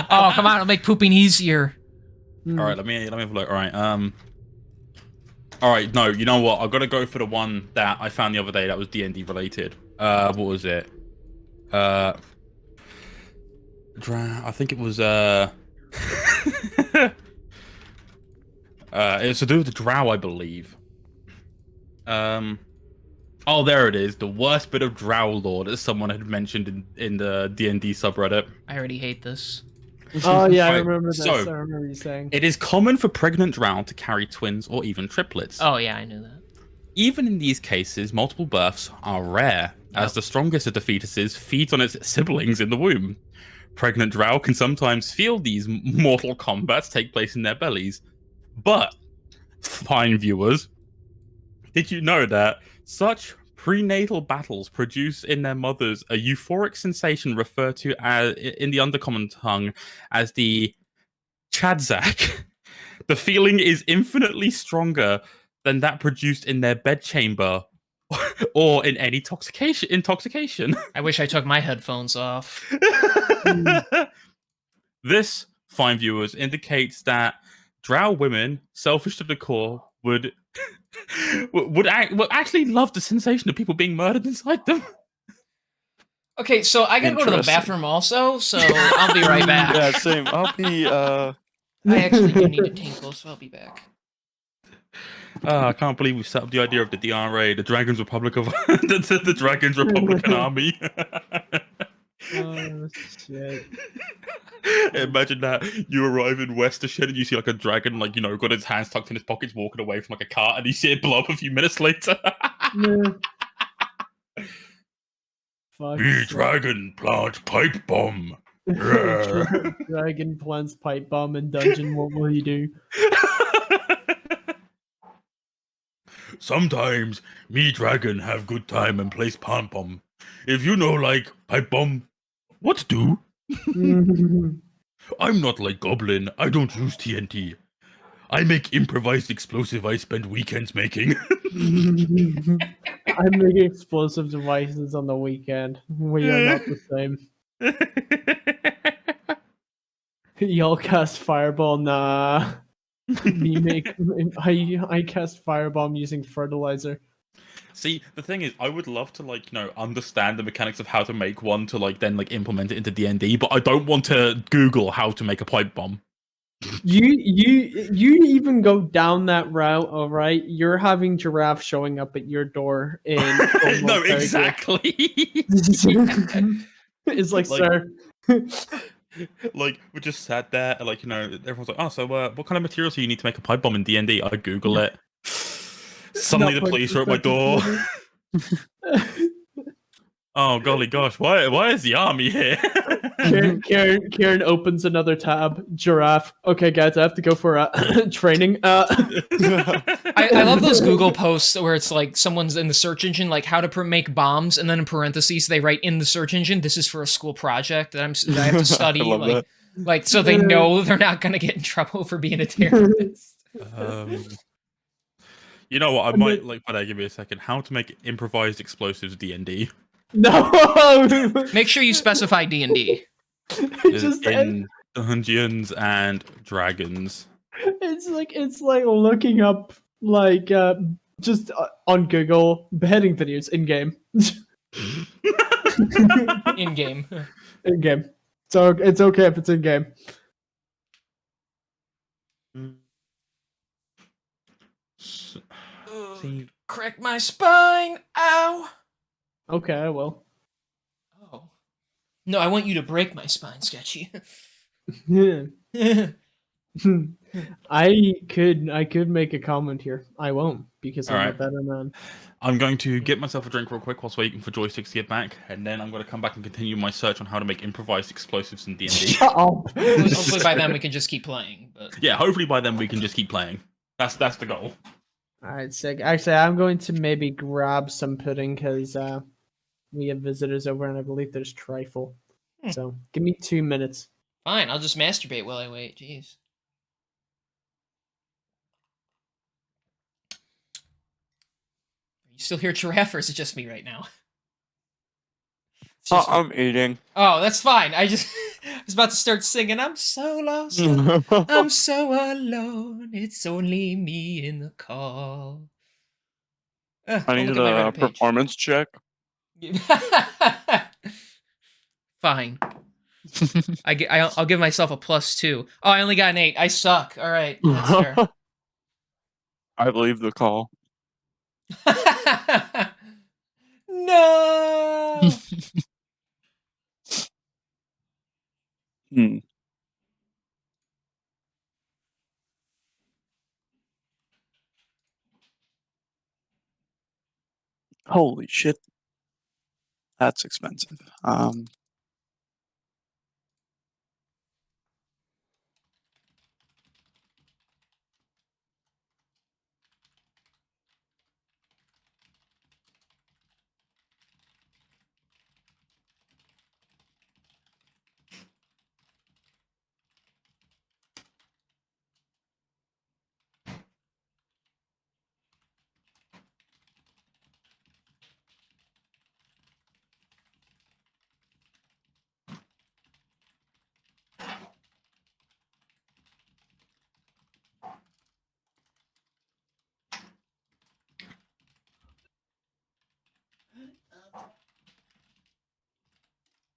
Oh, come on, it'll make pooping easier. All right, let me have a look. All right, all right. No, you know what? I've got to go for the one that I found the other day that was D&D related. What was it? I think it was it's to do with the drow, I believe. Oh, there it is. The worst bit of drow lore that someone had mentioned in the D&D subreddit. I already hate this. Oh yeah, I Right, remember this. so- I remember you saying. It is common for pregnant drow to carry twins or even triplets. Oh yeah, I knew that. Even in these cases, multiple births are rare, as the strongest of the fetuses feeds on its siblings in the womb. Pregnant drow can sometimes feel these mortal combats take place in their bellies. But, fine viewers, did you know that such prenatal battles produce in their mothers a euphoric sensation referred to as, in the undercommon tongue as the chadzak? The feeling is infinitely stronger than that produced in their bedchamber or in any intoxication. I wish I took my headphones off. This, fine viewers, indicates that drow women, selfish to the core, would actually love the sensation of people being murdered inside them. Okay, so I gotta go to the Interesting. bathroom also, so I'll be right back. Yeah, same. I'll be I actually do need to tinkle, so I'll be back. I can't believe we set up the idea of the DRA, the Dragons Republic of the Dragons Republican Army. Oh shit. Imagine that you arrive in Westershed and you see like a dragon, like, you know, got his hands tucked in his pockets, walking away from like a cart, and you see it blow up a few minutes later. Yeah. Fuck. The dragon plants pipe bomb. Roar. Dragon plants pipe bomb in dungeon. What will he do? Sometimes me dragon have good time and place pipe bomb. If you know like pipe bomb, what do? I'm not like goblin. I don't use TNT. I make improvised explosive I spend weekends making. I'm making explosive devices on the weekend. We are not the same. Y'all cast fireball, nah. I cast firebomb using fertilizer. See, the thing is, I would love to like, understand the mechanics of how to make one to like then like implement it into D&D, but I don't want to Google how to make a pipe bomb. You even go down that route, all right? You're having Giraffe showing up at your door in No, exactly. It's like, Like- sir. Like we just sat there, and, like everyone's like, "Oh, so what kind of materials do you need to make a pipe bomb in D&D?" I Google it. Suddenly, the Not police are at my door. Oh golly gosh, why is the army here? Kieran opens another tab. Giraffe. Okay, guys, I have to go for training. I love those Google posts where it's like someone's in the search engine, like how to make bombs, and then in parentheses they write in the search engine, "This is for a school project that I have to study." I love that. like so they know they're not gonna get in trouble for being a terrorist. You know what? I might like. But give me a second. How to make improvised explosives D&D No. Make sure you specify D&D. Just in Dungeons and Dragons. it's like looking up like just on Google beheading videos in game. In game. In game. So it's okay if it's in game. See, Crack my spine. Ow. Okay, I will. Oh. No, I want you to break my spine, Sketchy. I could make a comment here. I won't because I'm a Alright. better man. I'm going to get myself a drink real quick whilst waiting for joysticks to get back, and then I'm going to come back and continue my search on how to make improvised explosives in D&D. Shut up. Hopefully by then we can just keep playing. But Yeah, hopefully by then we can just keep playing. That's the goal. Alright, sick. Actually, I'm going to maybe grab some pudding because we have visitors over and I believe there's trifle. So give me 2 minutes. fine, I'll just masturbate while I wait. Jeez. Are you still here, Giraffe, or is it just me right now? It's just- I'm eating. Oh, that's fine. I was about to start singing. I'm so lost. I'm so alone. It's only me in the call. I I'll needed look at my a Reddit page. performance check. Fine. I'll give myself a +2. Oh, I only got an 8. I suck. All right. That's fair. I believe the call. No. Hmm. Holy shit. That's expensive. Oh,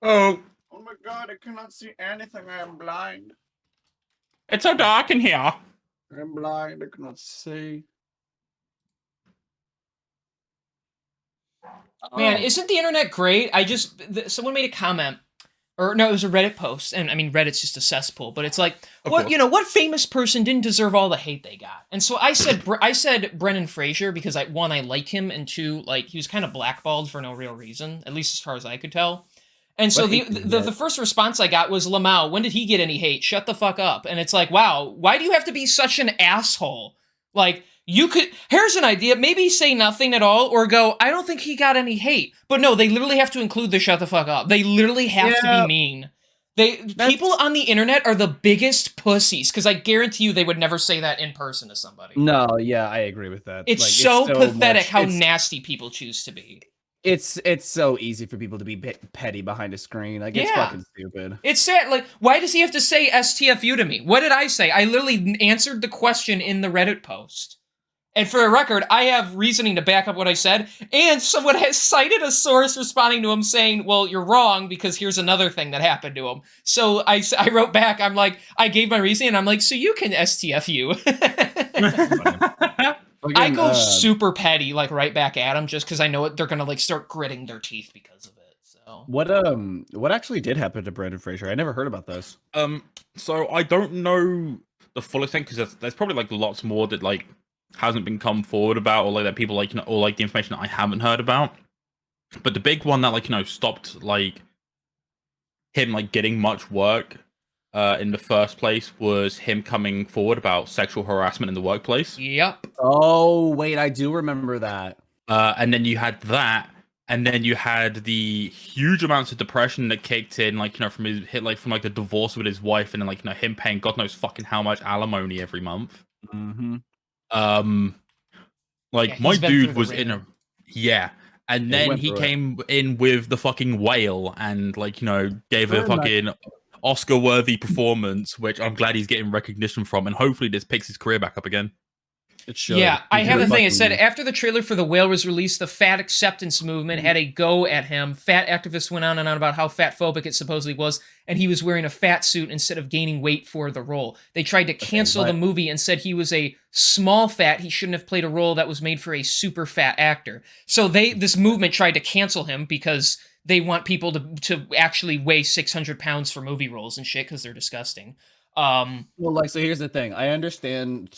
Oh my god, I cannot see anything. I am blind. it's so dark in here. I'm blind. I cannot see. Man, Oh. isn't the internet great? Someone made a comment, or no, it was a Reddit post, and I mean Reddit's just a cesspool, but it's like, Of what course. what famous person didn't deserve all the hate they got? And so I said Brendan Fraser because I like him, and two, like he was kind of blackballed for no real reason, at least as far as I could tell. And so What the, hate did he the get? the first response I got was, Lamau, when did he get any hate? Shut the fuck up. And it's like, wow, why do you have to be such an asshole Like, here's an idea, maybe say nothing at all, or go, I don't think he got any hate. But no, they literally have to include the shut the fuck up. They literally have to be mean. People on the internet are the biggest pussies, because I guarantee you they would never say that in person to somebody. No, yeah, I agree with that. It's Like, so pathetic much- how it's- nasty people choose to be. It's so easy for people to be petty behind a screen. Like, it's Yeah. fucking stupid. It's sad. Like, why does he have to say STFU to me? What did I say? I literally answered the question in the Reddit post. And for the record, I have reasoning to back up what I said, and someone has cited a source responding to him saying, well, you're wrong, because here's another thing that happened to him. So I wrote back, I'm like, I gave my reasoning, and I'm like, so you can STFU. I go super petty, like, right back at them, just because I know they're gonna, like, start gritting their teeth because of it, so. What actually did happen to Brandon Fraser? I never heard about this. So I don't know the full extent, because there's probably like lots more that like hasn't been come forward about, or like that people like, or like the information that I haven't heard about. But the big one that like stopped like him like getting much work in the first place was him coming forward about sexual harassment in the workplace. Yep. Oh wait, I do remember that. And then you had that, and then you had the huge amounts of depression that kicked in, like from his from the divorce with his wife, and then like him paying God knows fucking how much alimony every month. Mm-hmm. Like Yeah, my he's been dude through the was in ringer. and Yeah, he then went he through it. came in with the fucking whale and like gave a Very much. fucking Oscar-worthy performance, which I'm glad he's getting recognition from, and hopefully this picks his career back up again. It should. Yeah, I He have should the thing. It fucking- said after the trailer for The Whale was released, the fat acceptance movement had a go at him. Fat activists went on and on about how fat phobic it supposedly was, and he was wearing a fat suit instead of gaining weight for the role. They tried to cancel the but- movie and said he was a small fat. He shouldn't have played a role that was made for a super fat actor. So this movement tried to cancel him because they want people to actually weigh 600 pounds for movie roles and shit because they're disgusting. Well, like, so here's the thing. I understand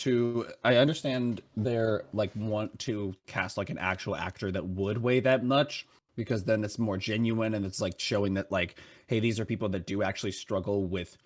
they're like want to cast like an actual actor that would weigh that much, because then it's more genuine and it's like showing that like, hey, these are people that do actually struggle with,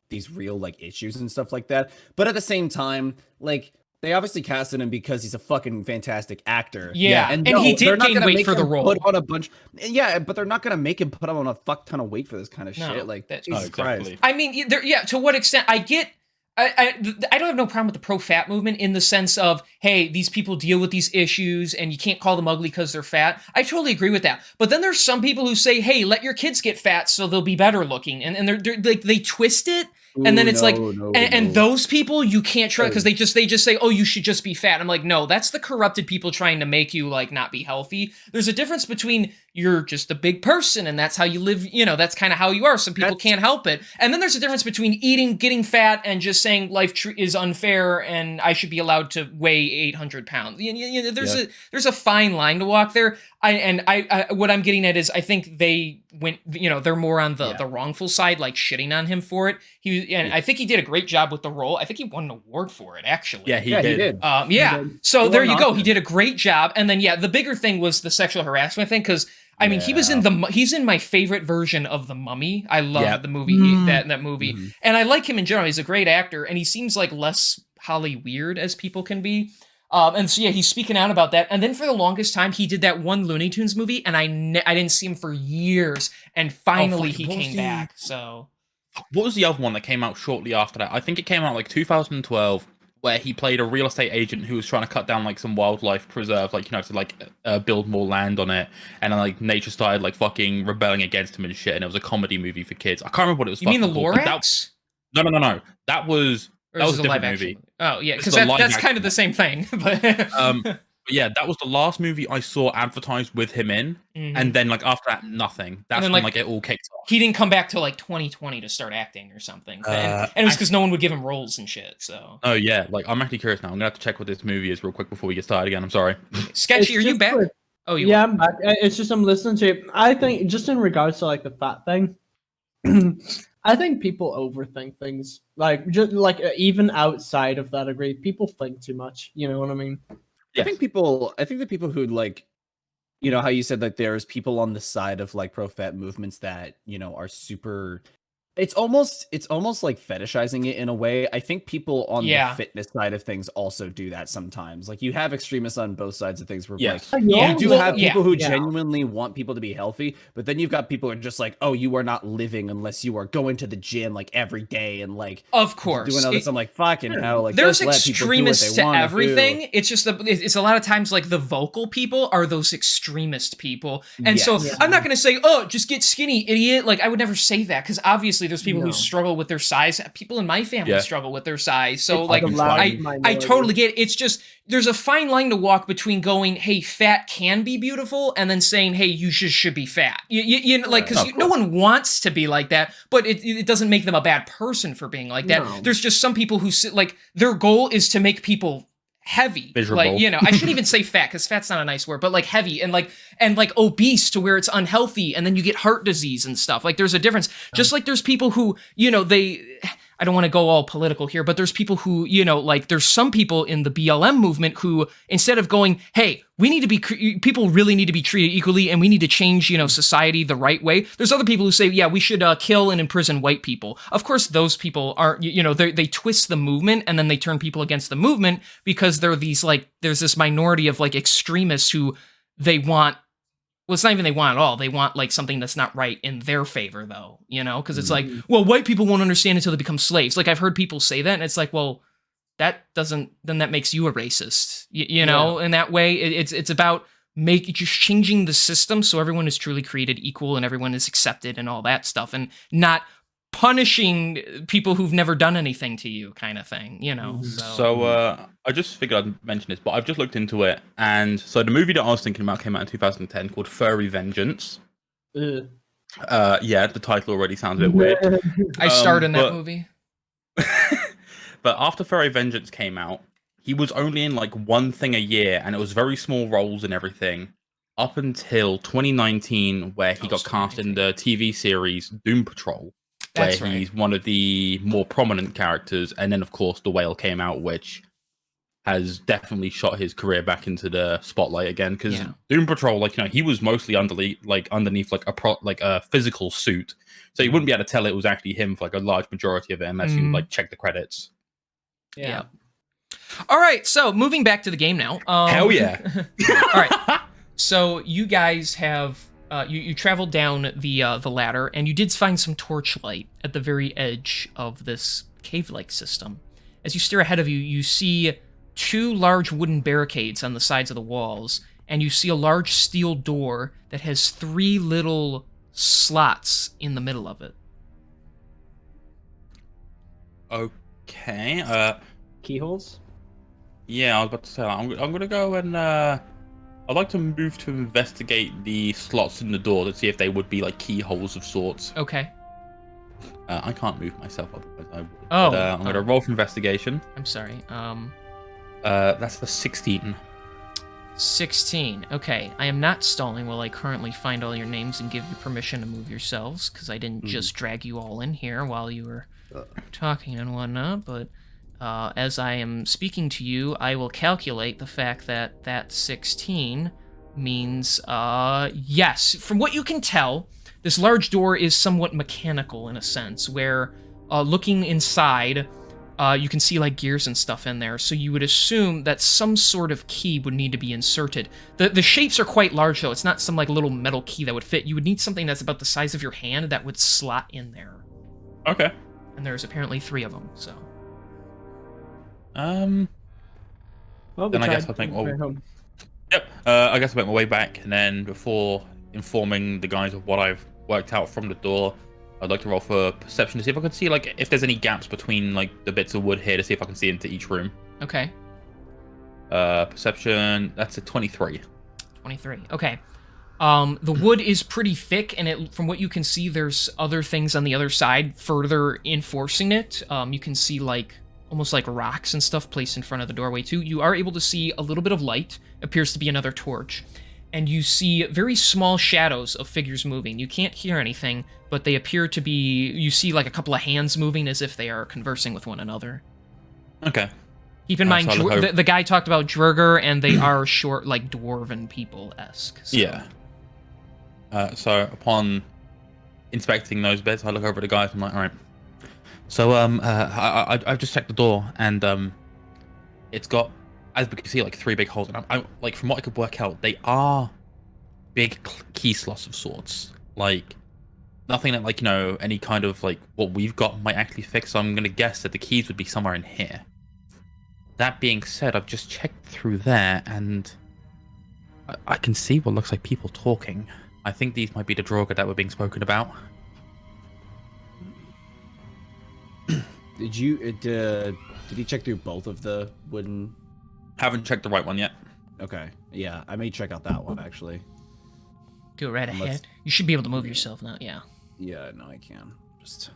these real like issues and stuff like that. But at the same time, like, they obviously casted him because he's a fucking fantastic actor. Yeah, and he no, did they're not gain gonna weight make for the him role. Put on a bunch. Yeah, but they're not gonna make him put on a fuck ton of weight for this kind of No, shit. Like, that- Jesus Christ. I mean, to what extent? I get. I don't have no problem with the pro-fat movement in the sense of, hey, these people deal with these issues and you can't call them ugly because they're fat. I totally agree with that. But then there's some people who say, hey, let your kids get fat so they'll be better looking. And they're like, they twist it. And then Ooh, it's no, like, no, and no. those people you can't try because they just say, oh, you should just be fat. I'm like, no, that's the corrupted people trying to make you like not be healthy. There's a difference between you're just a big person and that's how you live. That's kind of how you are. Some people can't help it. And then there's a difference between eating, getting fat, and just saying life is unfair and I should be allowed to weigh 800 pounds. There's a fine line to walk there. I what I'm getting at is I think they went, they're more on the wrongful side, like shitting on him for it. I think he did a great job with the role. I think he won an award for it, actually. Yeah, he Yeah, did. he did. Yeah. So He there won you an go. Oscar. He did a great job. And then the bigger thing was the sexual harassment thing, because I mean, he was he's in my favorite version of The Mummy. I love the movie, that movie. Mhm. And I like him in general. He's a great actor, and he seems like less Holly weird as people can be. And so he's speaking out about that. And then for the longest time, he did that one Looney Tunes movie, and I didn't see him for years. And finally, fuck, he what was came the- back. So What was the other one that came out shortly after that? I think it came out like 2012, where he played a real estate agent who was trying to cut down like some wildlife preserve, like to like build more land on it, and then like nature started like fucking rebelling against him and shit. And it was a comedy movie for kids. I can't remember what it was. you mean the fucking called, but Lorax? No. That was Or that is was it a a live different action movie. Oh yeah, This because is a live that's action kind of the same thing. But But yeah, that was the last movie I saw advertised with him in, Mhm. and then like after that, nothing. That's then, when like, like it all kicked off. he didn't come back till like 2020 to start acting or something. And it was because no one would give him roles and shit. So Oh yeah, like I'm actually curious now. I'm gonna have to check what this movie is real quick before we get started again. I'm sorry. Sketchy, are It's you just back? like- Oh, you Yeah, are. I'm back. It's just I'm listening to it. I think just in regards to like the fat thing, I think people overthink things. Like just like even outside of that agree, people think too much. You know what I mean? I think the people who like, how you said like there's people on the side of like pro fat movements that, are super It's almost like fetishizing it in a way. I think people on Yeah. the fitness side of things also do that sometimes. Like you have extremists on both sides of things where Yes. like Yeah. you do Well, have yeah. people who Yeah. genuinely want people to be healthy, but then you've got people who are just like, oh, you are not living unless you are going to the gym like every day and like Of course. doing all this. I'm like, fucking hell, like There's just let people do what extremists they to want everything. It's just it's a lot of times like the vocal people are those extremist people, and so Yes. I'm not gonna say, oh, just get skinny, idiot. Like I would never say that because obviously there's people who No. struggle with their size. People in my family Yeah. struggle with their size. So It's like the loud I minority. totally get it. It's just there's a fine line to walk between going, hey, fat can be beautiful, and then saying, hey, you should be fat. You know, like because Of no course. one wants to be like that, but it doesn't make them a bad person for being like that. No. There's just some people who like their goal is to make people heavy. Miserable. Like, you know, I shouldn't even say fat because fat's not a nice word, but like heavy and like obese to where it's unhealthy and then you get heart disease and stuff. Like there's a difference. Just like there's people who, you know, I don't want to go all political here, but there's people who, you know, like there's some people in the BLM movement who instead of going, hey, we need to be, people really need to be treated equally and we need to change, you know, society the right way. There's other people who say, yeah, we should kill and imprison white people. Of course, those people aren't, you know, they twist the movement and then they turn people against the movement because they're these like, there's this minority of like extremists who they want, well, it's not even they want it all. They want like something that's not right in their favor though, you know, because it's like, well, white people won't understand until they become slaves. Like I've heard people say that and it's like, well, that makes you a racist, you know, in that way. It's about just changing the system so everyone is truly created equal and everyone is accepted and all that stuff and not punishing people who've never done anything to you kind of thing, you know. So I just figured I'd mention this, but I've just looked into it, and so the movie that I was thinking about came out in 2010 called Furry Vengeance. Ugh. Yeah, the title already sounds a bit weird. I starred in that but- movie. But after Furry Vengeance came out, he was only in like one thing a year, and it was very small roles and everything, up until 2019, where he got cast in the TV series Doom Patrol, That's where right. he's one of the more prominent characters. And then, of course, The Whale came out, which has definitely shot his career back into the spotlight again. Because Yeah. Doom Patrol, like, you know, he was mostly underneath like a physical suit, so you wouldn't be able to tell it was actually him for like a large majority of it unless you like check the credits. Yeah. All right, so moving back to the game now. Hell yeah. All right. So you guys have you traveled down the ladder, and you did find some torchlight at the very edge of this cave-like system. As you stare ahead of you, you see two large wooden barricades on the sides of the walls, and you see a large steel door that has three little slots in the middle of it. Okay. Keyholes? Yeah, I was about to say, I'm gonna go and I'd like to move to investigate the slots in the door to see if they would be like keyholes of sorts. Okay. I can't move myself, otherwise I would. Oh, But, I'm gonna roll for investigation. I'm sorry. That's the 16. 16. Okay, I am not stalling while I currently find all your names and give you permission to move yourselves, because I didn't just drag you all in here while you were talking and whatnot, but as I am speaking to you, I will calculate the fact that that 16 means, yes. From what you can tell, this large door is somewhat mechanical in a sense, where looking inside, you can see like gears and stuff in there, so you would assume that some sort of key would need to be inserted. The shapes are quite large though. It's not some like little metal key that would fit. You would need something that's about the size of your hand that would slot in there. Okay. And there's apparently 3 of them, so. Well, Then I guess I'll think, home. Yep. I guess I make my way back, and then before informing the guys of what I've worked out from the door, I'd like to roll for perception to see if I can see like if there's any gaps between like the bits of wood here to see if I can see into each room. Okay. Perception, that's a 23. 23. Okay. The wood is pretty thick, and from what you can see, there's other things on the other side further enforcing it. You can see like almost like rocks and stuff placed in front of the doorway too. You are able to see a little bit of light. Appears to be another torch. And you see very small shadows of figures moving. You can't hear anything, but they appear to be... You see like a couple of hands moving as if they are conversing with one another. Okay. Keep in mind, so I'll look the guy talked about Dwerger, and they are short, like dwarven people-esque. So. Yeah. So upon inspecting those bits, I look over at the guys. I'm like, all right. So I've just checked the door, and it's got, as we can see, like 3 big holes. And I'm like, from what I could work out, they are big key slots of sorts. Like nothing that, like, you know, any kind of like what we've got might actually fix. So I'm gonna guess that the keys would be somewhere in here. That being said, I've just checked through there, and I can see what looks like people talking. I think these might be the Draugr that were being spoken about. Did you did he check through both of the wooden? Haven't checked the right one yet. Okay, yeah, I may check out that one actually. Go right Unless- ahead. You should be able to move yourself now. Yeah. Yeah, no, I can. Just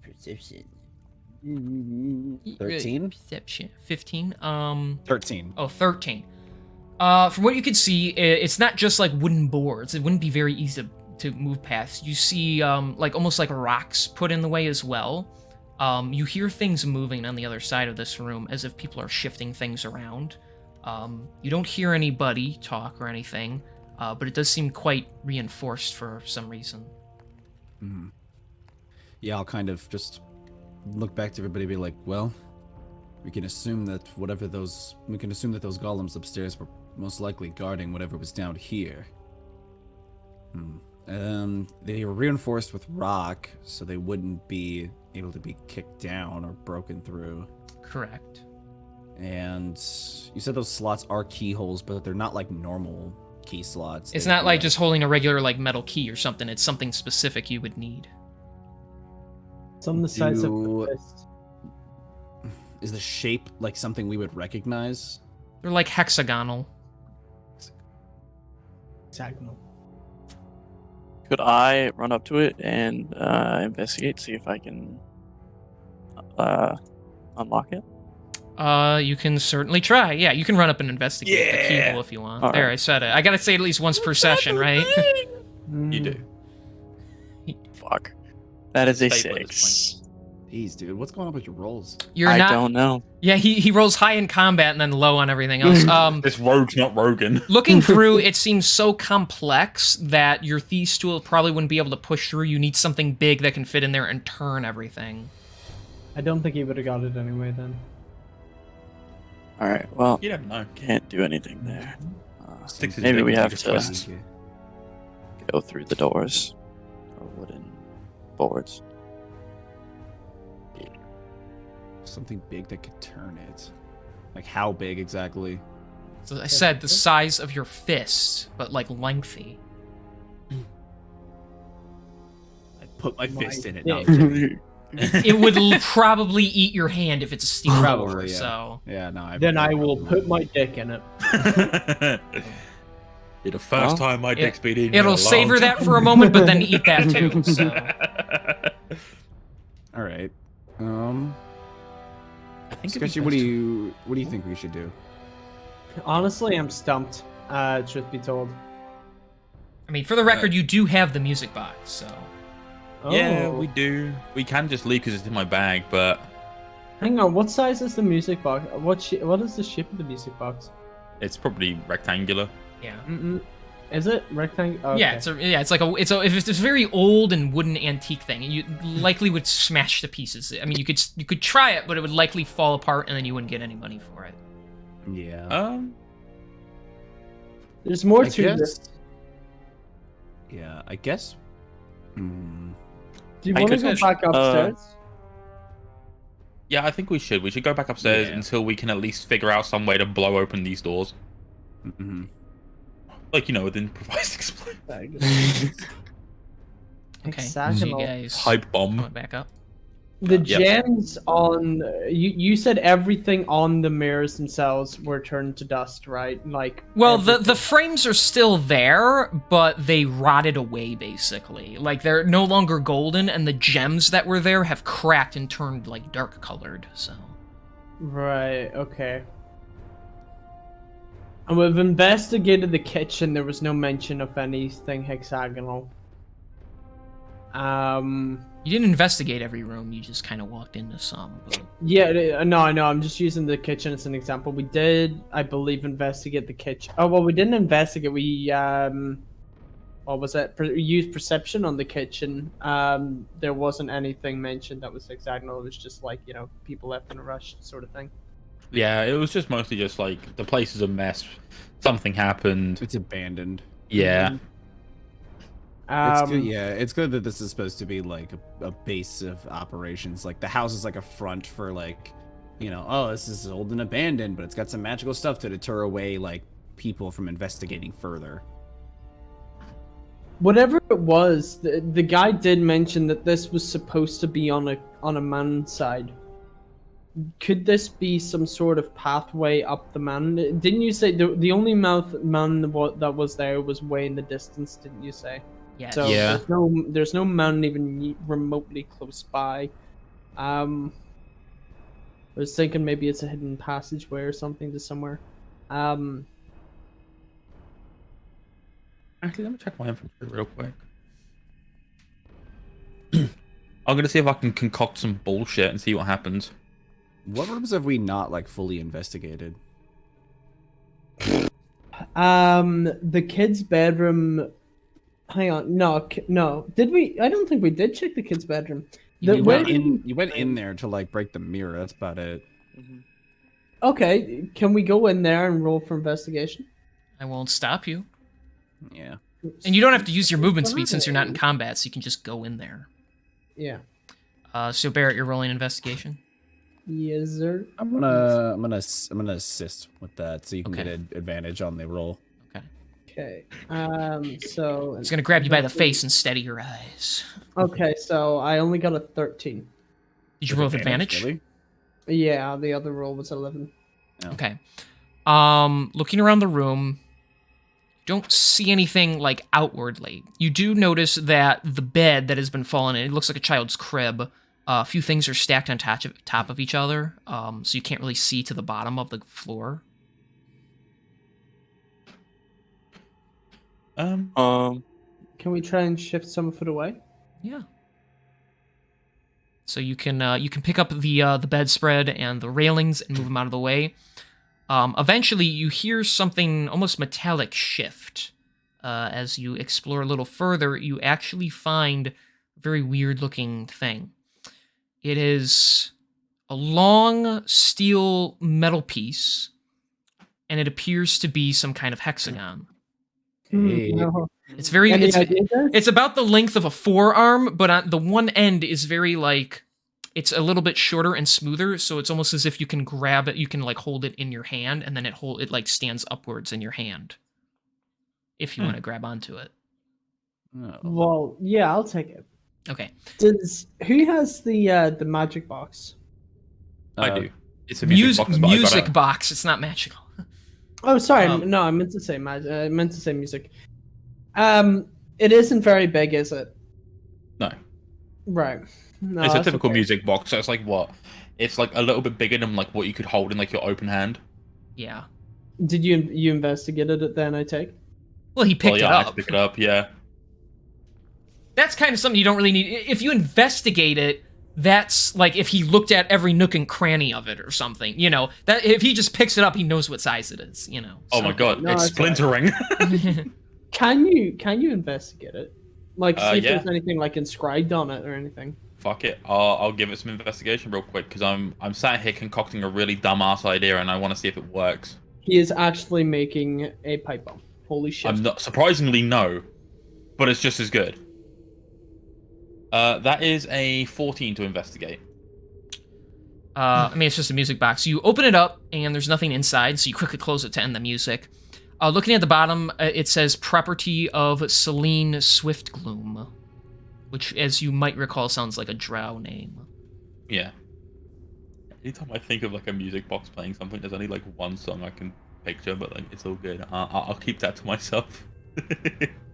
Perception. 13? Perception. 15. 13. Oh, 13. From what you can see, it's not just like wooden boards. It wouldn't be very easy to move past. You see, like almost like rocks put in the way as well. You hear things moving on the other side of this room as if people are shifting things around. You don't hear anybody talk or anything, but it does seem quite reinforced for some reason. Mhm. Yeah, I'll kind of just look back to everybody and be like, well, we can assume that those golems upstairs were most likely guarding whatever was down here. They were reinforced with rock, so they wouldn't be able to be kicked down or broken through. Correct. And you said those slots are keyholes, but they're not like normal key slots. It's They'd not be like just holding a regular like metal key or something. It's something specific you would need. It's on the size of Do- the fist. Is the shape like something we would recognize? They're like hexagonal. Hexagonal. Could I run up to it and investigate, see if I can unlock it? You can certainly try. Yeah, you can run up and investigate the Yeah. keyhole if you want. All There, right. I said it. I gotta say at least once per session, right? You do. Fuck. That is a Stable at this 6. Jeez, dude, what's going on with your rolls? You're I not. don't know. Yeah, he rolls high in combat and then low on everything else. This rogue's not Rogan. Looking through, it seems so complex that your thief tool probably wouldn't be able to push through. You need something big that can fit in there and turn everything. I don't think he would have got it anyway then. Alright, well, You never know. can't do anything there. Sticks his Maybe dick we in have just to twists. go through the doors. Or wooden boards. Something big that could turn it. Like how big exactly? So I said the size of your fist, but like lengthy. I put my My fist in it. dick. No, I'm kidding. It would probably eat your hand if it's a steel door. Probably, yeah. So Yeah, no. Then I will put my dick in it. You're the first time my dick's been eaten. it'll savor that for a moment, but then eat that too. So All right. I think Sketchy, what do you think we should do? Honestly, I'm stumped. Truth be told. I mean, for the record, you do have the music box, so Yeah, Oh. we do. We can just leave because it's in my bag, but Hang on, what size is the music box? What is the shape of the music box? it's probably rectangular. yeah. Is it rectangle? Yeah, it's like if it's a very old and wooden antique thing, you likely would smash to pieces. I mean, you could try it, but it would likely fall apart, and then you wouldn't get any money for it. Yeah. There's more I to guess- this. Yeah, I guess. Do you I want to could go actually- back upstairs? Yeah, I think we should. We should go back upstairs Yeah. until we can at least figure out some way to blow open these doors. Mm-hmm. Like, you know, with improvised explosion. Okay, so Hexagonal. you guys Pipe bomb. going back up. The Yes. gems on you said everything on the mirrors themselves were turned to dust, right? Like Well, everything. the frames are still there, but they rotted away basically. Like they're no longer golden, and the gems that were there have cracked and turned like dark colored. So Right, okay. And we've investigated the kitchen. There was no mention of anything hexagonal. You didn't investigate every room. You just kind of walked into some. But... Yeah, no, I know. I'm just using the kitchen as an example. We did, I believe, investigate the kitchen. Oh, well, we didn't investigate. We, what was it? We used perception on the kitchen. There wasn't anything mentioned that was hexagonal. It was just like, you know, people left in a rush sort of thing. Yeah, it was just mostly just like the place is a mess. Something happened. It's abandoned. Yeah. It's good, yeah, it's good that this is supposed to be like a base of operations. Like the house is like a front for like, you know, oh, this is old and abandoned, but it's got some magical stuff to deter away like people from investigating further. Whatever it was, the guy did mention that this was supposed to be on a mountain side. Could this be some sort of pathway up the mountain? Didn't you say the only mountain that was there was way in the distance? Didn't you say? Yes. So Yeah. there's no mountain even remotely close by. I was thinking maybe it's a hidden passageway or something to somewhere. Actually, let me check my inventory real quick. I'm gonna see if I can concoct some bullshit and see what happens. What rooms have we not like fully investigated? The kid's bedroom. Hang on, no. Did we? I don't think we did check the kid's bedroom. You went in there to like break the mirror. That's about it. Okay, can we go in there and roll for investigation? I won't stop you. Yeah. And you don't have to use your movement speed since you're not in combat, so you can just go in there. Yeah. So Barrett, you're rolling investigation. Yes, sir. I'm gonna assist with that so you can Okay. get an advantage on the roll. Okay. So It's gonna grab you by the face and steady your eyes. Okay, so I only got a 13. Did you roll with advantage? Really? Yeah, the other roll was 11. Okay. Looking around the room, you don't see anything like outwardly. You do notice that the bed that has been fallen in, it looks like a child's crib. A few things are stacked on top of each other, so you can't really see to the bottom of the floor. Can we try and shift some of it away? Yeah. So you can pick up the bedspread and the railings and move them out of the way. Eventually, you hear something almost metallic shift. As you explore a little further, you actually find a very weird-looking thing. It is a long steel metal piece, and it appears to be some kind of hexagon. Hey. No. It's very Any idea, guys? it's about the length of a forearm, but on the one end is very like it's a little bit shorter and smoother, so it's almost as if you can grab it, you can like hold it in your hand, and then it like stands upwards in your hand. If you want to grab onto it. Oh. Well, yeah, I'll take it. Okay. Who has the magic box? I do. It's a music box, but I music gotta- box. It's not magical. Oh, sorry. Um, I meant to say I meant to say music. It isn't very big, is it? No. Right. No, It's a that's typical okay. music box, so it's like what? It's like a little bit bigger than like what you could hold in like your open hand. Yeah. Did you investigated it then? I take. Well, he picked Well, yeah, it I had to up. pick it up, yeah. That's kind of something you don't really need. If you investigate it, that's like if he looked at every nook and cranny of it or something. You know, that if he just picks it up, he knows what size it is. You know. Oh my god, No, it's it's alright. splintering. Can you investigate it? Like, see if Yeah. there's anything like inscribed on it or anything. Fuck it, I'll give it some investigation real quick because I'm sat here concocting a really dumbass idea and I want to see if it works. He is actually making a pipe bomb. Holy shit! I'm not surprisingly no, but it's just as good. That is a 14 to investigate. I mean, it's just a music box. You open it up, and there's nothing inside, so you quickly close it to end the music. Looking at the bottom, it says property of Celine Swiftgloom, which, as you might recall, sounds like a drow name. Yeah. Anytime I think of like a music box playing something, there's only like one song I can picture, but like it's all good. I'll keep that to myself.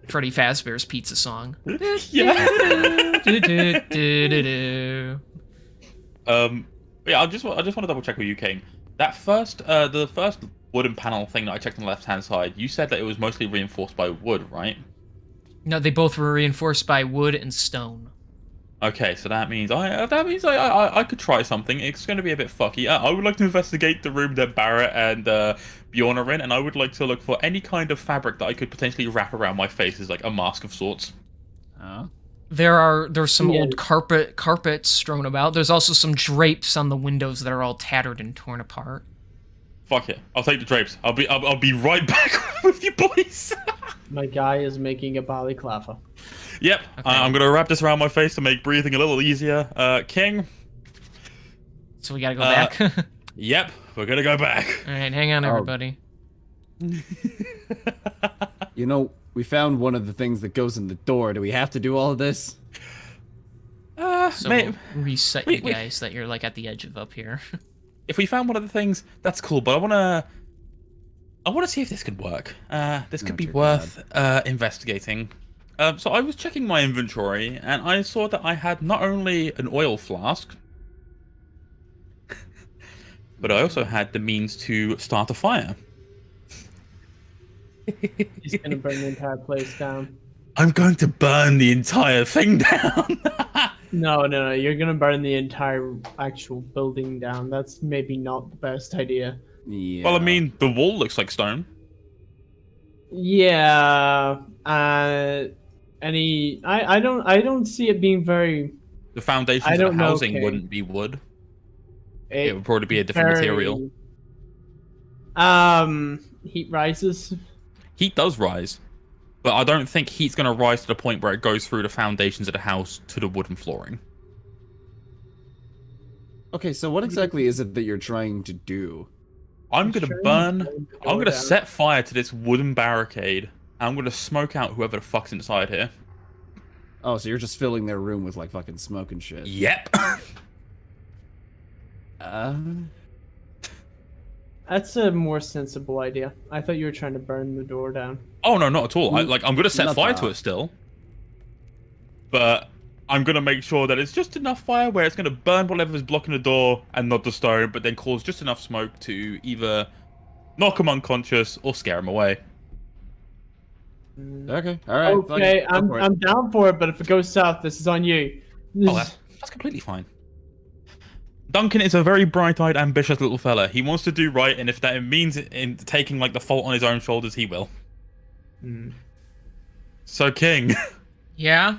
Freddy Fazbear's Pizza Song. Yeah. Do-do-do-do-do. Yeah, I just want to double check with you, King. That first, the first wooden panel thing that I checked on the left-hand side, you said that it was mostly reinforced by wood, right? No, they both were reinforced by wood and stone. Okay, so that means I could try something. It's going to be a bit fucky. I would like to investigate the room that Barrett and Bjorn are in, and I would like to look for any kind of fabric that I could potentially wrap around my face as like a mask of sorts. There's some Yeah. old carpets strewn about. There's also some drapes on the windows that are all tattered and torn apart. Fuck it, I'll take the drapes. I'll be right back with you boys. My guy is making a balaclava. Yep, Okay. I'm gonna wrap this around my face to make breathing a little easier. King. So we gotta go back. All Yep, we're gonna go back. right, hang on, Oh. everybody. You know, we found one of the things that goes in the door. Do we have to do all of this? So Mate, we'll reset wait, you guys that you're like at the edge of up here. if we found one of the things, that's cool. But I wanna see if this could work. This could Oh, be dear worth investigating. So I was checking my inventory, and I saw that I had not only an oil flask, but I also had the means to start a fire. He's gonna burn the entire place down. I'm going to burn the entire thing down. No, you're gonna burn the entire actual building down. That's maybe not the best idea. Yeah. Well, I mean, the wall looks like stone. Yeah. I don't see it being very. The foundations I of the don't know, housing King. wouldn't be wood. It would probably be a different material. Heat rises. Heat does rise, but I don't think heat's going to rise to the point where it goes through the foundations of the house to the wooden flooring. Okay, so what exactly is it that you're trying to do? I'm going to Sure, burn. burn the I'm door going to down. set fire to this wooden barricade, and I'm going to smoke out whoever the fuck's inside here. Oh, so you're just filling their room with like fucking smoke and shit. Yep. That's a more sensible idea. I thought you were trying to burn the door down. Oh no, not at all. I'm going to set Not fire that. to it still, but I'm going to make sure that it's just enough fire where it's going to burn whatever's blocking the door and not the stone, but then cause just enough smoke to either knock them unconscious or scare them away. Okay, all right. Okay, fine, go for it. I'm down for it, but if it goes south, this is on you. Oh, that's completely fine. Duncan is a very bright-eyed, ambitious little fella. He wants to do right, and if that means in taking like the fault on his own shoulders, he will. So, King, Yeah.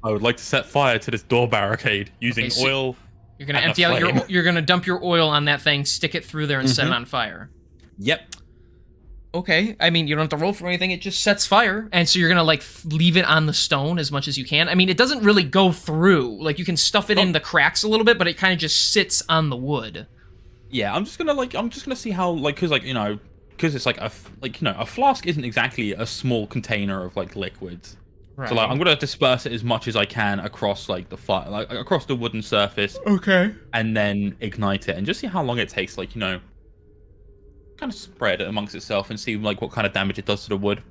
I would like to set fire to this door barricade using Okay, so- oil. You're gonna And a empty out flame. you're gonna dump your oil on that thing, stick it through there, and set it on fire. Yep. Okay, I mean, you don't have to roll for anything, it just sets fire. And so you're gonna, like, leave it on the stone as much as you can. I mean, it doesn't really go through. Like, you can stuff it in the cracks a little bit, but it kind of just sits on the wood. Yeah, I'm just gonna see how, like, because it's like a flask isn't exactly a small container of like liquids. Right. So like I'm gonna disperse it as much as I can across like the fire, like across the wooden surface, Okay. and then ignite it and just see how long it takes, like, kind of spread it amongst itself and see like what kind of damage it does to the wood.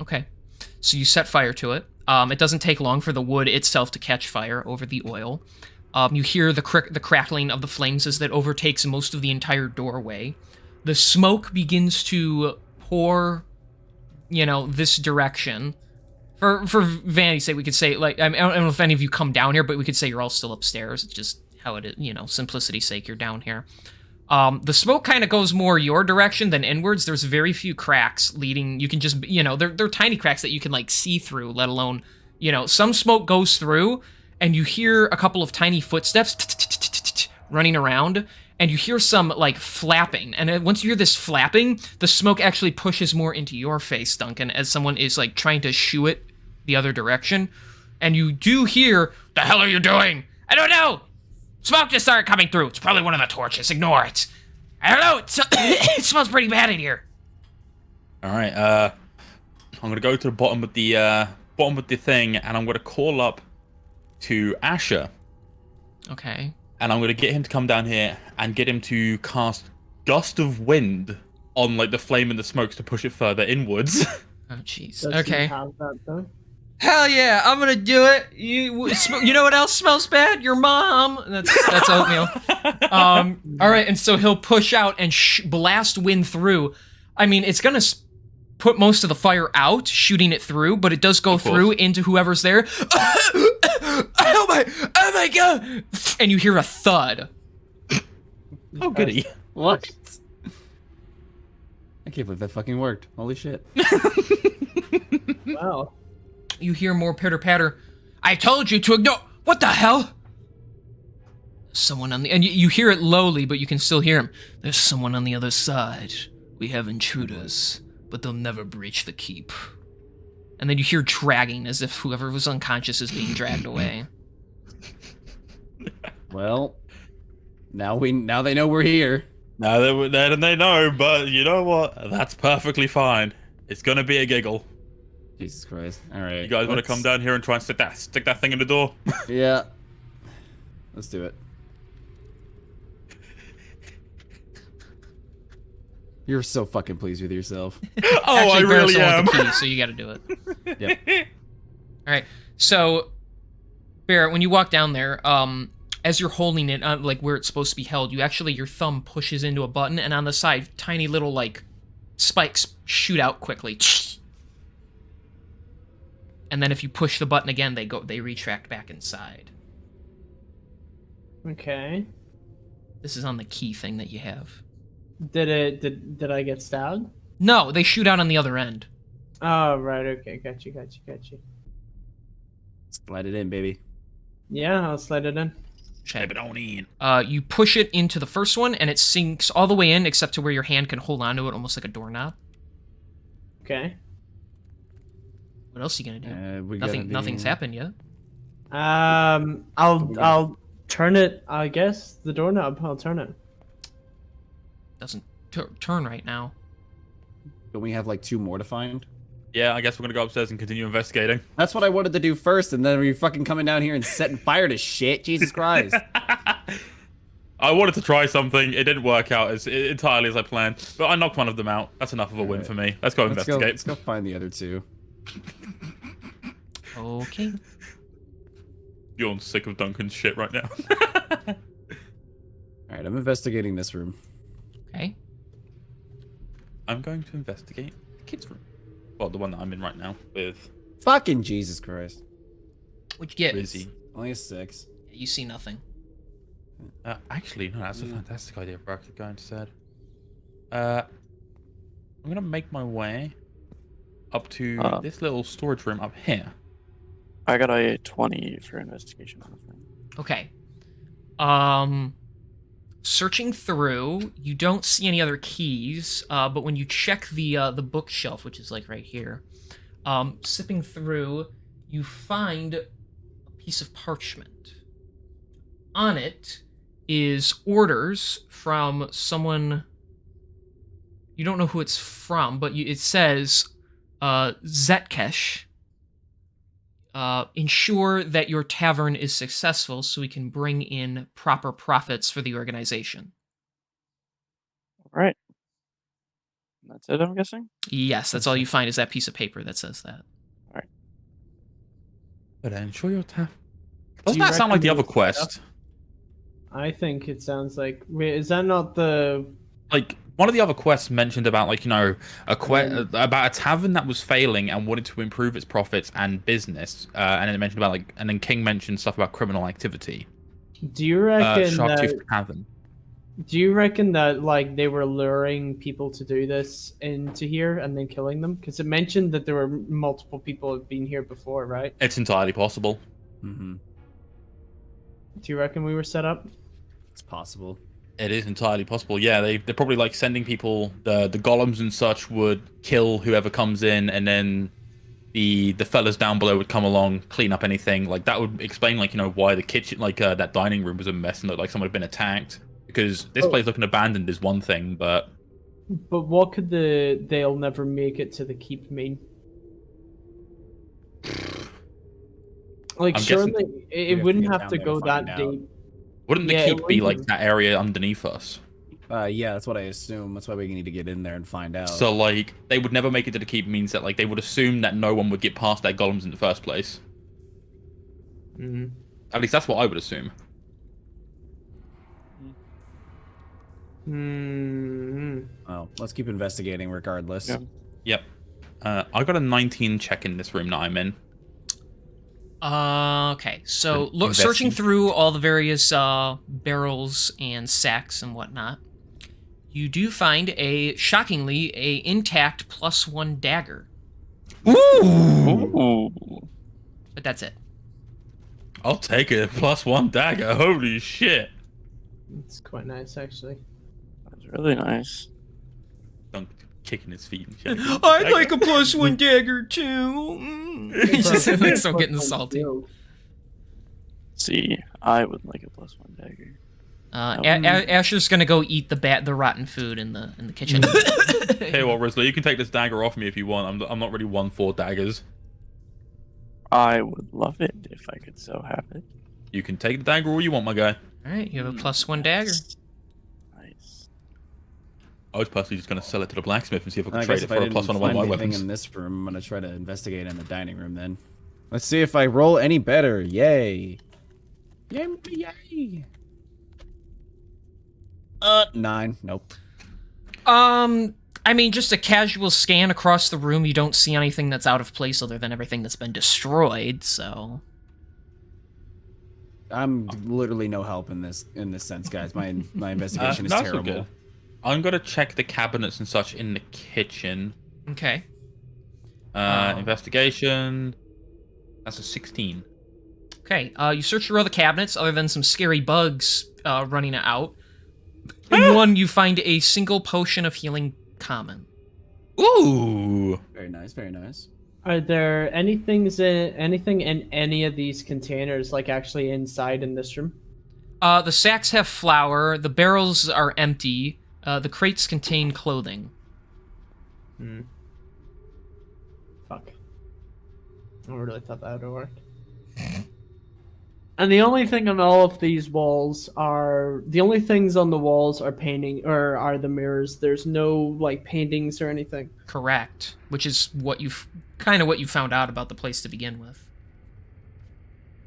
Okay. So you set fire to it. It doesn't take long for the wood itself to catch fire over the oil. You hear the crackling of the flames as that overtakes most of the entire doorway. The smoke begins to pour, this direction. For vanity's sake, we could say, like, I don't know if any of you come down here, but we could say you're all still upstairs. It's just how it is, simplicity's sake, you're down here. The smoke kind of goes more your direction than inwards. There's very few cracks leading. You can just, they're tiny cracks that you can, like, see through, let alone, some smoke goes through, and you hear a couple of tiny footsteps running around, and you hear some, like, flapping. And once you hear this flapping, the smoke actually pushes more into your face, Duncan, as someone is, like, trying to shoo it the other direction. And you do hear, "The hell are you doing?" "I don't know. Smoke just started coming through. It's probably one of the torches. Ignore it." "I don't know. It smells pretty bad in here." All right. I'm gonna go to the bottom of the thing, and I'm gonna call up to Asher, Okay. and I'm gonna get him to come down here and get him to cast Gust of Wind on like the flame and the smokes to push it further inwards. Oh, jeez. Does Okay. he have that though? Hell yeah, I'm gonna do it. You know what else smells bad? Your mom. That's oatmeal. All right, and so he'll push out and blast wind through. I mean, it's gonna put most of the fire out, shooting it through, but it does go Of course. through into whoever's there. Help me! my god! And you hear a thud. Oh, goody. What? I can't believe that fucking worked. Holy shit. Wow. You hear more pitter patter. I told you to ignore. What the hell? Someone on the. And you hear it lowly, but you can still hear him. There's someone on the other side. We have intruders, but they'll never breach the keep. And then you hear dragging as if whoever was unconscious is being dragged away. Well, now they know we're here. Now they know, but you know what? That's perfectly fine. It's gonna be a giggle. Jesus Christ. All right. You guys want to come down here and try and stick that thing in the door? Yeah. Let's do it. You're so fucking pleased with yourself. Oh, Actually, I really Barrett's the one am. with the key, so you got to do it. Yep. All right. So, Barrett, when you walk down there, as you're holding it, like where it's supposed to be held, your thumb pushes into a button, and on the side, tiny little like spikes shoot out quickly. And then if you push the button again, they retract back inside. Okay. This is on the key thing that you have. Did I get stabbed? No, they shoot out on the other end. Oh, right. Okay. Got you. Slide it in, baby. Yeah, I'll slide it in. Slip it on in. You push it into the first one, and it sinks all the way in, except to where your hand can hold onto it, almost like a doorknob. Okay. What else are you gonna do? We gotta Nothing's do- happened yet. I'll turn it. I guess the doorknob. I'll turn it. Doesn't turn right now. Don't we have like 2 more to find? Yeah, I guess we're gonna go upstairs and continue investigating. That's what I wanted to do first, and then we're fucking coming down here and setting fire to shit. Jesus Christ. I wanted to try something. It didn't work out entirely as I planned, but I knocked one of them out. That's enough of a win Alright. for me. Let's go investigate. Let's go find the other 2. Okay. You're sick of Duncan's shit right now. Alright, I'm investigating this room. Okay. I'm going to investigate the kids' room. Well, the one that I'm in right now with Fucking Jesus Christ. What'd you get? Rizzy. Only a 6. You see nothing. Actually, no, that's a fantastic idea for I could go instead. I'm gonna make my way up to this little storage room up here. I got a 20 for investigation on the thing. Okay. Searching through, you don't see any other keys, but when you check the bookshelf, which is like right here, sipping through, you find a piece of parchment. On it is orders from someone. You don't know who it's from, but it says, Zetkesh. Ensure that your tavern is successful so we can bring in proper profits for the organization. All right. That's it, I'm guessing? Yes, that's all you find is that piece of paper that says that. But ensure your tavern. Doesn't you that sound like the reckon other we- quest? I think it sounds like. Wait, is that not the? Like one of the other quests mentioned about like about a tavern that was failing and wanted to improve its profits and business, and it mentioned about and then King mentioned stuff about criminal activity. Do you reckon that? Sharktooth Tavern. Do you reckon that like they were luring people to do this into here and then killing them? Because it mentioned that there were multiple people who've been here before, right? It's entirely possible. Mm-hmm. Do you reckon we were set up? It's possible. It is entirely possible. Yeah, they're probably like sending people. The golems and such would kill whoever comes in, and then the fellas down below would come along, clean up anything. Like that would explain why the kitchen, that dining room was a mess and looked like someone had been attacked. Because this place looking abandoned is one thing, but But what could they'll never make it to the keep mean? Like I'm surely guessing it have to wouldn't get have down to there go and find that out. deep. wouldn't the Yeah, it keep be like wouldn't. that area underneath us? Yeah, that's what I assume. That's why we need to get in there and find out. So like they would never make it to the keep means that like they would assume that no one would get past their golems in the first place. Mhm. At least that's what I would assume. Hmm. Well, let's keep investigating regardless. Yeah. Yep. I got a 19 check in this room that I'm in. Okay, so searching through all the various barrels and sacks and whatnot, you do find shockingly, a intact +1 dagger. Ooh. But that's it. I'll take it. +1 dagger. Holy shit. It's quite nice, actually. That's really nice. Dunk kicking his feet and shit. I'd like a +1 dagger too. He's just like so getting salty. See, I would like a +1 dagger. Asher's gonna go eat the rotten food in the kitchen. Hey, what, Risley? You can take this dagger off me if you want. I'm not really one for daggers. I would love it if I could so have it. You can take the dagger all you want, my guy. All right, you have a +1 dagger. Nice. I was personally just gonna sell it to the blacksmith and see if I I could guess trade it if for I a didn't +1 on one find of my anything weapons. in this room, I'm gonna try to investigate in the dining room then. Let's see if I roll any better. Yay! Yay! 9. Nope. I mean, just a casual scan across the room, you don't see anything that's out of place other than everything that's been destroyed, so... I'm literally no help in this sense, guys. My investigation is That's all terrible. good. I'm gonna check the cabinets and such in the kitchen. Okay. Investigation. That's a 16. Okay, you search through all the cabinets, other than some scary bugs running out. In one, you find a single potion of healing common. Ooh. Very nice, very nice. Are there anything in any of these containers, like actually inside in this room? The sacks have flour, the barrels are empty, the crates contain clothing. Fuck. I really thought that would have worked. And the only thing on all of these walls the only things on the walls are painting, or are the mirrors. There's no, like, paintings or anything. Correct. Which is what you found out about the place to begin with.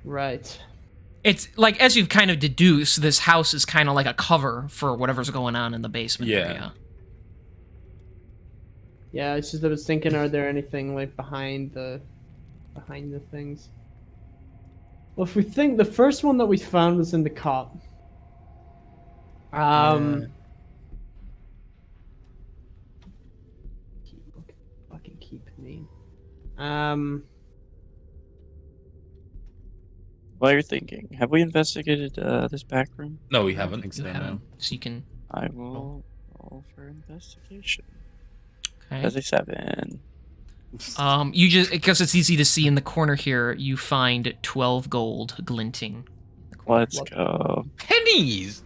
Right. It's, like, as you've kind of deduced, this house is kind of like a cover for whatever's going on in the basement area. Yeah, it's just I was thinking, are there anything, like, behind the things? Well, if we think the first one that we found was in the cot. Fucking keep name. While you're thinking, have we investigated this back room? No, we I don't haven't. think You so, haven't. no. So you can... I will roll for investigation. Okay. As a 7. You just, because it's easy to see in the corner here, you find 12 gold glinting. Let's go. Pennies.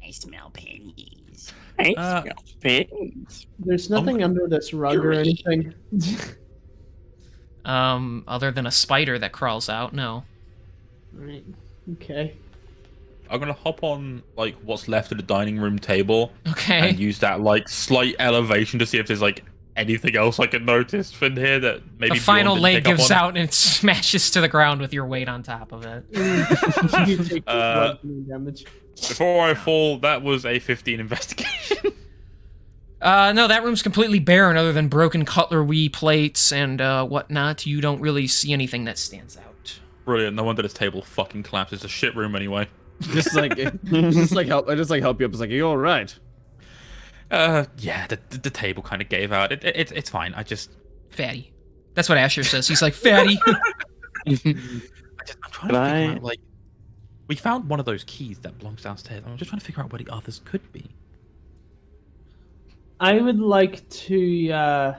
I smell pennies. I Uh, smell pigs. There's nothing under this rug or anything. Other than a spider that crawls out, no. Right. Okay. I'm gonna hop on like what's left of the dining room table Okay. and use that like slight elevation to see if there's like anything else I can notice from here that maybe The final Bjorn didn't leg pick up gives on. out and it smashes to the ground with your weight on top of it. You take bludgeoning damage. Before I fall, that was a 15 investigation. No, that room's completely barren other than broken cutlery, plates, and whatnot. You don't really see anything that stands out. Brilliant. No wonder this table fucking collapsed. It's a shit room anyway. just like help. I just like help you up. It's like, are you all right? Yeah, the table kind of gave out. It's fine. I'm Fatty. That's what Asher says. He's like, fatty. trying to figure I- out like we found one of those keys that belongs downstairs. I'm just trying to figure out where the others could be. I would like to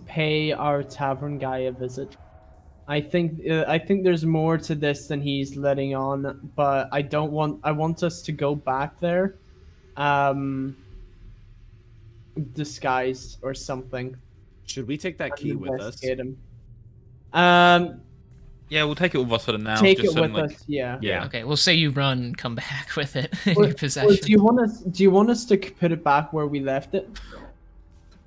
pay our tavern guy a visit. I think there's more to this than he's letting on, but I want us to go back there, disguised or something. Should we take that and key with us? investigate him. Yeah, we'll take it with us for the now. Take just it so, with like, us. Yeah. Yeah. Okay, we'll say you run and come back with it in Or- your or possession. do you want us to put it back where we left it?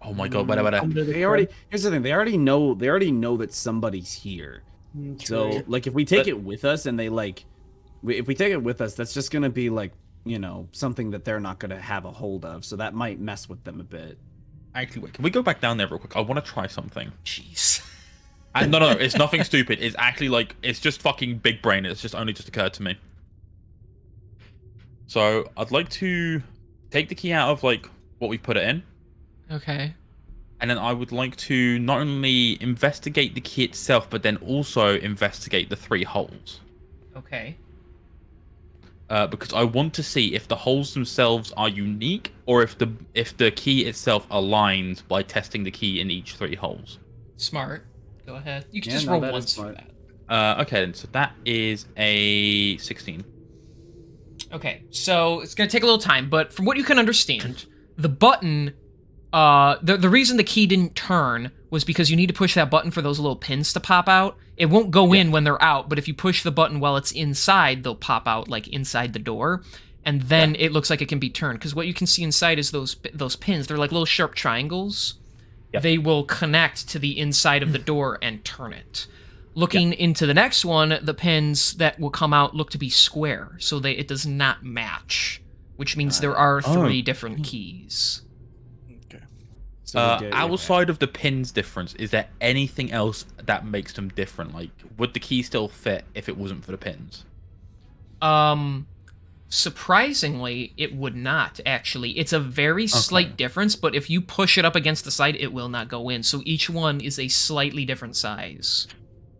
Oh my god, wait. Under the They already. crib? Here's the thing. They already know that somebody's here. So True. like, if we take But- it with us and they like, if we take it with us, that's just gonna be like, you know, something that they're not gonna have a hold of. So that might mess with them a bit. Actually, wait. Can we go back down there real quick? I want to try something. Jeez. And no, it's nothing stupid. It's actually like it's just fucking big brain. It's just only just occurred to me. So I'd like to take the key out of like what we put it in, Okay. and then I would like to not only investigate the key itself, but then also investigate the 3 holes. Okay. Because I want to see if the holes themselves are unique, or if the key itself aligns by testing the key in each 3 holes. Smart. Go ahead. You can Yeah, just no, roll that is once for smart. that. Okay, then, so that is a 16. Okay, so it's gonna take a little time, but from what you can understand, the button, the reason the key didn't turn was because you need to push that button for those little pins to pop out. It won't go in when they're out, but if you push the button while it's inside, they'll pop out like inside the door, and then it looks like it can be turned. Because what you can see inside is those pins. They're like little sharp triangles. Yep. They will connect to the inside of the door and turn it. Looking into the next one, the pins that will come out look to be square, so it does not match, which means there are 3 different keys. Okay. So we get- Outside of the pins difference, is there anything else that makes them different? Like, would the key still fit if it wasn't for the pins? Surprisingly, it would not, actually. It's a very slight difference, but if you push it up against the side, it will not go in. So each one is a slightly different size.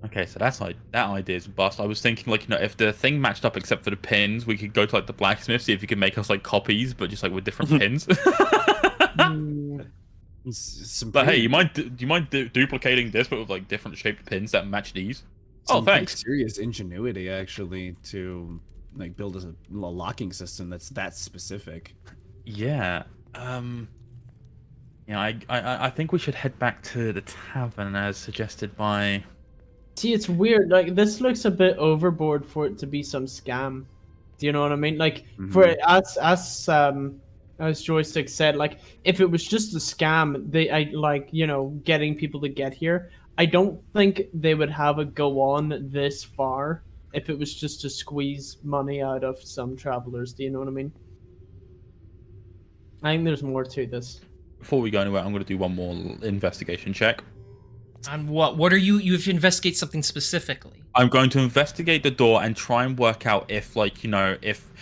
Okay, so that idea is bust. I was thinking, like, if the thing matched up except for the pins, we could go to like the blacksmith, see if he could make us like copies, but just like with different pins. some But hey, pretty- do you mind duplicating this, but with like different shaped pins that match these? some pretty Thanks. serious ingenuity actually to like build a locking system that's that specific. Yeah. Yeah. I think we should head back to the tavern as suggested by. See, it's weird. Like, this looks a bit overboard for it to be some scam. Do you know what I mean? Like, for as Joystick said, like, if it was just a scam, getting people to get here, I don't think they would have it go on this far if it was just to squeeze money out of some travelers. Do you know what I mean? I think there's more to this. Before we go anywhere, I'm going to do one more investigation check. On what? What are you have to investigate something specifically? I'm going to investigate the door and try and work out if, like, if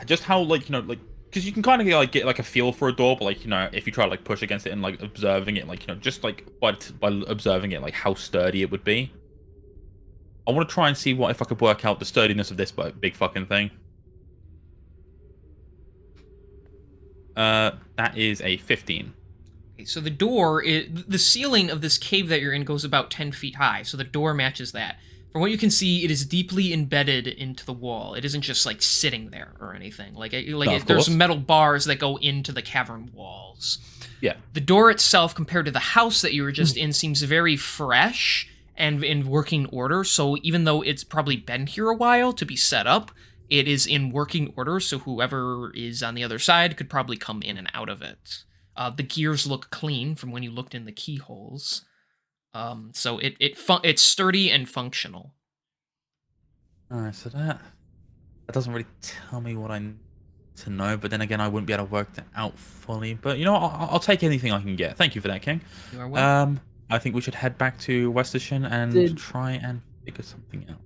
just how, like, because you can kind of get like a feel for a door, but like, if you try to like push against it and like observing it, like, just like by observing it, like how sturdy it would be. I want to try and see if I could work out the sturdiness of this big fucking thing. That is a 15. Okay, so the door, the ceiling of this cave that you're in goes about 10 feet high, so the door matches that. From what you can see, it is deeply embedded into the wall. It isn't just like sitting there or anything. There's course. metal bars that go into the cavern walls. Yeah. The door itself, compared to the house that you were just in, seems very fresh and in working order. So even though it's probably been here a while to be set up, it is in working order. So whoever is on the other side could probably come in and out of it. The gears look clean from when you looked in the keyholes. So it's sturdy and functional. Alright, so that doesn't really tell me what I need to know, but then again, I wouldn't be able to work that out fully. But you know, I'll take anything I can get. Thank you for that, King. You are welcome. I think we should head back to Westershire and try and figure something out.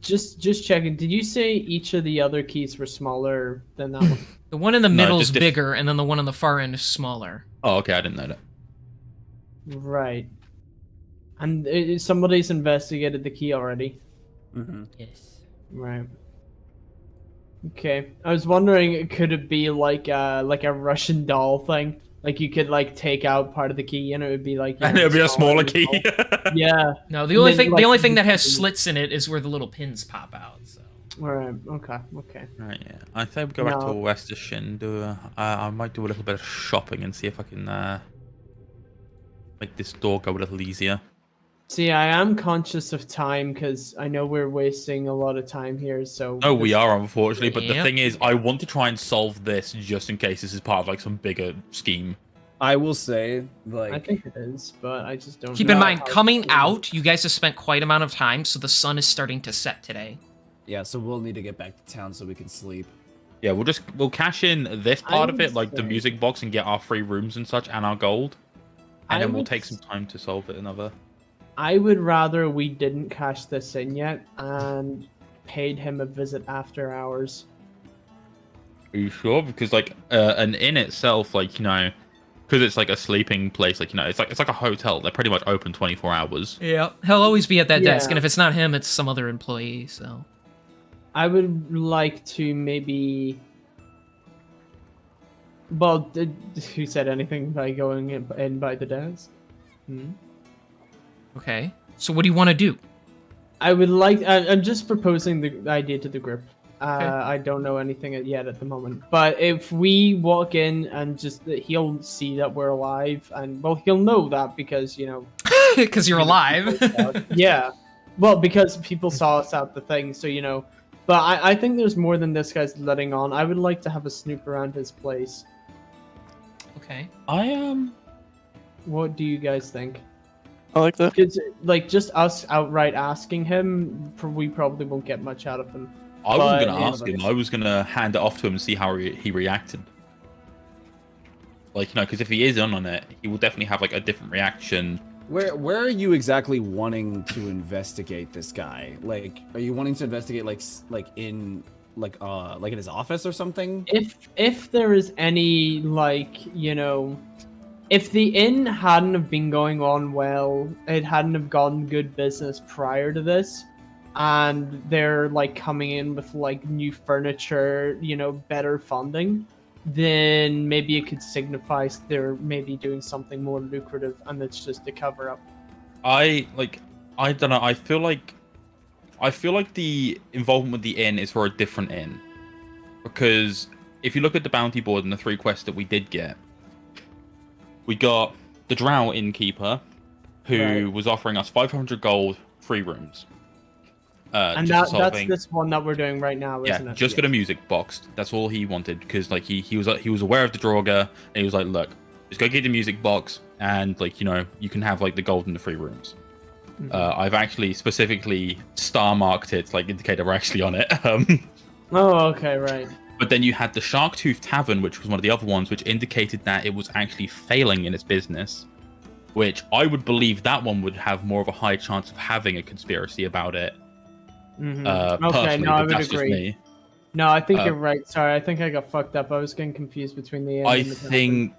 Just checking. Did you say each of the other keys were smaller than that one? The one in the No, middle is just bigger, and then the one on the far end is smaller. Oh, okay, I didn't know that. Right. And somebody's investigated the key already. Yes. Right. Okay. I was wondering, could it be like a Russian doll thing? Like you could like take out part of the key, and it would be like. And it would be a smaller key. Yeah. No, the only then, thing like, that has slits in it is where the little pins pop out. So. Alright. Okay. Okay. Right, yeah. I think we go back to No. Westershire and do. I might do a little bit of shopping and see if I can make this door go a little easier. See, I am conscious of time because I know we're wasting a lot of time here. So. Oh, we are, unfortunately. But the Yep. thing is, I want to try and solve this just in case this is part of like some bigger scheme. I will say, like, I think it is, but I just don't. Keep in know mind, how coming to- out, you guys have spent quite amount of time, so the sun is starting to set today. yeah, so we'll need to get back to town so we can sleep. Yeah, we'll cash in this part of would it, like the say- music box, and get our free rooms and such, and our gold, and I then we'll would take some time to solve it another. I would rather we didn't cash this in yet and paid him a visit after hours. Are you sure? Because like an inn itself, like because it's like a sleeping place, like it's like a hotel. They're pretty much open 24 hours. Yeah, he'll always be at that desk, Yeah. and if it's not him, it's some other employee. So I would like to maybe. Well, who said anything by going in by the desk? okay. So what do you want to do? I would like. I'm just proposing the idea to the group. Okay. I don't know anything yet at the moment, but if we walk in and he'll see that we're alive, and well, he'll know that because Because you're alive. yeah. Well, because people saw us at the thing, so But I think there's more than this guy's letting on. I would like to have a snoop around his place. Okay. I am. What do you guys think? I like that. It's like just us outright asking him, we probably won't get much out of him. I wasn't But, gonna ask him. I was gonna hand it off to him and see how he reacted. Like because if he is in on it, he will definitely have like a different reaction. Where are you exactly wanting to investigate this guy? Like, are you wanting to investigate like in his office or something? If there is any if the inn hadn't have been going on well, it hadn't have gotten good business prior to this, and they're like coming in with like new furniture, better funding, then maybe it could signify they're maybe doing something more lucrative, and it's just a cover up. I don't know. I feel like the involvement with the inn is for a different inn, because if you look at the bounty board and the 3 quests that we did get, we got the Drow innkeeper, who Right. was offering us 500 gold, 3 rooms. And just that's solving- this one that we're doing right now, isn't yeah, it? just for the music box. That's all he wanted, because like he was aware of the Draugr, and he was like, look, just go get the music box, and like you can have like the gold in the 3 rooms. I've actually specifically star marked it, like indicator we're actually on it. Oh, okay, right. But then you had the Sharktooth Tavern, which was one of the other ones, which indicated that it was actually failing in its business, which I would believe that one would have more of a high chance of having a conspiracy about it. Okay, Personally, no, I but would that's just agree. me. No, I think you're right. Sorry, I think I got fucked up. I was getting confused between the inn I and the tavern.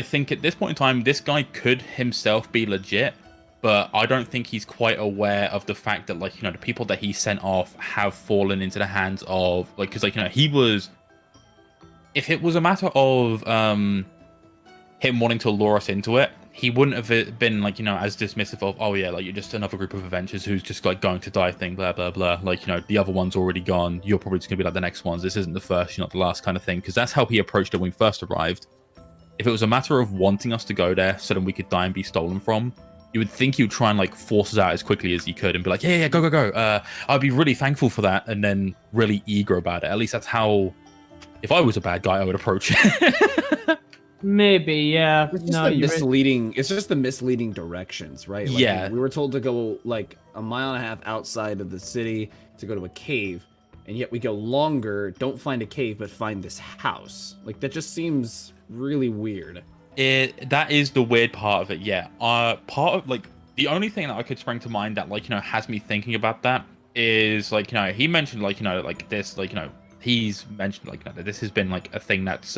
think at this point in time, this guy could himself be legit, but I don't think he's quite aware of the fact that the people that he sent off have fallen into the hands of because he was. If it was a matter of him wanting to lure us into it, he wouldn't have been as dismissive of, oh yeah, you're just another group of adventurers who's just going to die thing, blah blah blah. The other one's already gone. You're probably just gonna be like the next ones. This isn't the first, you're not the last kind of thing. Because that's how he approached it when we first arrived. If it was a matter of wanting us to go there so that we could die and be stolen from, you would think he would try and force us out as quickly as he could and be like, yeah, go. I'd be really thankful for that, and then really eager about it. At least that's how, if I was a bad guy, I would approach it. Maybe, yeah. It's just No, the you're right. misleading. It's just the misleading directions, right? Yeah. We were told to go like a mile and a half outside of the city to go to a cave, and yet we go longer, don't find a cave, but find this house. That just seems really weird. That is the weird part of it, yeah. Part of the only thing that I could spring to mind that has me thinking about that is he mentioned this he's mentioned that this has been a thing that's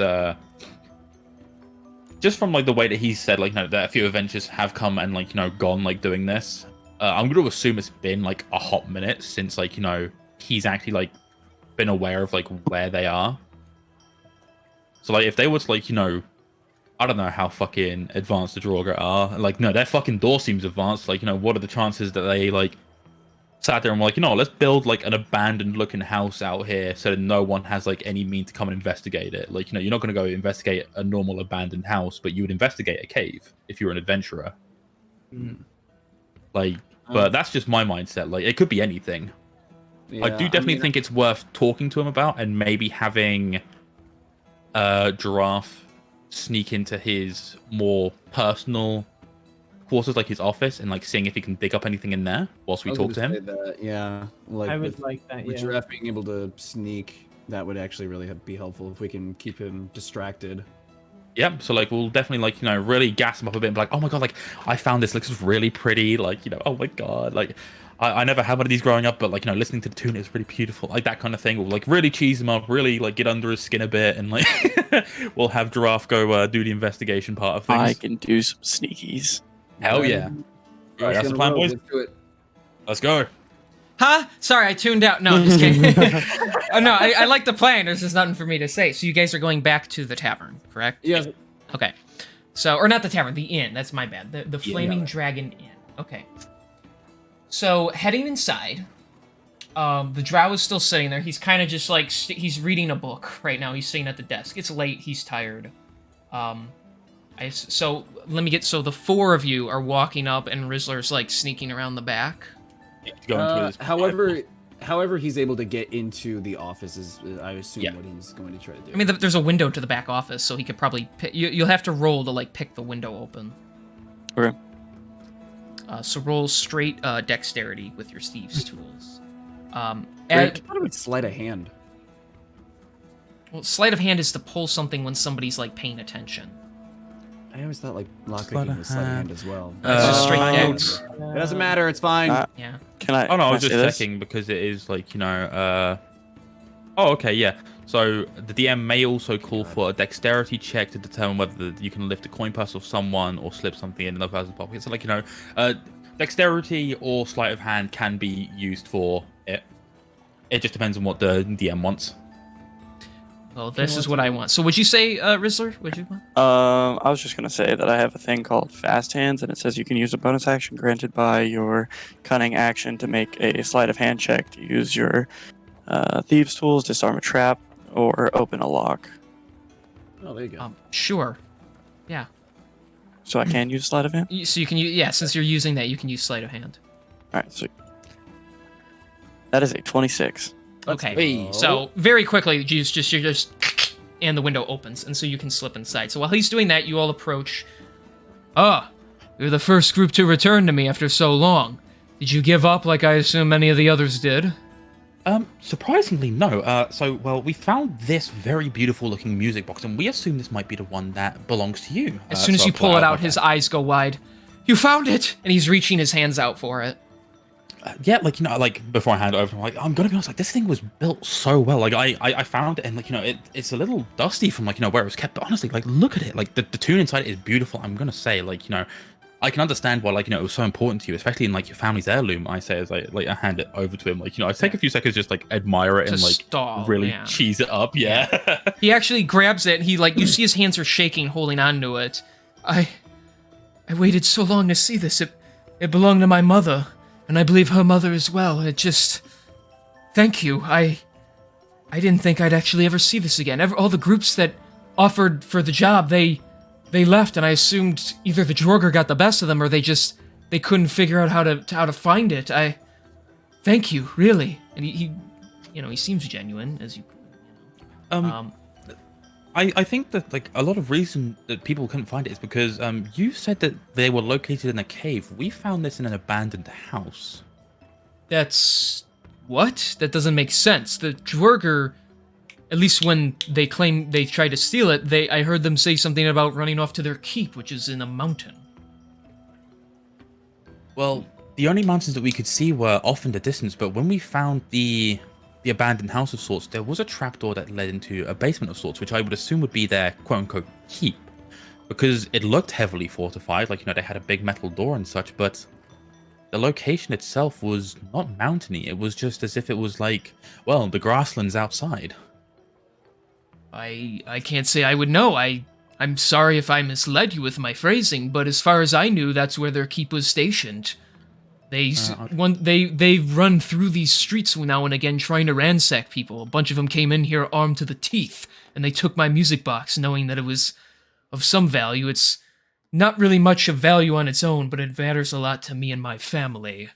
just from the way that he said that a few adventures have come and gone doing this. I'm going to assume it's been a hot minute since he's actually been aware of where they are. So if they were to I don't know how fucking advanced the Draugr are. No, their fucking door seems advanced. What are the chances that they sat there and were let's build an abandoned looking house out here so that no one has any mean to come and investigate it. You're not going to go investigate a normal abandoned house, but you would investigate a cave if you're an adventurer. But that's just my mindset. It could be anything. Yeah, I do definitely think it's worth talking to him about, and maybe having Giraffe sneak into his more personal quarters, his office, and seeing if he can dig up anything in there whilst we I was talk to gonna him. say that, yeah, I would with, like that, with yeah. Giraffe being able to sneak, that would actually really be helpful if we can keep him distracted. Yeah, so like we'll definitely like really gas him up a bit and be like, oh my god, like I found this, looks really pretty, like oh my god, like I never had one of these growing up, but like listening to the tune is really beautiful, like that kind of thing. We'll like really cheese him up, really like get under his skin a bit, and like we'll have Giraffe go do the investigation part of things. I can do some sneakies. Hell yeah! Alright, that's the plan, boys. Let's do it. Let's go. Huh? Sorry, I tuned out. No, I'm just kidding. Oh, no, I like the plan. There's just nothing for me to say. So you guys are going back to the tavern, correct? Yeah. Okay. So, or not the tavern, the inn. That's my bad. The Flaming Yeah. Dragon Inn. Okay. So, heading inside, the drow is still sitting there. He's kind of just like, he's reading a book right now. He's sitting at the desk. It's late. He's tired. So, let me get, so the four of you are walking up and Rizzler's like sneaking around the back. Going through this. However, he's able to get into the office is, I assume, Yeah. what he's going to try to do. I mean, there's a window to the back office, so he could probably you'll have to roll to like pick the window open. Okay. So roll straight dexterity with your thieves' tools. I And, thought it would sleight of hand. well, sleight of hand is to pull something when somebody's like paying attention. I always thought like Sleight lockpicking of was sleight of hand. hand as well. It's just straight Uh, dex. It doesn't matter. It's fine. Yeah. Can I? Oh no, I can was just say this? checking because it is like Oh, okay, yeah. So the DM may also call for a dexterity check to determine whether you can lift a coin purse of someone or slip something in another person's pocket. So like dexterity or sleight of hand can be used for it. It just depends on what the DM wants. Well, this is what I want. So would you say, Rizzler? Would you want? I was just gonna say that I have a thing called Fast Hands, and it says you can use a bonus action granted by your cunning action to make a sleight of hand check to use your thieves' tools, disarm a trap, or open a lock. Oh, there you go. Sure. Yeah. So I can use sleight of hand. So you can use, yeah, since you're using that, you can use sleight of hand. All right, so that is a 26. Okay. go. So very quickly, you're just, and the window opens, and so you can slip inside. So while he's doing that, you all approach. Ah, you're the first group to return to me after so long. Did you give up like I assume many of the others did? Surprisingly, no. Well, we found this very beautiful looking music box, and we assume this might be the one that belongs to you. As soon as so you I pull it out, my his hand. eyes go wide. You found it! And he's reaching his hands out for it. Yeah, like like before I hand it over, I'm like, I'm gonna be honest, like this thing was built so well. Like I found it, and like it's a little dusty from like where it was kept, but honestly, like look at it, like the tune inside it is beautiful. I'm gonna say, like I can understand why, like it was so important to you, especially in like your family's heirloom. I say as I hand it over to him, like I take a few seconds just like admire it To and like stall, really yeah. cheese it up. Yeah. He actually grabs it, and he like you see his hands are shaking, holding on to it. I waited so long to see this. It belonged to my mother, and I believe her mother as well. It just, thank you. I didn't think I'd actually ever see this again. All the groups that offered for the job, they left, and I assumed either the Jorger got the best of them, or they couldn't figure out how to find it. Thank you, really. And he he seems genuine, as you. I think that like a lot of reason that people couldn't find it is because you said that they were located in a cave. We found this in an abandoned house. That's what? That doesn't make sense. The Dwerger, at least when they claim they tried to steal it, I heard them say something about running off to their keep, which is in a mountain. Well, the only mountains that we could see were off in the distance, but when we found the abandoned house of sorts, there was a trapdoor that led into a basement of sorts, which I would assume would be their quote-unquote keep, because it looked heavily fortified, like they had a big metal door and such, but the location itself was not mountainy. It was just as if it was like, well, the grasslands outside. I can't say I would know. I'm sorry if I misled you with my phrasing, but as far as I knew, that's where their keep was stationed. They've run through these streets now and again trying to ransack people. A bunch of them came in here armed to the teeth, and they took my music box knowing that it was of some value. It's not really much of value on its own, but it matters a lot to me and my family.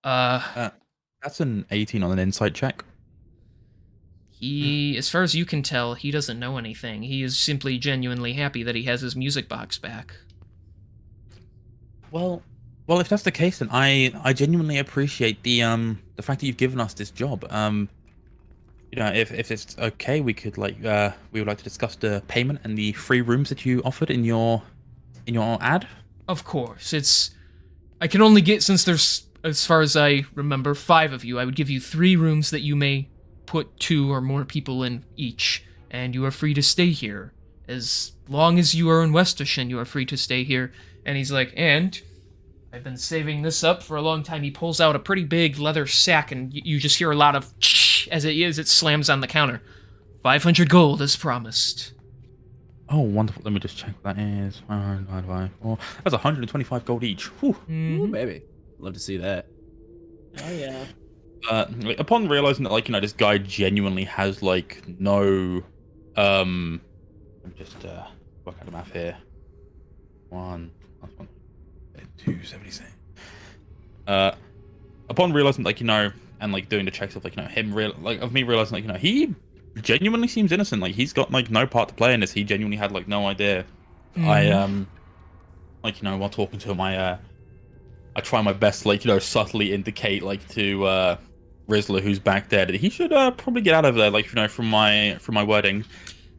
That's an 18 on an insight check. As far as you can tell, he doesn't know anything. He is simply genuinely happy that he has his music box back. Well, if that's the case, then I genuinely appreciate the fact that you've given us this job. you know, if it's okay, we could we would like to discuss the payment and the free rooms that you offered in your ad. Of course, I can only get, since there's, as far as I remember, 5 of you, I would give you 3 rooms that you may put 2 or more people in each, and you are free to stay here. As long as you are in Westishin, you are free to stay here. And he's like, and I've been saving this up for a long time. He pulls out a pretty big leather sack, and you just hear a lot of as it slams on the counter. 500 gold as promised. Oh, wonderful. Let me just check what that is. 5, 9, 5, 4. That's 125 gold each. Whew. Ooh, baby. Love to see that. Oh yeah. Upon realizing that, like, you know, this guy genuinely has, like, no, let me just work out the math here. 1 plus 1, 276. Upon realizing, like, you know, and like doing the checks of, like, you know, me realizing, like, you know, he genuinely seems innocent. Like, he's got like no part to play in this. He genuinely had like no idea. Like, you know, while talking to him, I try my best to, like, you know, subtly indicate, like, to Rizzler, who's back there, that he should probably get out of there, like, you know, from my wording.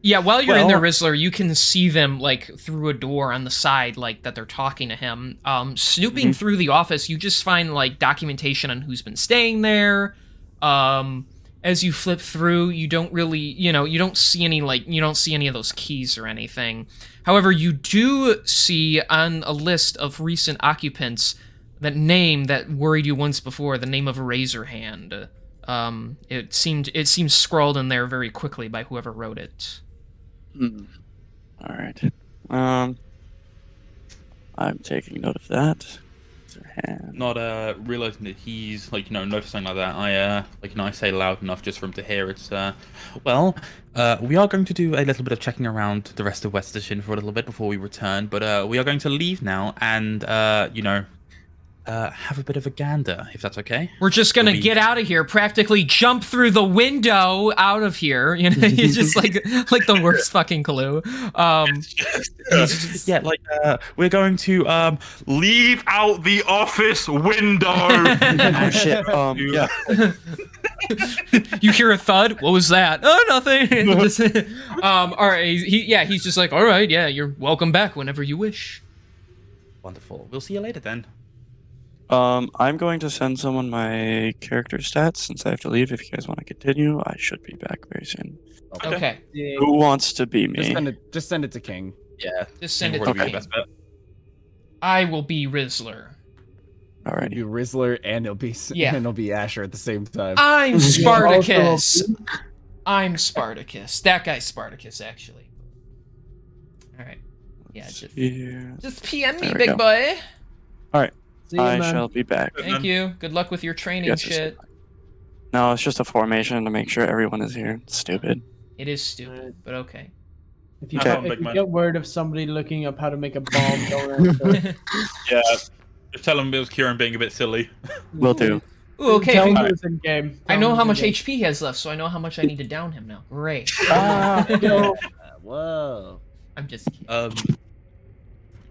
Yeah, while you're in there, Rizzler, you can see them, like, through a door on the side, like, that they're talking to him. Snooping through the office, you just find, like, documentation on who's been staying there. As you flip through, you don't really, you know, you don't see any of those keys or anything. However, you do see on a list of recent occupants that name that worried you once before, the name of Razorhand. It seems scrawled in there very quickly by whoever wrote it. All right. I'm taking note of that. Not realizing that he's, like, you know, noticing like that, I like, you know, I say loud enough just for him to hear. It's well, we are going to do a little bit of checking around the rest of Westishin for a little bit before we return, but we are going to leave now and you know, have a bit of a gander, if that's okay. We're just gonna get out of here, practically jump through the window out of here. You know, it's just like the worst fucking clue. Yeah, like we're going to leave out the office window. Oh shit. Yeah. You hear a thud. What was that? Oh, nothing. Just, all right. He's just like, all right. Yeah, you're welcome back whenever you wish. Wonderful. We'll see you later then. I'm going to send someone my character stats since I have to leave. If you guys want to continue, I should be back very soon. Okay. Yeah. Who wants to be me? Just send it to King. Yeah. Just send it Would to be the me. best bet. I will be Rizzler. Alrighty. It'll be Rizzler and it'll be Asher at the same time. I'm Spartacus. I'm Spartacus. That guy's Spartacus, actually. All right. Yeah. Just PM me, There we big go. boy. See you, I man. shall be back. Thank you. Good luck with your training Yes, it's shit. No, it's just a formation to make sure everyone is here. Stupid. It is stupid, but okay. If you, Okay. if you get word of somebody looking up how to make a bomb, don't answer. Yeah. Just tell him it was Kieran being a bit silly. Will do. Ooh, okay. Tell if him you- it's in game. I Tell know him how it's much in HP he has left, so I know how much I need to down him now. Great. Whoa. I'm just kidding.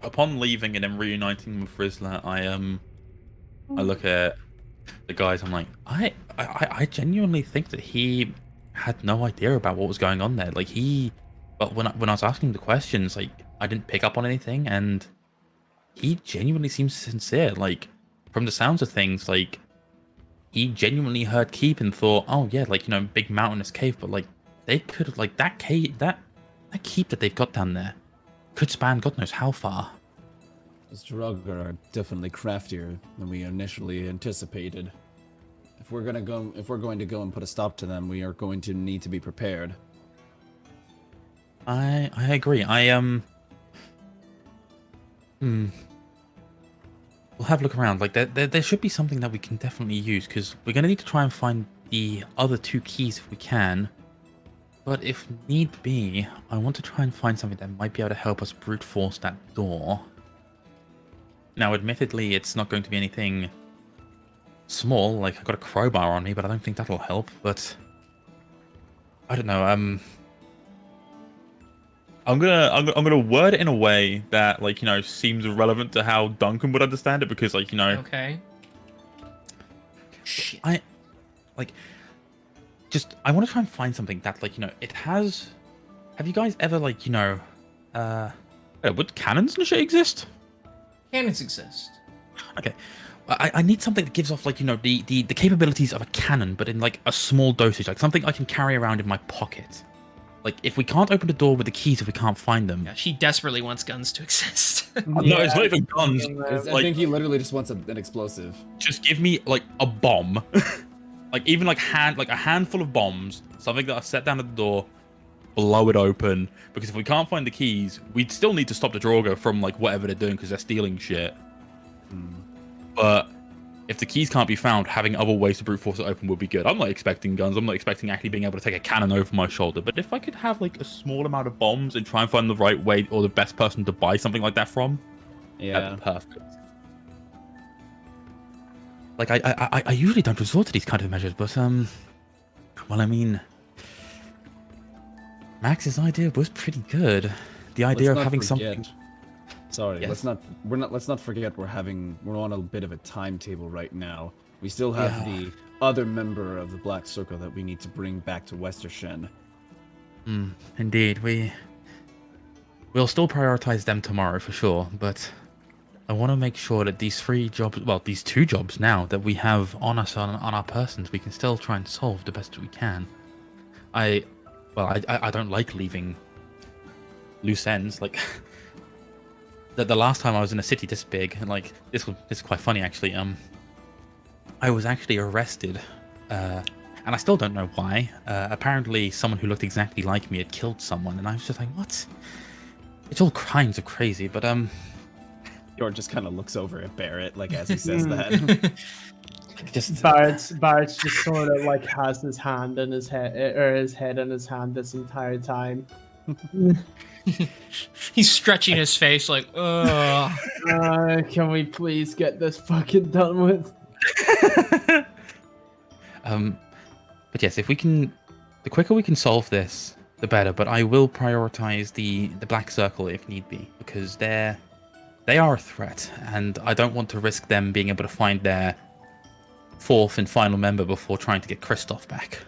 Upon leaving and then reuniting with Rizzler, I look at the guys. I'm like, I genuinely think that he had no idea about what was going on there. Like, but when I was asking him the questions, like, I didn't pick up on anything, and he genuinely seems sincere. Like, from the sounds of things, like, he genuinely heard keep and thought, oh yeah, like, you know, big mountainous cave, but like, they could have, like, that cave, that keep that they've got down there could span God knows how far. Those Draugr are definitely craftier than we initially anticipated. If we're going to go and put a stop to them, we are going to need to be prepared. I agree. We'll have a look around. Like, there should be something that we can definitely use, because we're gonna need to try and find the other 2 keys if we can. But if need be, I want to try and find something that might be able to help us brute force that door. Now, admittedly, it's not going to be anything small. Like, I've got a crowbar on me, but I don't think that'll help. But I don't know. I'm gonna word it in a way that, like, you know, seems relevant to how Duncan would understand it, because, like, you know, Okay. Shit. I want to try and find something that, like, it has. Have you guys ever, like, would cannons and shit exist? Cannons exist. Okay. I need something that gives off, like, the capabilities of a cannon, but in, like, a small dosage, like something I can carry around in my pocket. Like, if we can't open the door with the keys, if we can't find them. Yeah, she desperately wants guns to exist. No, it's not even guns. I think he literally just wants an explosive. Just give me, like, a bomb. Like, even, like, a handful of bombs, something that I set down at the door, blow it open. Because if we can't find the keys, we'd still need to stop the Draugr from, like, whatever they're doing, because they're stealing shit. But if the keys can't be found, having other ways to brute force it open would be good. I'm not expecting guns. I'm not expecting actually being able to take a cannon over my shoulder. But if I could have, like, a small amount of bombs and try and find the right way or the best person to buy something like that from, that'd be perfect. Like, I usually don't resort to these kind of measures, but, well, I mean, Max's idea was pretty good. The idea of having something... Sorry, Yes. let's not forget we're on a bit of a timetable right now. We still have the other member of the Black Circle that we need to bring back to Westershen. Indeed, we'll still prioritize them tomorrow for sure, but I want to make sure that these 3 jobs, well, these 2 jobs now that we have on us on our persons, we can still try and solve the best we can. I don't like leaving loose ends. Like, the last time I was in a city this big, and like this is quite funny actually. I was actually arrested, and I still don't know why. Apparently, someone who looked exactly like me had killed someone, and I was just like, what? It's all kinds of crazy, but Yor just kind of looks over at Barrett, like, as he says that. just Barrett's just sort of like has his hand in his head, or his head in his hand this entire time. He's stretching his face like, ugh. Can we please get this fucking done with? But yes, if we can, the quicker we can solve this, the better. But I will prioritize the Black Circle if need be, because they are a threat, and I don't want to risk them being able to find their 4th and final member before trying to get Kristoff back.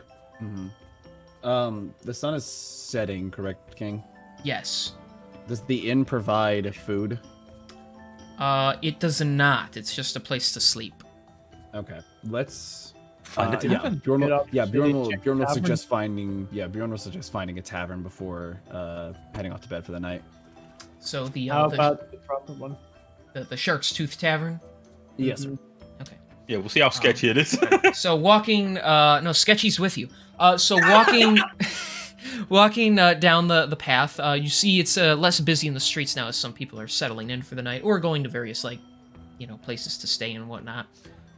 The sun is setting, correct, King? Yes. Does the inn provide food? It does not. It's just a place to sleep. Okay, let's Find a tavern. Bjorn Get will, up, yeah, Bjorn will, check Bjorn will tavern. suggest finding a tavern before heading off to bed for the night. So the How about the proper one? the Shark's Tooth Tavern. Yes. Mhm. Okay. Yeah, we'll see how sketchy it is. So walking, no, Sketchy's with you. So walking, walking down the path, you see it's less busy in the streets now as some people are settling in for the night or going to various, like, places to stay and whatnot.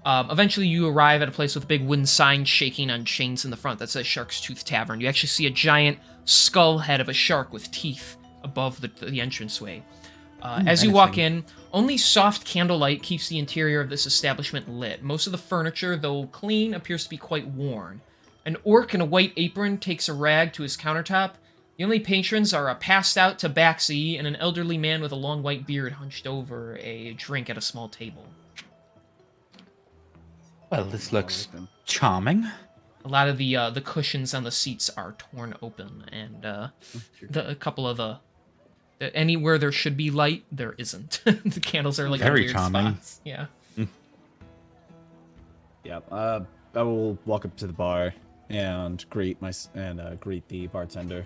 Eventually you arrive at a place with a big wooden sign shaking on chains in the front that says Shark's Tooth Tavern. You actually see a giant skull head of a shark with teeth above the entranceway. As you walk in, only soft candlelight keeps the interior of this establishment lit. Most of the furniture, though clean, appears to be quite worn. An orc in a white apron takes a rag to his countertop. The only patrons are a passed-out tabaxi and an elderly man with a long white beard hunched over a drink at a small table. Well, this looks charming. A lot of the cushions on the seats are torn open, and a couple of the anywhere there should be light, there isn't. The candles are like Very in weird charming. spots. Yeah. Yeah. I will walk up to the bar and greet the bartender.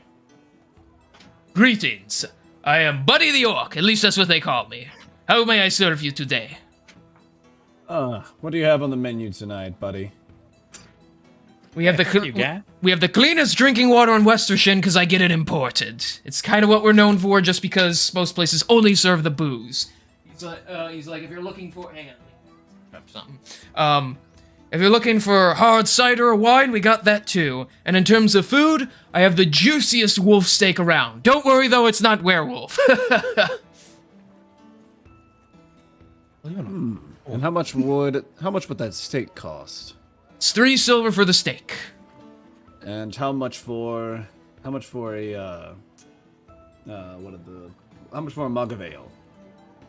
Greetings. I am Buddy the Orc. At least that's what they call me. How may I serve you today? What do you have on the menu tonight, buddy? We have You got? we have the cleanest drinking water in Westershen because I get it imported. It's kind of what we're known for, just because most places only serve the booze. He's like, if you're looking for, hang on, grab something. If you're looking for hard cider or wine, we got that too. And in terms of food, I have the juiciest wolf steak around. Don't worry though, it's not werewolf. And how much would that steak cost? It's 3 silver for the steak. And how much for a how much for a mug of ale?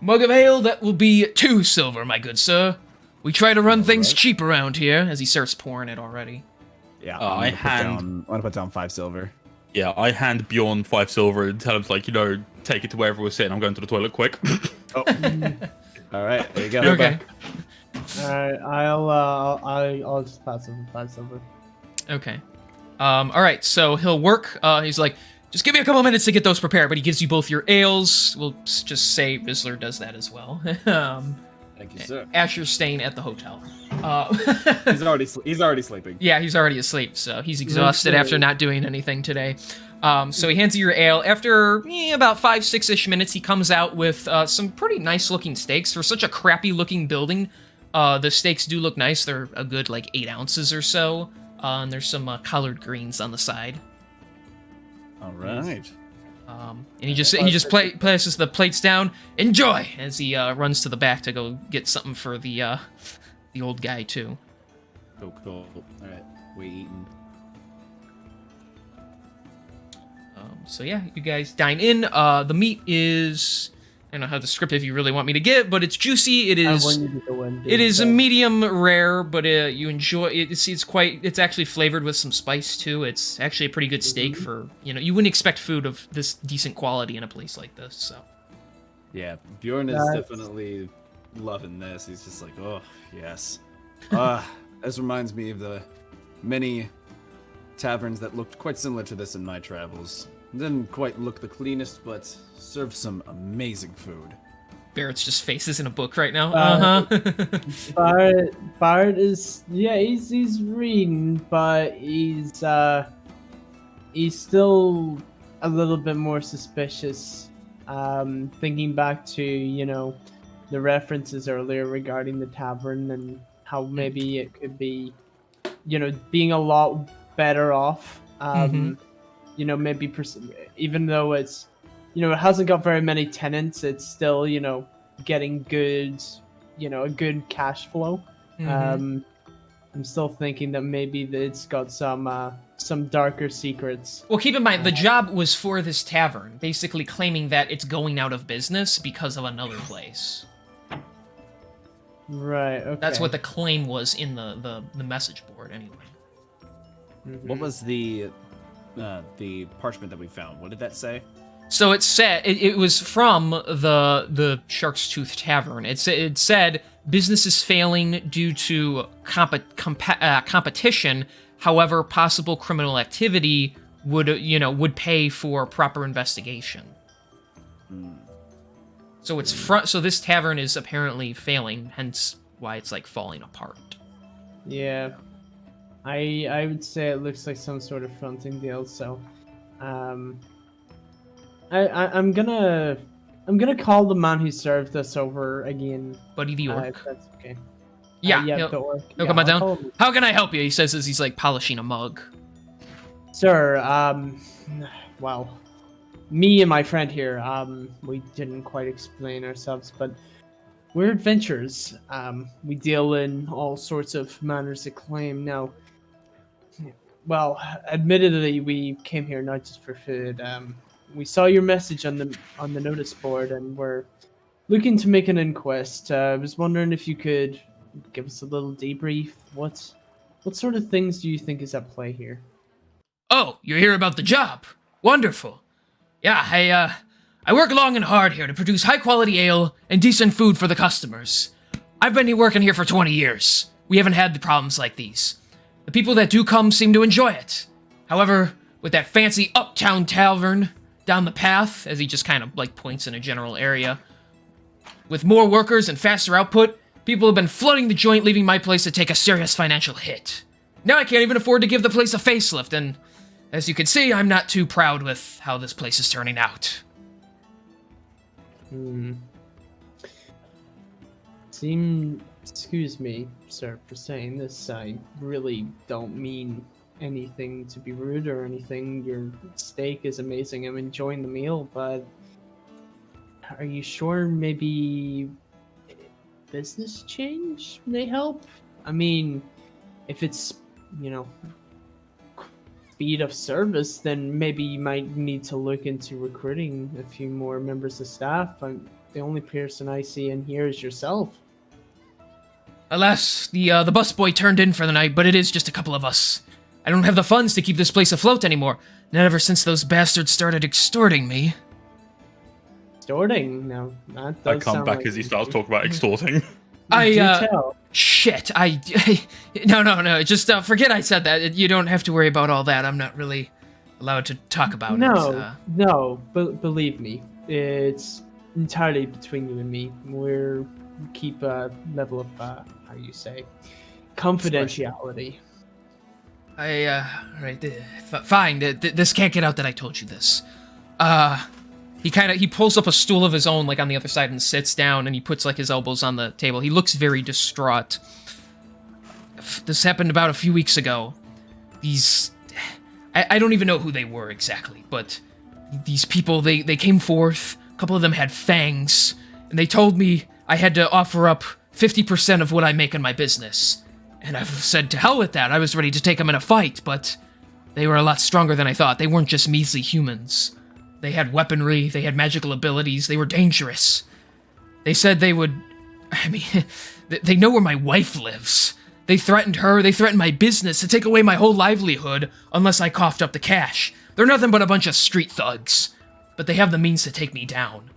Mug of ale, that will be 2 silver, my good sir. We try to run things cheap around here, as he starts pouring it already. Yeah, I I'm gonna put down 5 silver. Yeah, I hand Bjorn 5 silver and tell him to, like, take it to wherever we're sitting. I'm going to the toilet quick. All right, there you go. Okay. Alright, I'll just pass him 5 silver. Okay. All right. So he'll work. He's like, just give me a couple minutes to get those prepared. But he gives you both your ales. We'll just say Rizzler does that as well. Thank you, sir. Asher's staying at the hotel. He's already sleeping. Yeah, he's already asleep, so he's exhausted after not doing anything today. So he hands you your ale. After about 5-6-ish minutes, he comes out with some pretty nice-looking steaks. For such a crappy-looking building, the steaks do look nice. They're a good, 8 ounces or so. And there's some collard greens on the side. All right. And he just places the plates down. Enjoy! As he runs to the back to go get something for the old guy, too. Cool. All right, we eating. So yeah, you guys dine in. The meat is, I don't know how descriptive you really want me to get, but it's juicy. It is. I want you to go in, dude, It is a so- medium rare, but you enjoy it. It's actually flavored with some spice too. It's actually a pretty good steak for you wouldn't expect food of this decent quality in a place like this. So Yeah, Bjorn is That's- definitely loving this. He's just like, oh yes. This reminds me of the many taverns that looked quite similar to this in my travels. Didn't quite look the cleanest, but served some amazing food. Barrett's just faces in a book right now. Bart is he's reading, but he's still a little bit more suspicious. Thinking back to the references earlier regarding the tavern and how maybe it could be being a lot better off. Maybe even though it's it hasn't got very many tenants, it's still getting good a good cash flow. I'm still thinking that maybe it's got some darker secrets. Well, keep in mind, the job was for this tavern, basically claiming that it's going out of business because of another place. Right, okay. That's what the claim was in the message board, anyway. What was the parchment that we found? What did that say? So it said it was from the Shark's Tooth Tavern. It said business is failing due to competition. However, possible criminal activity would pay for proper investigation. So so this tavern is apparently failing, hence why it's falling apart. Yeah. I would say it looks like some sort of fronting deal, so I'm gonna call the man who served us over again. Buddy the Orc. If that's okay. Yeah, the Orc. he'll come on I'll down. call him. How can I help you? He says as he's polishing a mug. Sir, well, me and my friend here, we didn't quite explain ourselves, but we're adventurers. We deal in all sorts of manners of claim. Now, well, admittedly, we came here not just for food. We saw your message on the notice board, and we're looking to make an inquest. I was wondering if you could give us a little debrief. What sort of things do you think is at play here? Oh, you're here about the job. Wonderful. Yeah, I work long and hard here to produce high-quality ale and decent food for the customers. I've been working here for 20 years. We haven't had the problems like these. The people that do come seem to enjoy it. However, with that fancy uptown tavern down the path, as he just kind of points in a general area, with more workers and faster output, people have been flooding the joint, leaving my place to take a serious financial hit. Now I can't even afford to give the place a facelift, and as you can see, I'm not too proud with how this place is turning out. Excuse me, sir, for saying this. I really don't mean anything to be rude or anything. Your steak is amazing. I'm enjoying the meal, but are you sure maybe business change may help? I mean, if it's, speed of service, then maybe you might need to look into recruiting a few more members of staff. The only person I see in here is yourself. Alas, the busboy turned in for the night, but it is just a couple of us. I don't have the funds to keep this place afloat anymore. Not ever since those bastards started extorting me. Extorting? No, that I does come sound back like as he you starts do. talking about extorting. I, Do uh, tell. Shit, no, just forget I said that. You don't have to worry about all that. I'm not really allowed to talk about it. No, believe me, it's entirely between you and me. We keep a level of, how you say, confidentiality. Fine, this can't get out that I told you this. He pulls up a stool of his own, like, on the other side and sits down, and he puts, like, his elbows on the table. He looks very distraught. This happened about a few weeks ago. I don't even know who they were exactly, but these people, they came forth. A couple of them had fangs, and they told me I had to offer up 50% of what I make in my business. And I've said to hell with that. I was ready to take them in a fight, but they were a lot stronger than I thought. They weren't just measly humans. They had weaponry, they had magical abilities, they were dangerous. They said they would... they know where my wife lives. They threatened her, they threatened my business to take away my whole livelihood unless I coughed up the cash. They're nothing but a bunch of street thugs. But they have the means to take me down.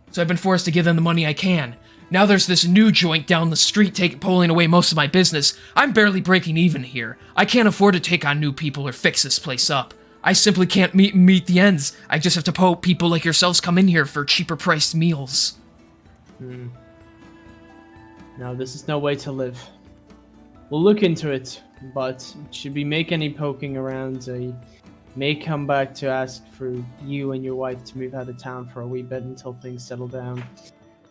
So I've been forced to give them the money I can. Now there's this new joint down the street pulling away most of my business. I'm barely breaking even here. I can't afford to take on new people or fix this place up. I simply can't meet the ends. I just have to hope people like yourselves come in here for cheaper priced meals. No, this is no way to live. We'll look into it, but should we make any poking around, I may come back to ask for you and your wife to move out of town for a wee bit until things settle down.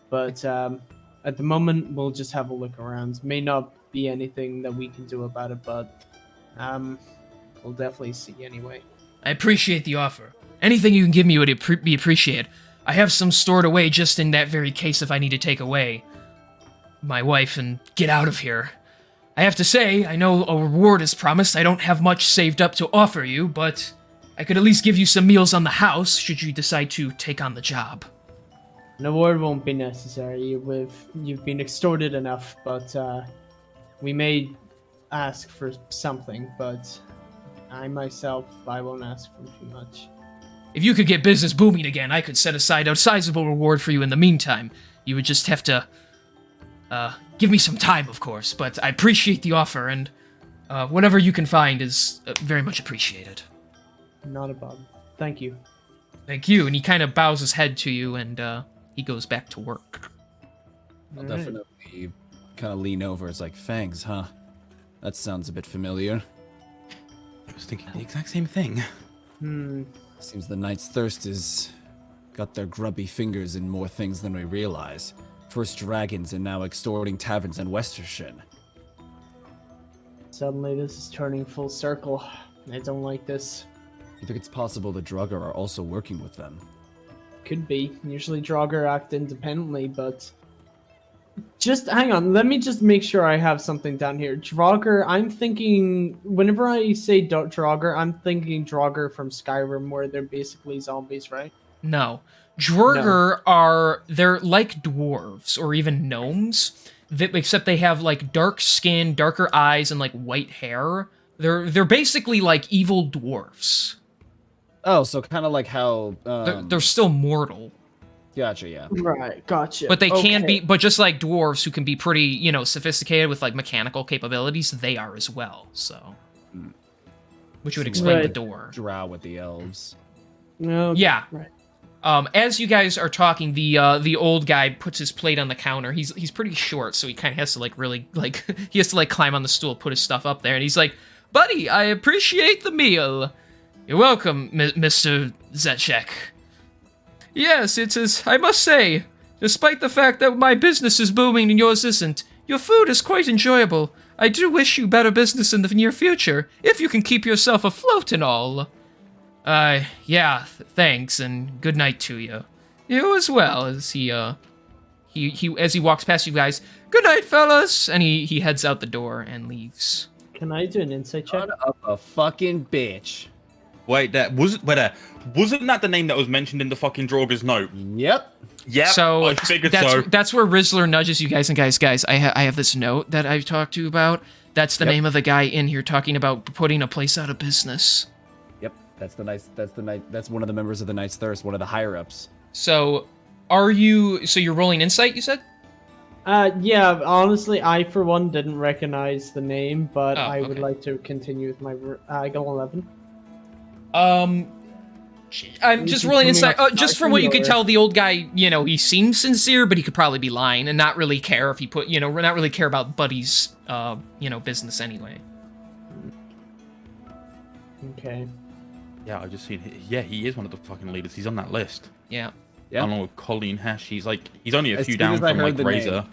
But at the moment, we'll just have a look around. May not be anything that we can do about it, but we'll definitely see anyway. I appreciate the offer. Anything you can give me would be appreciated. I have some stored away just in that very case if I need to take away my wife and get out of here. I have to say, I know a reward is promised. I don't have much saved up to offer you, but I could at least give you some meals on the house should you decide to take on the job. An award won't be necessary. You've been extorted enough, but we may ask for something, but I myself, I won't ask for too much. If you could get business booming again, I could set aside a sizable reward for you in the meantime. You would just have to, give me some time, of course, but I appreciate the offer, and whatever you can find is very much appreciated. Not a problem. Thank you. Thank you, and he kind of bows his head to you, and he goes back to work. I'll Alright. definitely kind of lean over. It's like, fangs, huh? That sounds a bit familiar. I was thinking the exact same thing. Seems the Knight's Thirst has got their grubby fingers in more things than we realize. First dragons and now extorting taverns in Westershin. Suddenly this is turning full circle. I don't like this. You think it's possible the Draugr are also working with them? Could be. Usually Draugr act independently, but... Just hang on, let me just make sure I have something down here. Draugr, I'm thinking... Whenever I say Draugr, I'm thinking Draugr from Skyrim, where they're basically zombies, right? No. Draugr they're like dwarves, or even gnomes, except they have, like, dark skin, darker eyes, and, like, white hair. They're basically, like, evil dwarves. Oh, so kind of like how... They're still mortal. Gotcha, yeah. Right, gotcha. But they can be, but just like dwarves who can be pretty, sophisticated with like mechanical capabilities, they are as well. So, which would explain the Right. door. Drow with the elves. No. Yeah. Right. As you guys are talking, the old guy puts his plate on the counter. He's pretty short, so he kind of has to like really like he has to like climb on the stool, put his stuff up there, and he's like, "Buddy, I appreciate the meal. You're welcome, Mr. Zetchek. Yes, it is, I must say, despite the fact that my business is booming and yours isn't, your food is quite enjoyable. I do wish you better business in the near future, if you can keep yourself afloat and all." Thanks, and good night to you. You as well, as he as he walks past you guys. Good night, fellas, and he heads out the door and leaves. Can I do an insight check? Son of a fucking bitch. Wasn't that the name that was mentioned in the fucking Draugur's note? Yep. Yeah. So I figured that's so. that's where Rizzler nudges you guys and guys. I have this note that I've talked to you about. That's the Yep. name of the guy in here talking about putting a place out of business. Yep, that's one of the members of the Knight's Thirst, one of the higher ups. So, you're rolling insight? You said. Yeah, honestly, I for one didn't recognize the name, but Oh, I would okay. like to continue with my. I got 11. I'm You just can rolling tell me insight. what's Just from what you could or- tell, the old guy, he seems sincere, but he could probably be lying and not really care if he not really care about Buddy's, business anyway. Okay. Yeah, I just seen. Yeah, he is one of the fucking leaders. He's on that list. Yeah. Yeah. Along with Colleen Hash. He's only a As few soon down as I from heard like the Razor. name.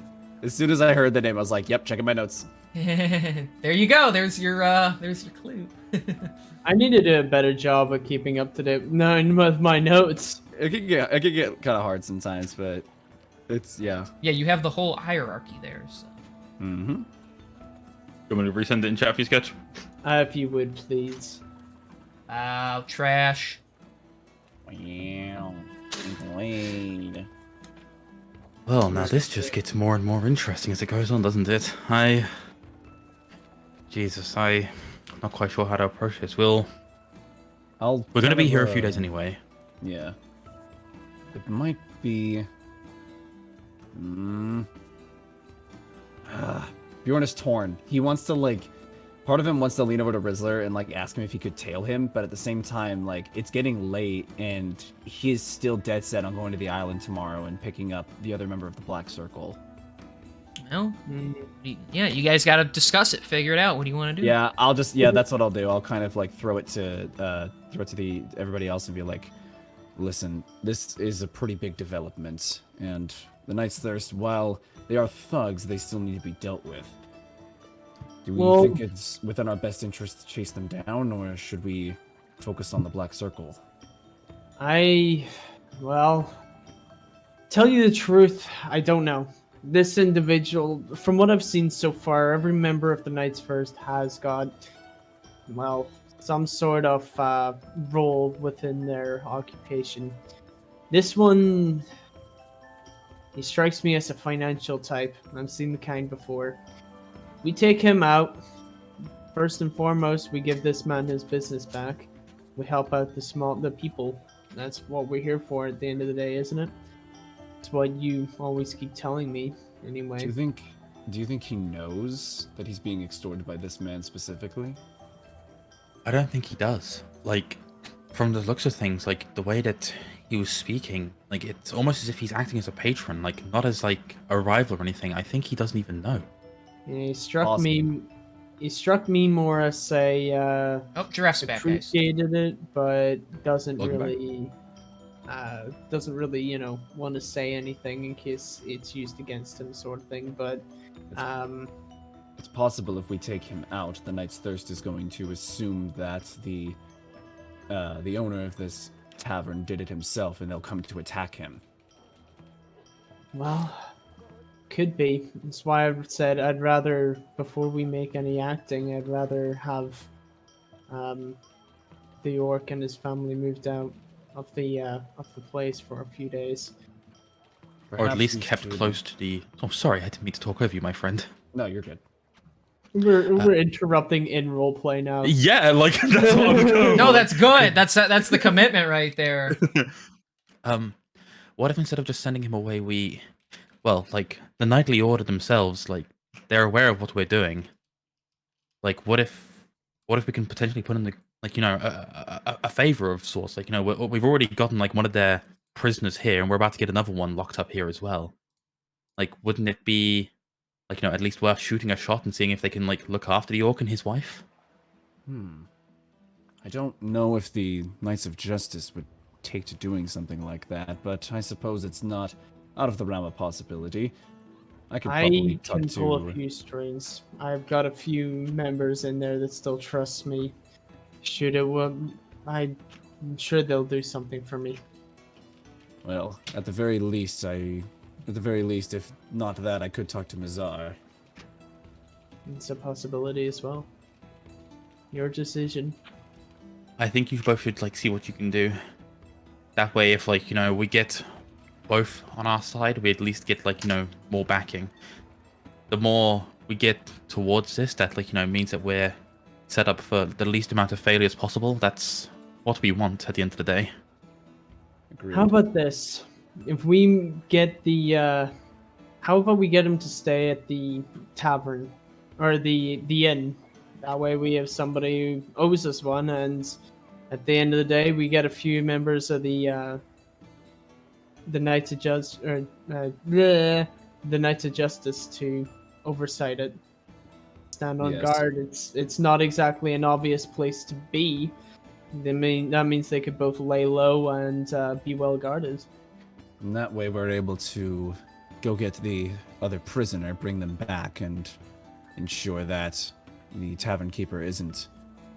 As soon as I heard the name, I was like, "Yep, checking my notes." There you go. There's your clue. I need to do a better job of keeping up to date with my notes. It could get kind of hard sometimes, but it's yeah. Yeah, you have the whole hierarchy there. So. Mm-hmm. You want me to resend it in chat for you, Sketch? If you would, please. Trash. Wow. Wait. Well, now this just gets more and more interesting as it goes on, doesn't it? Jesus, I'm not quite sure how to approach this. We're gonna be here a few days anyway. Yeah. It might be. Bjorn is torn. He wants to part of him wants to lean over to Rizzler and ask him if he could tail him, but at the same time, it's getting late and he's still dead set on going to the island tomorrow and picking up the other member of the Black Circle. Well, yeah, you guys got to discuss it, figure it out. What do you want to do? Yeah, that's what I'll do. I'll kind of throw it to the everybody else and be like, listen, this is a pretty big development, and the Knight's Thirst, while they are thugs, they still need to be dealt with. Do we think it's within our best interest to chase them down, or should we focus on the Black Circle? Tell you the truth, I don't know. This individual, from what I've seen so far, every member of the Knights First has got, some sort of role within their occupation. This one, he strikes me as a financial type. I've seen the kind before. We take him out. First and foremost, we give this man his business back. We help out the people. That's what we're here for at the end of the day, isn't it? It's what you always keep telling me, anyway. Do you think he knows that he's being extorted by this man specifically? I don't think he does. From the looks of things, the way that he was speaking, it's almost as if he's acting as a patron, not as a rival or anything. I think he doesn't even know. Yeah, he struck me more as a Giraffe's back, guys. appreciated it, but doesn't Welcome back. really want to say anything in case it's used against him, sort of thing. But It's possible if we take him out, the Knight's Thirst is going to assume that the owner of this tavern did it himself, and they'll come to attack him. well, could be. That's why I've said I'd rather, before we make any acting, I'd rather have the orc and his family moved out of the place for a few days. Or at Perhaps least we kept should- close to the... Oh, sorry, I didn't mean to talk over you, my friend. No, you're good. We're interrupting in roleplay now. Yeah, that's what I'm going No, that's good. That's the commitment right there. What if instead of just sending him away, the Knightly Order themselves, they're aware of what we're doing. What if we can potentially put in a favor of sorts? We've already gotten one of their prisoners here, and we're about to get another one locked up here as well. Wouldn't it be at least worth shooting a shot and seeing if they can look after the orc and his wife? I don't know if the Knights of Justice would take to doing something like that, but I suppose it's not out of the realm of possibility. I could probably I talk can pull a to... few strings. I've got a few members in there that still trust me. I'm sure they'll do something for me. Well, at the very least, if not that, I could talk to Mazar. It's a possibility as well. Your decision. I think you both should see what you can do. That way, if we get both on our side, we at least get like, more backing. The more we get towards this, that like, means that we're set up for the least amount of failures possible. That's what we want at the end of the day. Agreed. How about this? If we get the, how about we get him to stay at the tavern or the inn? That way we have somebody who owes us one, and at the end of the day, we get a few members of the Knights of the Knights of Justice to oversight it. Stand on Yes. guard. It's not exactly an obvious place to be. That means they could both lay low and be well guarded. And that way we're able to go get the other prisoner, bring them back, and ensure that the tavern keeper isn't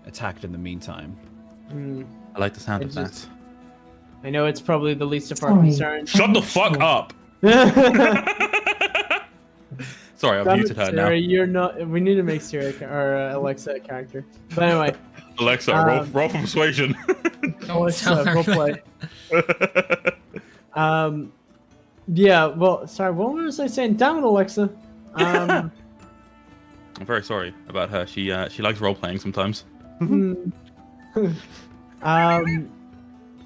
attacked in the meantime. I like the sound of It's that. just- I know it's probably the least of our concerns. Shut the fuck up! Sorry, I've Damn muted it, her Sarah, now. you're not. We need to make Sarah or Alexa a character. But anyway, Alexa, roll for persuasion. Don't Alexa, tell her we'll that. play. Yeah. Well, sorry. What was I saying? Damn it, Alexa. I'm very sorry about her. She likes role playing sometimes.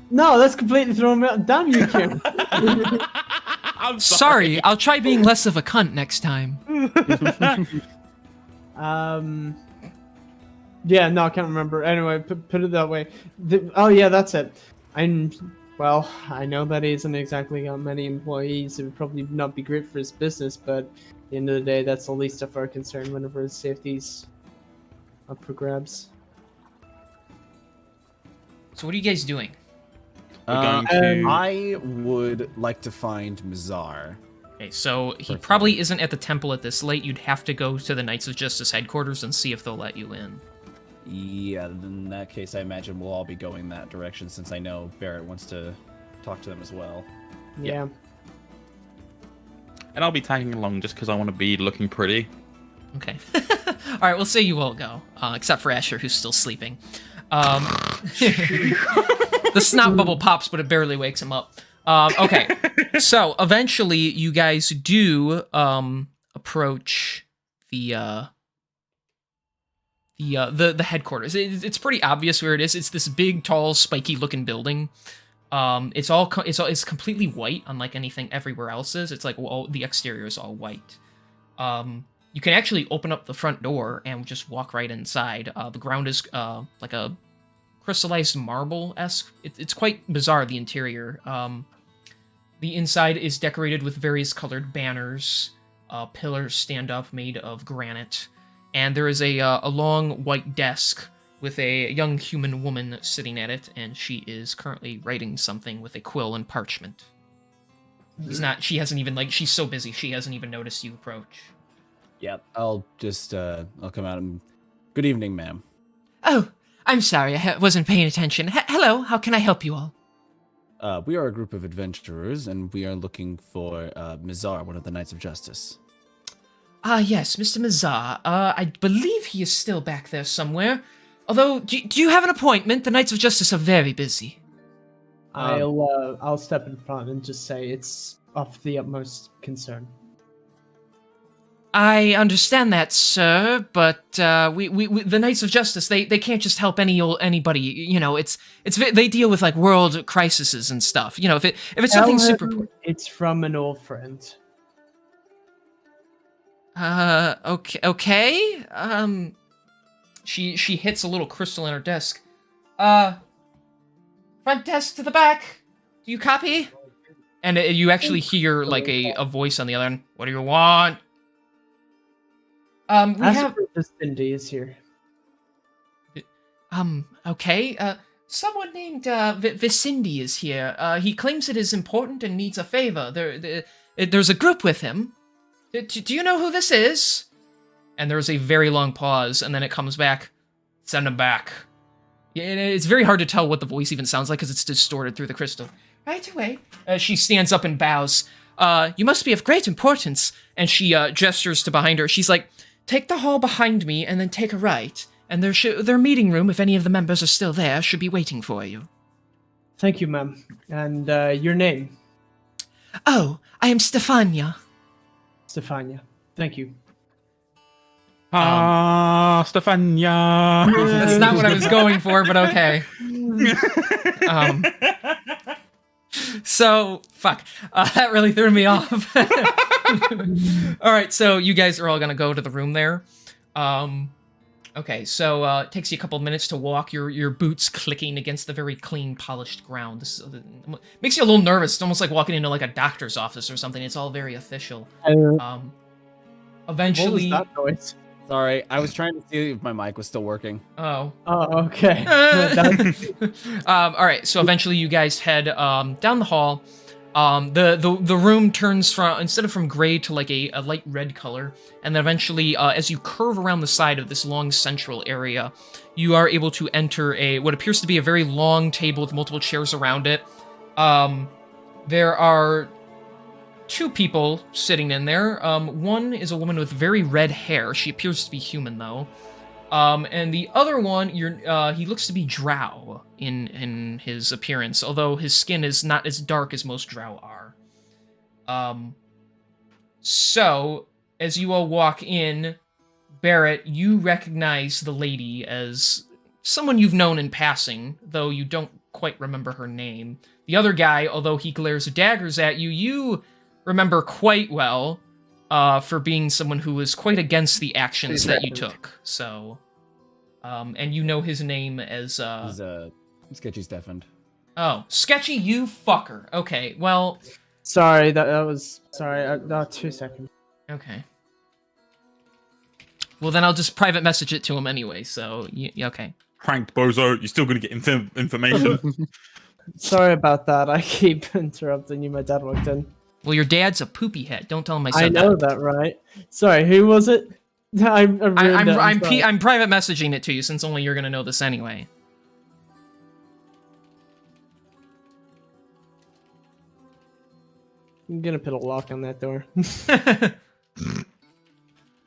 No, that's completely thrown me out. Damn you, Kim. I'm Sorry, I'll try being less of a cunt next time. Yeah, no, I can't remember. Anyway, put it that way. Oh yeah, that's it. Well, I know that he hasn't exactly got many employees. It would probably not be great for his business, but at the end of the day, that's the least of our concern whenever his safety's up for grabs. So what are you guys doing? We're going to. I would like to find Mizar. Okay, so he probably isn't at the temple at this late. You'd have to go to the Knights of Justice headquarters and see if they'll let you in. Yeah, in that case, I imagine we'll all be going that direction since I know Barrett wants to talk to them as well. Yeah. And I'll be tagging along just because I want to be looking pretty. Okay. All right, we'll say you all go, except for Asher, who's still sleeping. The snot bubble pops, but it barely wakes him up. Okay, so eventually you guys do approach the headquarters. It's pretty obvious where it is. It's this big, tall, spiky-looking building. It's completely white, unlike anything everywhere else is. It's like the exterior is all white. You can actually open up the front door and just walk right inside. The ground is like a crystallized marble-esque. It's quite bizarre, the interior. The inside is decorated with various colored banners. Pillars stand up made of granite. And there is a long white desk with a young human woman sitting at it, and she is currently writing something with a quill and parchment. She's so busy, she hasn't even noticed you approach. Yep. I'll come out and... Good evening, ma'am. Oh, I'm sorry, I wasn't paying attention. Hello, how can I help you all? We are a group of adventurers, and we are looking for Mizar, one of the Knights of Justice. Yes, Mr. Mazar. I believe he is still back there somewhere. Although, do you have an appointment? The Knights of Justice are very busy. I'll step in front and just say it's of the utmost concern. I understand that, sir, but we the Knights of Justice, they can't just help anybody. You know, they deal with like world crises and stuff. You know, if it's something super important. It's from an old friend. Okay. She hits a little crystal in her desk. Front desk to the back. Do you copy? And you actually hear like a voice on the other end. What do you want? We have Cindy is here. Okay. Someone named Vicindi is here. He claims it is important and needs a favor. There's a group with him. Do you know who this is? And there's a very long pause, and then it comes back. Send him back. Yeah, it's very hard to tell what the voice even sounds like because it's distorted through the crystal. Right away. She stands up and bows. You must be of great importance. And she gestures to behind her. She's like, take the hall behind me and then take a right. And their meeting room, if any of the members are still there, should be waiting for you. Thank you, ma'am. And your name? Oh, I am Stefania. Stefania. Thank you. Stefania. That's not what I was going for, but okay. So, fuck. That really threw me off. Alright, so you guys are all gonna go to the room there. Okay, so it takes you a couple minutes to walk, your boots clicking against the very clean, polished ground. This makes you a little nervous. It's almost like walking into like a doctor's office or something. It's all very official. Eventually... What was that noise? Sorry, I was trying to see if my mic was still working. Oh. Oh, okay. Alright, so eventually you guys head down the hall. The room turns from, instead of from gray to like a light red color, and then eventually, as you curve around the side of this long central area, you are able to enter what appears to be a very long table with multiple chairs around it. There are 2 people sitting in there. One is a woman with very red hair. She appears to be human, though. And the other one, he looks to be drow in his appearance, although his skin is not as dark as most drow are. So, as you all walk in, Barrett, you recognize the lady as someone you've known in passing, though you don't quite remember her name. The other guy, although he glares daggers at you, you remember quite well, for being someone who was quite against the actions that you took. So, and you know his name as, He's Sketchy Stefan. Oh, Sketchy, you fucker. Okay, well... Sorry, that was... Sorry, 2 seconds. Okay. Well, then I'll just private message it to him anyway, so, okay. Pranked, bozo. You're still gonna get information. Sorry about that. I keep interrupting you. My dad walked in. Well, your dad's a poopy head. Don't tell him I said that. I know that, right? Sorry, who was it? I'm private messaging it to you since only you're gonna know this anyway. I'm gonna put a lock on that door.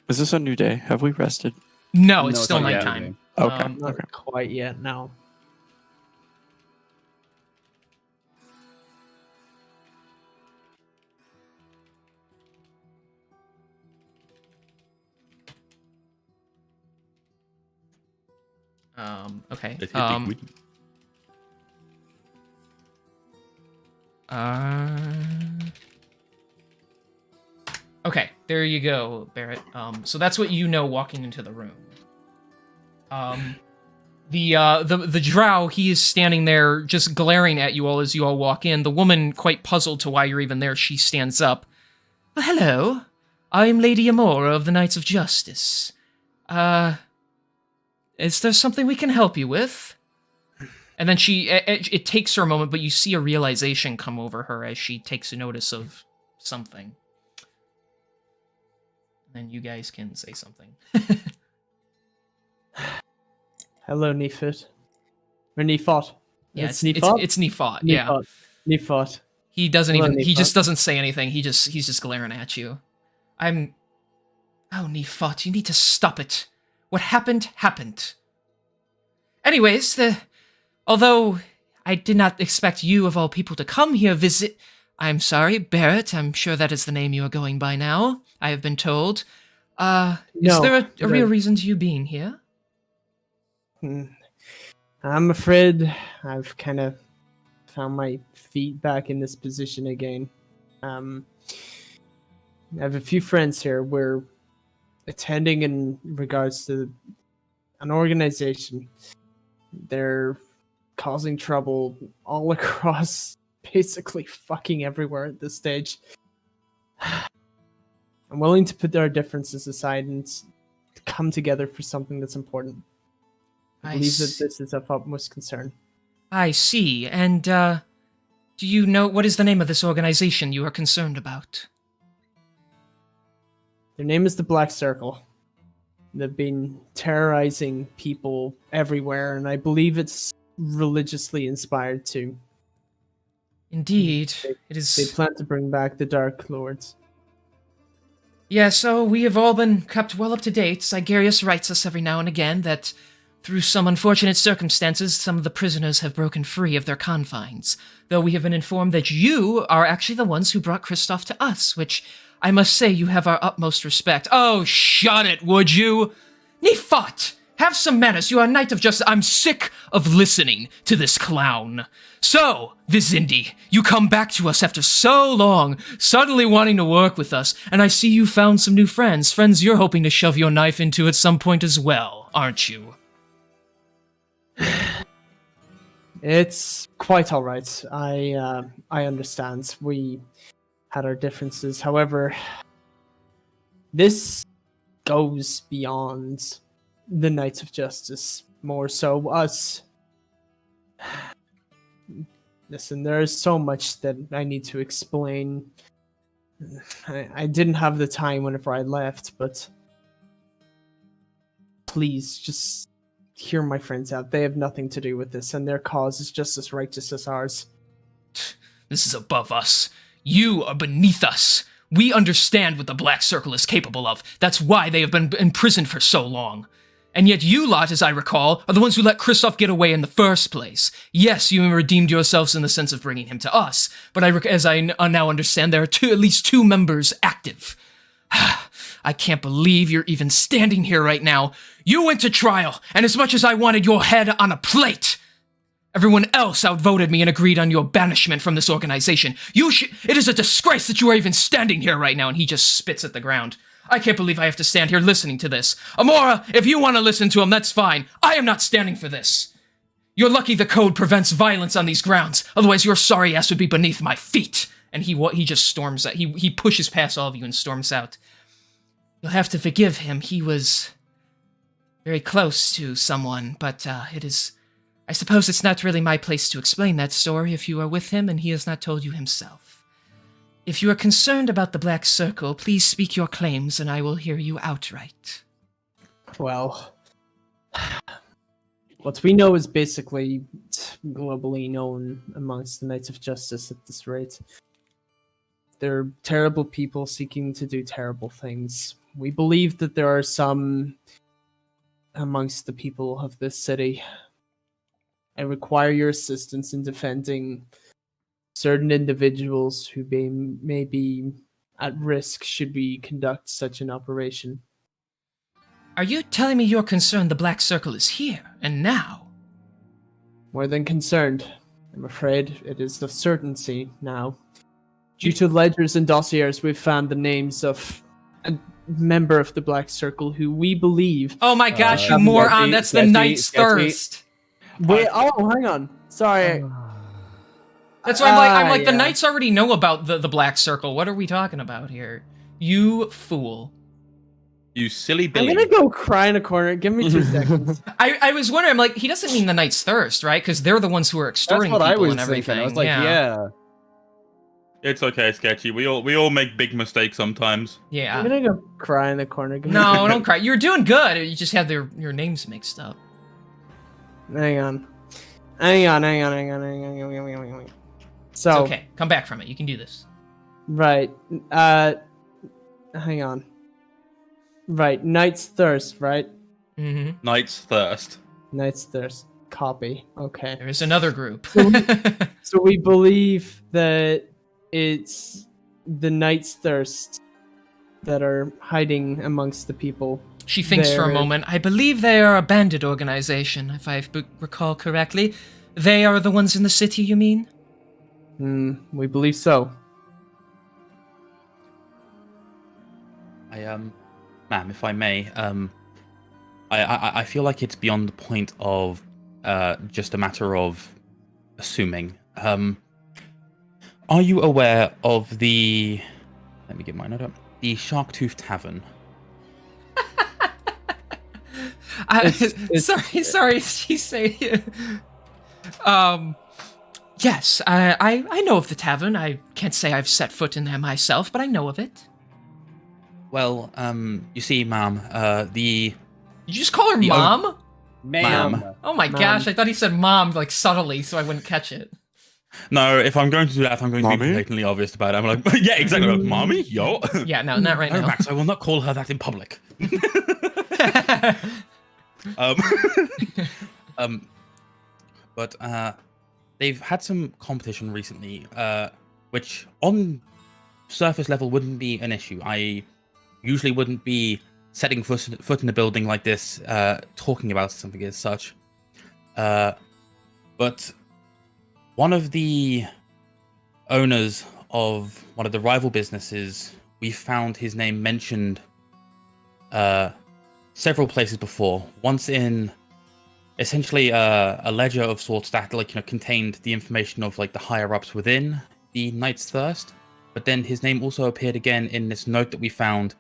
Is this a new day? Have we rested? No, it's No, still not yet. nighttime. Okay. Not quite yet, no. Okay. Let's get big win. Okay, there you go, Barrett. So that's what you know walking into the room. The drow, he is standing there just glaring at you all as you all walk in. The woman, quite puzzled to why you're even there, she stands up. Well, hello. I'm Lady Amora of the Knights of Justice. Is there something we can help you with? And then it takes her a moment, but you see a realization come over her as she takes notice of something. Then you guys can say something. Hello, Nefut. Or Nefot. Yeah, it's Nefot? it's Nefot, yeah. Nefot. He doesn't Hello, he just Nefot. doesn't say anything. He's just glaring at you. Oh, Nefot, you need to stop it. What happened, happened. Anyways, although I did not expect you, of all people, to come here visit... I'm sorry, Barrett, I'm sure that is the name you are going by now, I have been told. Is there a real reason to you being here? I'm afraid I've kind of found my feet back in this position again. I have a few friends here. We're attending in regards to an organization. They're causing trouble all across, basically fucking everywhere at this stage. I'm willing to put our differences aside and come together for something that's important. I believe that this is of utmost concern. I see, and do you know what is the name of this organization you are concerned about? Their name is the Black Circle. They've been terrorizing people everywhere, and I believe it's religiously inspired too. Indeed, it is. They plan to bring back the Dark Lords. Yeah, so we have all been kept well up to date. Zygarius writes us every now and again that Through some unfortunate circumstances, some of the prisoners have broken free of their confines, though we have been informed that you are actually the ones who brought Kristoff to us, which I must say you have our utmost respect. Oh, shut it, would you? Nifat! Have some manners, you are a knight of justice. I'm sick of listening to this clown. So, Vizindi, you come back to us after so long, suddenly wanting to work with us, and I see you found some new friends you're hoping to shove your knife into at some point as well, aren't you? It's quite all right. I understand. We had our differences. However, this goes beyond the Knights of Justice. More so us. Listen, there is so much that I need to explain. I didn't have the time whenever I left, but please just hear my friends out. They have nothing to do with this, and their cause is just as righteous as ours. This is above us. You are beneath us. We understand what the Black Circle is capable of. That's why they have been imprisoned for so long. And yet you lot, as I recall, are the ones who let Kristoff get away in the first place. Yes, you redeemed yourselves in the sense of bringing him to us, but as I now understand, there are at least two members active. I can't believe you're even standing here right now. You went to trial, and as much as I wanted your head on a plate, everyone else outvoted me and agreed on your banishment from this organization. It is a disgrace that you are even standing here right now, and he just spits at the ground. I can't believe I have to stand here listening to this. Amora, if you want to listen to him, that's fine. I am not standing for this. You're lucky the code prevents violence on these grounds, otherwise your sorry ass would be beneath my feet. And he just storms out. He pushes past all of you and storms out. You'll have to forgive him. He was very close to someone, but I suppose it's not really my place to explain that story if you are with him and he has not told you himself. If you are concerned about the Black Circle, please speak your claims and I will hear you outright. Well, what we know is basically globally known amongst the Knights of Justice at this rate. They're terrible people seeking to do terrible things. We believe that there are some amongst the people of this city. I require your assistance in defending certain individuals who may be at risk should we conduct such an operation. Are you telling me you're concerned the Black Circle is here, and now? More than concerned. I'm afraid it is of certainty now. Due to ledgers and dossiers, we've found the names of a member of the Black Circle who we believe... Oh my gosh, you moron, that's the Knight's Thirst! Wait, hang on. Sorry. That's why I'm like, yeah. The Knights already know about the Black Circle. What are we talking about here? You fool. You silly Billy. I'm gonna go cry in a corner. Give me 2 seconds. I was wondering, I'm like, he doesn't mean the Knight's Thirst, right? Because they're the ones who are extorting That's what people I was and everything. thinking. I was like, yeah. It's okay, Sketchy. We all make big mistakes sometimes. Yeah. I'm gonna go cry in the corner. Give me No, don't cry. You're doing good. You just had your names mixed up. Hang on. So, It's okay. Come back from it. You can do this. right. Hang on. Right. Knight's Thirst, right? Mm-hmm. Knight's Thirst. Knight's Thirst. Copy. Okay. There is another group. So we believe that it's the Knight's Thirst that are hiding amongst the people. She thinks for a There- moment. I believe they are a bandit organization, if I recall correctly. They are the ones in the city, you mean? We believe so. Ma'am, if I may, I feel like it's beyond the point of just a matter of assuming. Are you aware of the? Let me get my note up. The Sharktooth Tavern. Sorry. She's saying. Yes, I know of the tavern. I can't say I've set foot in there myself, but I know of it. Well, you see, ma'am, the. Did you just call her The mom? Ma'am. Oh my gosh, I thought he said mom, like subtly, so I wouldn't catch it. No, if I'm going to do that, I'm going to be Mommy? blatantly obvious about it. I'm like, yeah, exactly. Like, mommy, yo. Yeah, no, not right No, now. Max, I will not call her that in public. Um, but they've had some competition recently, which on surface level wouldn't be an issue. I usually wouldn't be setting foot in a building like this, talking about something as such. But one of the owners of one of the rival businesses, we found his name mentioned several places before. Once in essentially a ledger of sorts that contained the information of the higher ups within the Knight's Thirst. But then his name also appeared again in this note that we found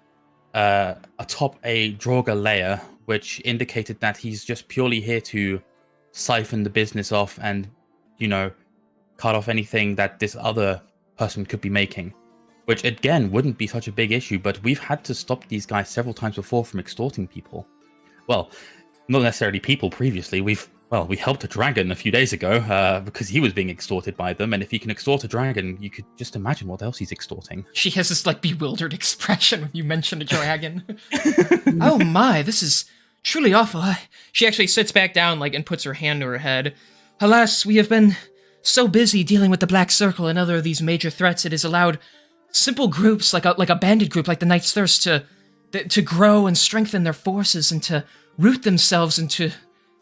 atop a Draugr layer, which indicated that he's just purely here to siphon the business off and, cut off anything that this other person could be making. Which, again, wouldn't be such a big issue, but we've had to stop these guys several times before from extorting people. Well, not necessarily people previously. We helped a dragon a few days ago because he was being extorted by them, and if you can extort a dragon, you could just imagine what else he's extorting. She has this bewildered expression when you mention a dragon. Oh my, this is truly awful. She actually sits back down and puts her hand to her head. Alas, we have been so busy dealing with the Black Circle and other of these major threats, it has allowed simple groups like a bandit group like the Knight's Thirst to grow and strengthen their forces and to root themselves into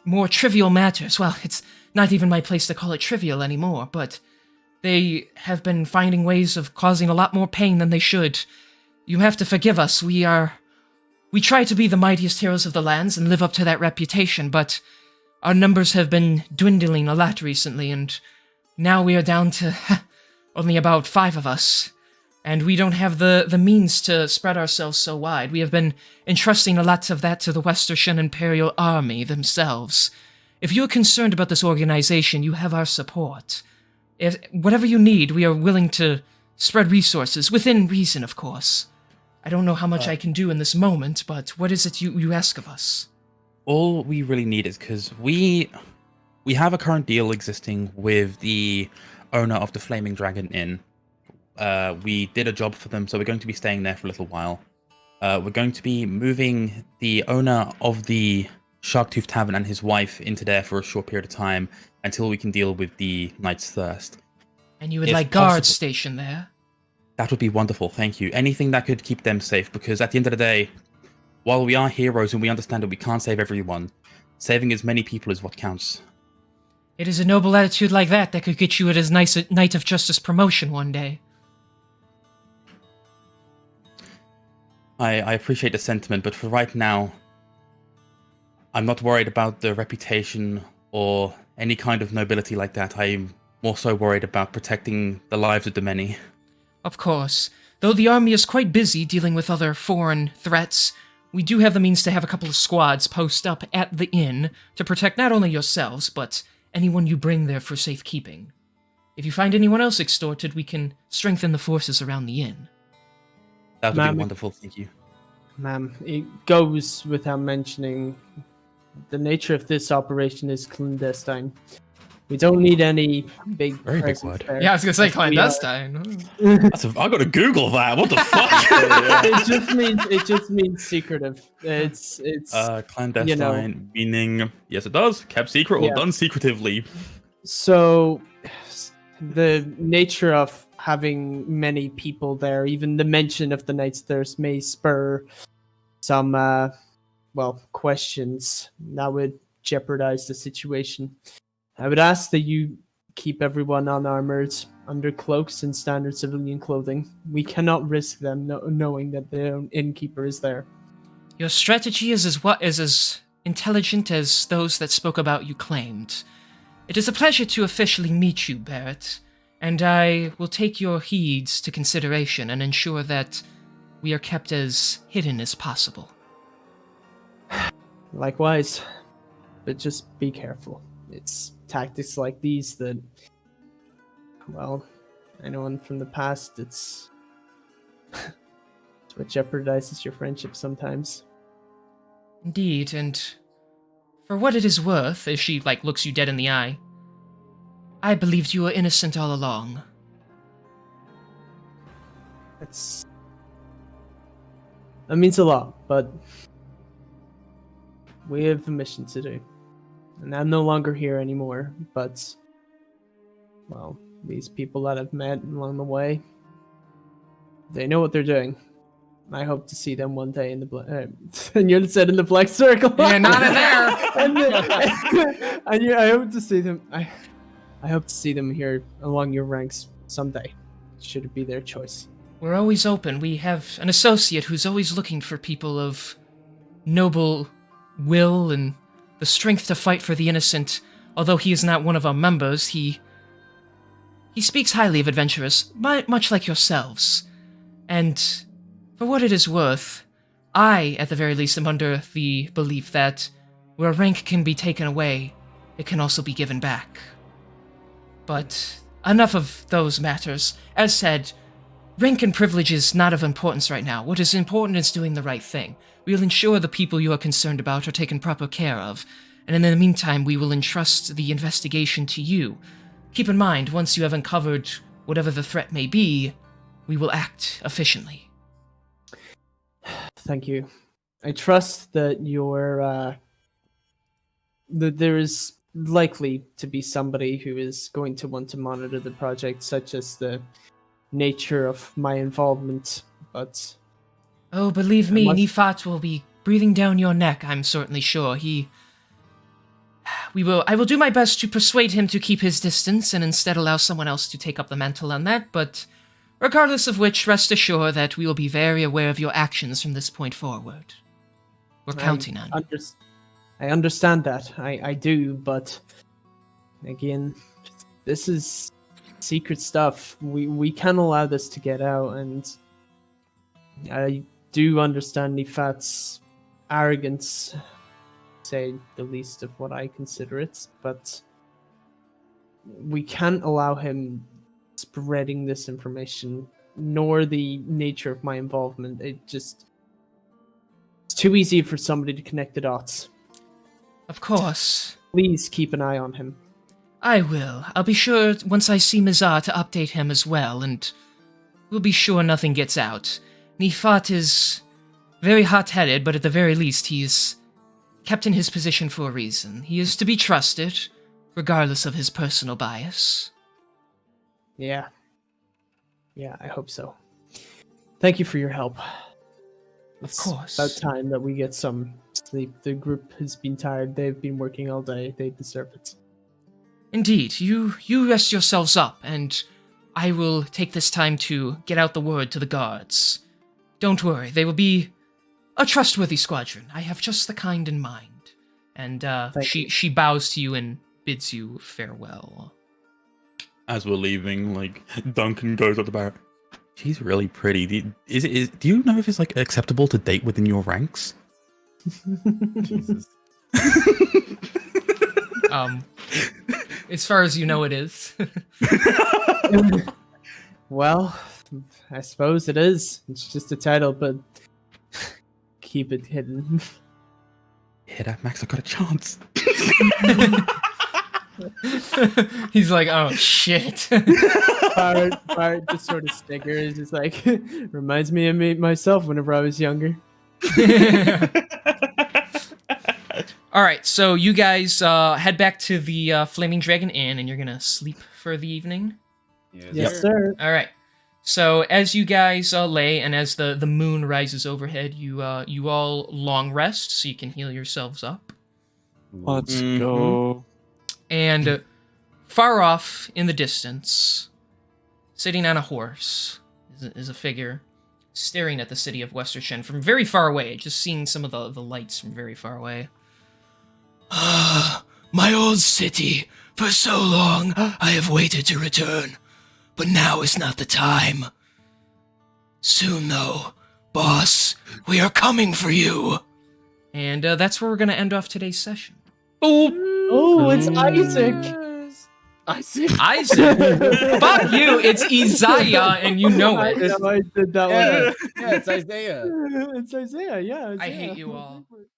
more trivial matters. Well, it's not even my place to call it trivial anymore, but they have been finding ways of causing a lot more pain than they should. You have to forgive us. We try to be the mightiest heroes of the lands and live up to that reputation, but our numbers have been dwindling a lot recently, and now we are down to only about 5 of us. And we don't have the means to spread ourselves so wide. We have been entrusting a lot of that to the Westershan Imperial Army themselves. If you're concerned about this organization, you have our support. If whatever you need, we are willing to spread resources, within reason, of course. I don't know how much I can do in this moment, but what is it you ask of us? All we really need is, because we have a current deal existing with the owner of the Flaming Dragon Inn. We did a job for them, so we're going to be staying there for a little while. We're going to be moving the owner of the Sharktooth Tavern and his wife into there for a short period of time until we can deal with the Knight's Thirst. And you would If like guards possible. stationed there? That would be wonderful, thank you. Anything that could keep them safe, because at the end of the day, while we are heroes and we understand that we can't save everyone, saving as many people is what counts. It is a noble attitude like that that could get you at his nice Knight of Justice promotion one day. I appreciate the sentiment, but for right now, I'm not worried about the reputation or any kind of nobility like that. I'm more so worried about protecting the lives of the many. Of course. Though the army is quite busy dealing with other foreign threats, we do have the means to have a couple of squads post up at the inn to protect not only yourselves, but anyone you bring there for safekeeping. If you find anyone else extorted, we can strengthen the forces around the inn. That would Ma'am. be wonderful, thank you. Ma'am, it goes without mentioning the nature of this operation is clandestine. We don't need any big Very big presence word. there. Yeah, I was gonna say We are- clandestine. I gotta Google that. What the fuck? it just means secretive. It's Clandestine meaning yes, it does. Kept secret or Yeah. done secretively. So the nature of having many people there, even the mention of the Knight's Thirst may spur some questions that would jeopardize the situation. I would ask that you keep everyone unarmored under cloaks and standard civilian clothing. We cannot risk them knowing that their innkeeper is there. Your strategy is as intelligent as those that spoke about you claimed. It is a pleasure to officially meet you, Barrett, and I will take your heeds to consideration and ensure that we are kept as hidden as possible. Likewise, but just be careful. It's tactics like these that, well, anyone from the past, it's what jeopardizes your friendship sometimes. Indeed, and for what it is worth, as she, looks you dead in the eye, I believed you were innocent all along. That means a lot, but we have a mission to do. And I'm no longer here anymore, but, well, these people that I've met along the way, they know what they're doing. I hope to see them one day in the and you said in the Black Circle. Yeah, not in there. I hope to see them. I hope to see them here along your ranks someday. Should it be their choice. We're always open. We have an associate who's always looking for people of noble will and the strength to fight for the innocent. Although he is not one of our members, he speaks highly of adventurers, much like yourselves. And for what it is worth, I, at the very least, am under the belief that where rank can be taken away, it can also be given back. But enough of those matters. As said, rank and privilege is not of importance right now. What is important is doing the right thing. We will ensure the people you are concerned about are taken proper care of, and in the meantime we will entrust the investigation to you. Keep in mind, once you have uncovered whatever the threat may be, we will act efficiently. Thank you. I trust that that there is likely to be somebody who is going to want to monitor the project, such as the nature of my involvement, but... Oh, believe me, Unless- Nifat will be breathing down your neck, I'm certainly sure. I will do my best to persuade him to keep his distance and instead allow someone else to take up the mantle on that, but regardless of which, rest assured that we will be very aware of your actions from this point forward. We're counting on you. I understand that. I do, but again, this is secret stuff. We can't allow this to get out, and I do understand Nifat's arrogance, say the least of what I consider it, but we can't allow him spreading this information, nor the nature of my involvement. It's too easy for somebody to connect the dots. Of course. Please keep an eye on him. I will. I'll be sure, once I see Mizar, to update him as well, and we'll be sure nothing gets out. Nifat is very hot-headed, but at the very least, he's kept in his position for a reason. He is to be trusted, regardless of his personal bias. Yeah, I hope so. Thank you for your help. Of course. It's about time that we get some sleep. The group has been tired. They've been working all day. They deserve it. Indeed. You rest yourselves up, and I will take this time to get out the word to the guards. Don't worry, they will be a trustworthy squadron. I have just the kind in mind. And she bows to you and bids you farewell. As we're leaving, like, Duncan goes up to Barrett. She's really pretty. Do you know if it's, like, acceptable to date within your ranks? Jesus. As far as you know, it is. Well, I suppose it is. It's just a title, but keep it hidden. Hear that, Max? I got a chance. He's like, oh shit. Bart just sort of snickers. Just like, reminds me of myself whenever I was younger. All right, so you guys head back to the Flaming Dragon Inn, and you're gonna sleep for the evening. Yes, sir. All right. So as you guys lay, and as the moon rises overhead, you all long rest so you can heal yourselves up. Let's go. And far off in the distance, sitting on a horse, is a figure staring at the city of Westershen from very far away, just seeing some of the lights from very far away. Ah, my old city. For so long, I have waited to return, but now is not the time. Soon, though, boss, we are coming for you. And that's where we're going to end off today's session. Oh, it's Isaac. Isaac. Isaac! Fuck you! It's Isaiah, and you know I it. know I did that Yeah, one. yeah, it's Isaiah. It's Isaiah, yeah. I Isaiah. hate you all.